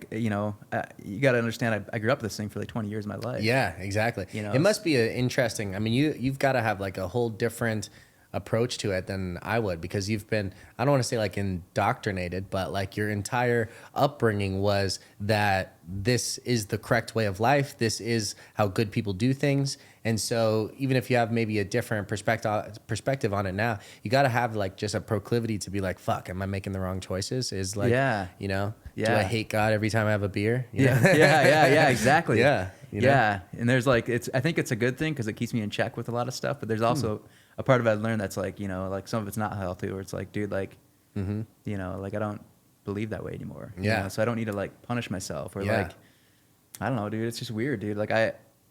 you got to understand, I grew up with this thing for like 20 years of my life. Yeah, exactly. You know, it must be interesting. I mean, you've got to have like a whole different approach to it than I would, because you've been, I don't want to say like indoctrinated, but like your entire upbringing was that this is the correct way of life. This is how good people do things. And so even if you have maybe a different perspective on it now, you got to have like just a proclivity to be like, fuck, am I making the wrong choices? Is like, you know, do I hate God every time I have a beer? You know? Yeah, exactly. Yeah. You know? And there's like, I think it's a good thing because it keeps me in check with a lot of stuff, but there's also a part of it I learned that's like, you know, like some of it's not healthy, where it's like, dude, like, you know, like I don't believe that way anymore. You know? So I don't need to like punish myself or like, I don't know, dude, it's just weird, dude. Like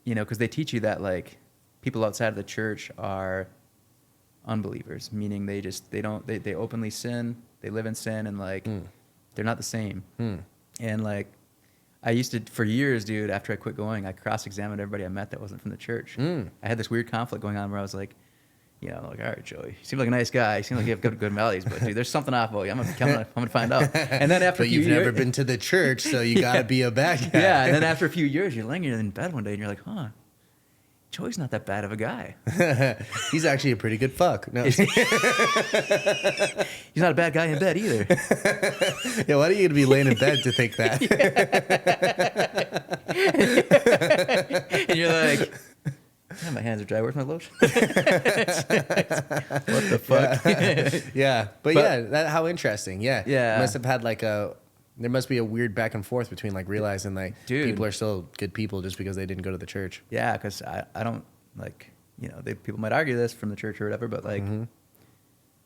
you know, because they teach you that like people outside of the church are unbelievers, meaning they openly sin, they live in sin, and like they're not the same. And like I used to, for years, dude, after I quit going, I cross-examined everybody I met that wasn't from the church. I had this weird conflict going on where I was like, you know, like, all right, Joey, you seem like a nice guy. You seem like you have good values, but dude, there's something off about you. I'm gonna find out. And then after but you've never been to the church, so you gotta be a bad guy. Yeah, and then after a few years, you're laying in bed one day and you're like, huh, Joey's not that bad of a guy. He's actually a pretty good fuck. No. He's not a bad guy in bed either. Yeah, why do you be laying in bed to think that? And you're like, damn, my hands are dry. Where's my lotion? What the fuck? Yeah. But how interesting. Yeah. Yeah. Must have had like there must be a weird back and forth between like realizing like people are still good people just because they didn't go to the church. Yeah, because I don't like, you know, people might argue this from the church or whatever, but like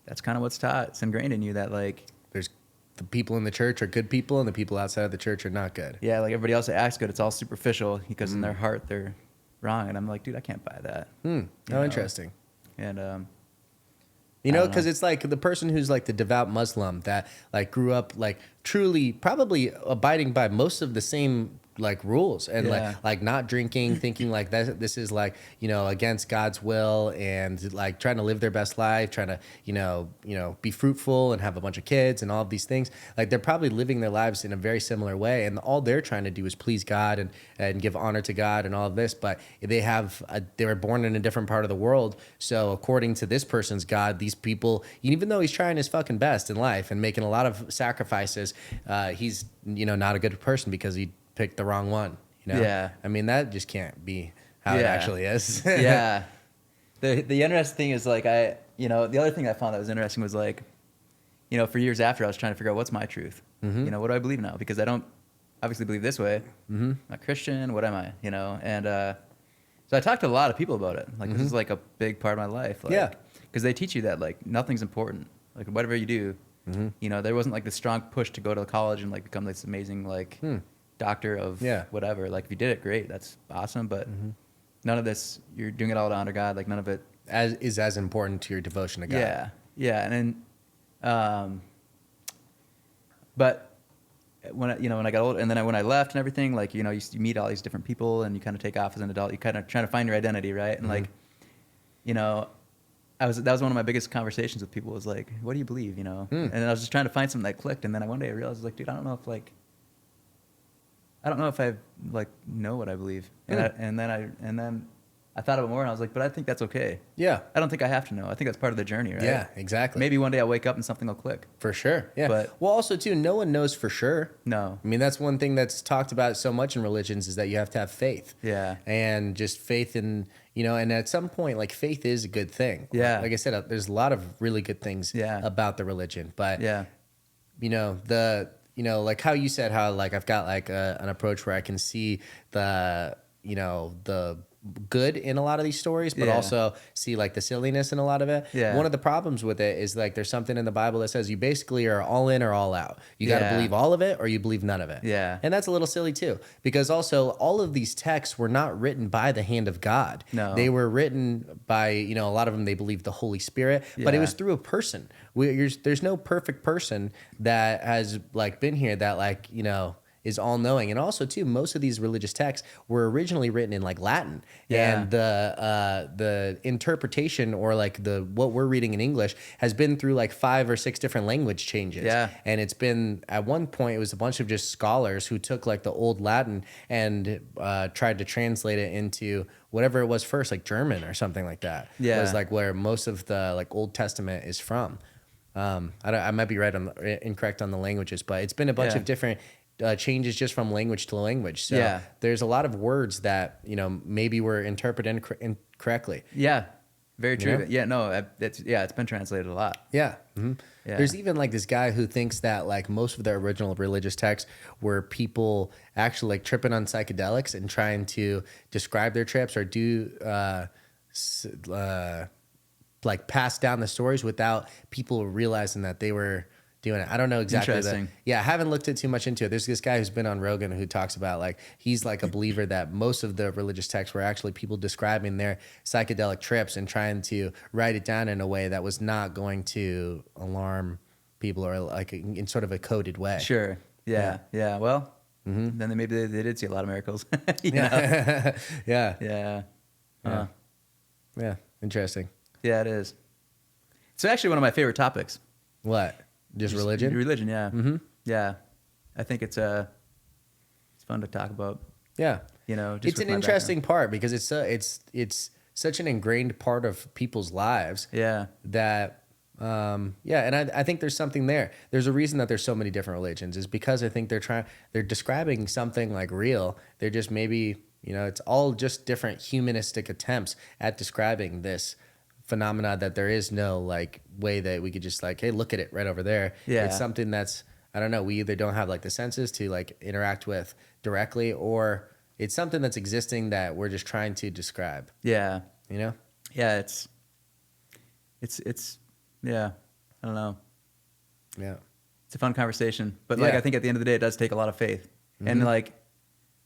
that's kind of what's taught. It's ingrained in you that like there's the people in the church are good people and the people outside of the church are not good. Yeah, like everybody else that acts good, it's all superficial because in their heart they're wrong. And I'm like, dude, I can't buy that. How interesting. And you know, because it's like the person who's like the devout Muslim that like grew up like truly probably abiding by most of the same like rules and like not drinking, thinking like this is like, you know, against God's will, and like trying to live their best life, trying to, you know, be fruitful and have a bunch of kids and all of these things. Like they're probably living their lives in a very similar way, and all they're trying to do is please God and give honor to God and all of this. But they were born in a different part of the world. So according to this person's God, these people, even though he's trying his fucking best in life and making a lot of sacrifices, he's, you know, not a good person because he picked the wrong one, you know? Yeah. I mean, that just can't be how it actually is. Yeah. The interesting thing is like the other thing I found that was interesting was like, for years after I was trying to figure out what's my truth. What do I believe now? Because I don't obviously believe this way. I'm a Christian. What am I? And so I talked to a lot of people about it. Like this is like a big part of my life. Like, because they teach you that like nothing's important. Like whatever you do, there wasn't like the strong push to go to college and like become this amazing like doctor of whatever. Like if you did it, great, that's awesome. But none of this, you're doing it all to honor God. Like none of it is as important to your devotion to God. Yeah, and then, but when I got older, and then when I left and everything, like you meet all these different people, and you kind of take off as an adult. You kind of trying to find your identity, right? And like, that was one of my biggest conversations with people was like, what do you believe? And I was just trying to find something that clicked, and then one day I realized like, dude, I don't know if I like know what I believe, and then I thought about it more, and I was like, but I think that's okay. Yeah. I don't think I have to know. I think that's part of the journey, right? Yeah, exactly. Maybe one day I'll wake up and something will click. For sure. Yeah. But well, also too, no one knows for sure. No. I mean, that's one thing that's talked about so much in religions is that you have to have faith. Yeah. And just faith in, and at some point, like faith is a good thing. Yeah. Like I said, there's a lot of really good things about the religion, but like how you said, how like I've got like an approach where I can see the good in a lot of these stories, but also see like the silliness in a lot of it. Yeah. One of the problems with it is like there's something in the Bible that says you basically are all in or all out. You got to believe all of it or you believe none of it. Yeah. And that's a little silly too, because also all of these texts were not written by the hand of God. No. They were written by, a lot of them, they believed the Holy Spirit, but it was through a person. There's no perfect person that has like been here that like, is all knowing. And also too, most of these religious texts were originally written in like Latin, and the interpretation or like what we're reading in English has been through like 5 or 6 different language changes. Yeah. And it's been, at one point, it was a bunch of just scholars who took like the old Latin and tried to translate it into whatever it was first, like German or something like that. Yeah. It was like where most of the like Old Testament is from. I might be incorrect on the languages, but it's been a bunch of different changes just from language to language. So there's a lot of words that, maybe were interpreted incorrectly. Yeah. Very true. Yeah, no, it's been translated a lot. Yeah. Mm-hmm. Yeah. There's even like this guy who thinks that like most of the original religious texts were people actually like tripping on psychedelics and trying to describe their trips or do like pass down the stories without people realizing that they were doing it. I don't know exactly. Interesting. I haven't looked too much into it. There's this guy who's been on Rogan who talks about like he's like a believer that most of the religious texts were actually people describing their psychedelic trips and trying to write it down in a way that was not going to alarm people or like in sort of a coded way. Sure. Yeah. Well, then maybe they did see a lot of miracles. Yeah. Yeah. Interesting. Yeah, it is. It's actually one of my favorite topics. What? Just religion? Religion, yeah. Mm-hmm. Yeah. I think it's fun to talk about. Yeah. Just it's an interesting part because it's such an ingrained part of people's lives. Yeah. That and I think there's something there. There's a reason that there's so many different religions is because I think they're describing something like real. They're just maybe, it's all just different humanistic attempts at describing this phenomena that there is no like way that we could just like, hey, look at it right over there. Yeah. It's something that's, I don't know, we either don't have like the senses to like interact with directly, or it's something that's existing that we're just trying to describe. Yeah. Yeah, it's yeah, I don't know. Yeah. It's a fun conversation, but like I think at the end of the day it does take a lot of faith. And like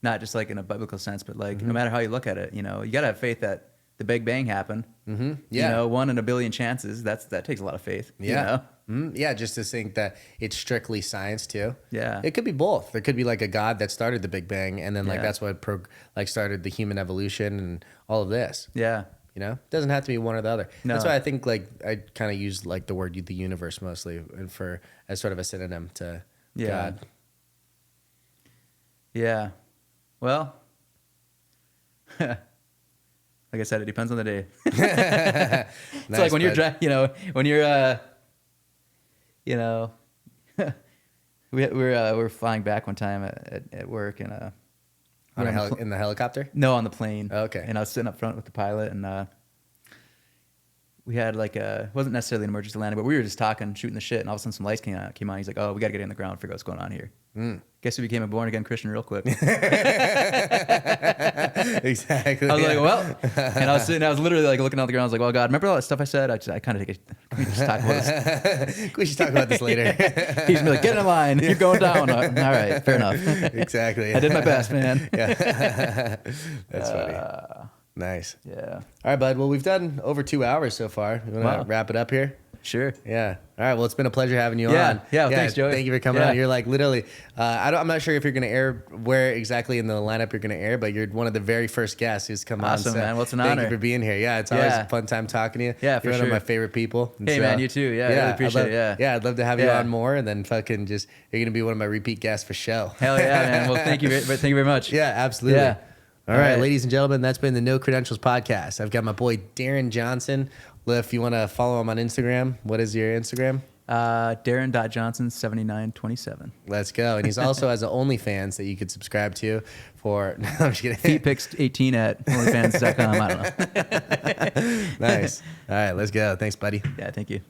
not just like in a biblical sense, but like no matter how you look at it, you got to have faith that the Big Bang happened. Yeah. 1 in a billion chances. That takes a lot of faith. Yeah. Yeah. Just to think that it's strictly science too. Yeah. It could be both. There could be like a God that started the Big Bang, and then like that's what started the human evolution and all of this. Yeah. It doesn't have to be one or the other. No. That's why I think like I kind of use like the word the universe mostly as sort of a synonym to God. Yeah. Well. Like I said, it depends on the day. It's nice, like when you're we're flying back one time at work and in the helicopter? No, on the plane. Oh, okay. And I was sitting up front with the pilot and we had like it wasn't necessarily an emergency landing, but we were just talking, shooting the shit, and all of a sudden some lights came on. He's like, "Oh, we got to get in the ground, figure out what's going on here." Guess who became a born again Christian real quick? Exactly. I was like, well, and I was literally like looking out the ground. I was like, well, God, remember all that stuff I said? I kind of think can we just talk about this? We should talk about this later. He's like, get in line. You're going down. All right, fair enough. Exactly. I did my best, man. Yeah. That's funny. Nice. Yeah. All right, bud. Well, we've done over 2 hours so far. You want to wrap it up here? Sure. Yeah. All right. Well, it's been a pleasure having you on. Yeah. Thanks, Joey. Thank you for coming on. You're like literally, I'm not sure if you're going to air where exactly in the lineup you're going to air, but you're one of the very first guests who's come on. Awesome, man. Well, it's an honor. honor. Thank you for being here. Yeah. It's always a fun time talking to you. Yeah, for You're sure. one of my favorite people. And hey, man. You too. Yeah. I really appreciate it. Yeah. I'd love to have you on more, and then fucking you're going to be one of my repeat guests for show. Hell yeah, man. Well, thank you very much. Yeah, absolutely. Yeah. All right, ladies and gentlemen, that's been the No Credentials podcast. I've got my boy Darin Johnson. If you want to follow him on Instagram, what is your Instagram? Darin.Johnson7927. Let's go. And he's also has an OnlyFans that you could subscribe to for. No, I'm just kidding. Feetpics18 at OnlyFans.com. I don't know. Nice. All right, let's go. Thanks, buddy. Yeah, thank you.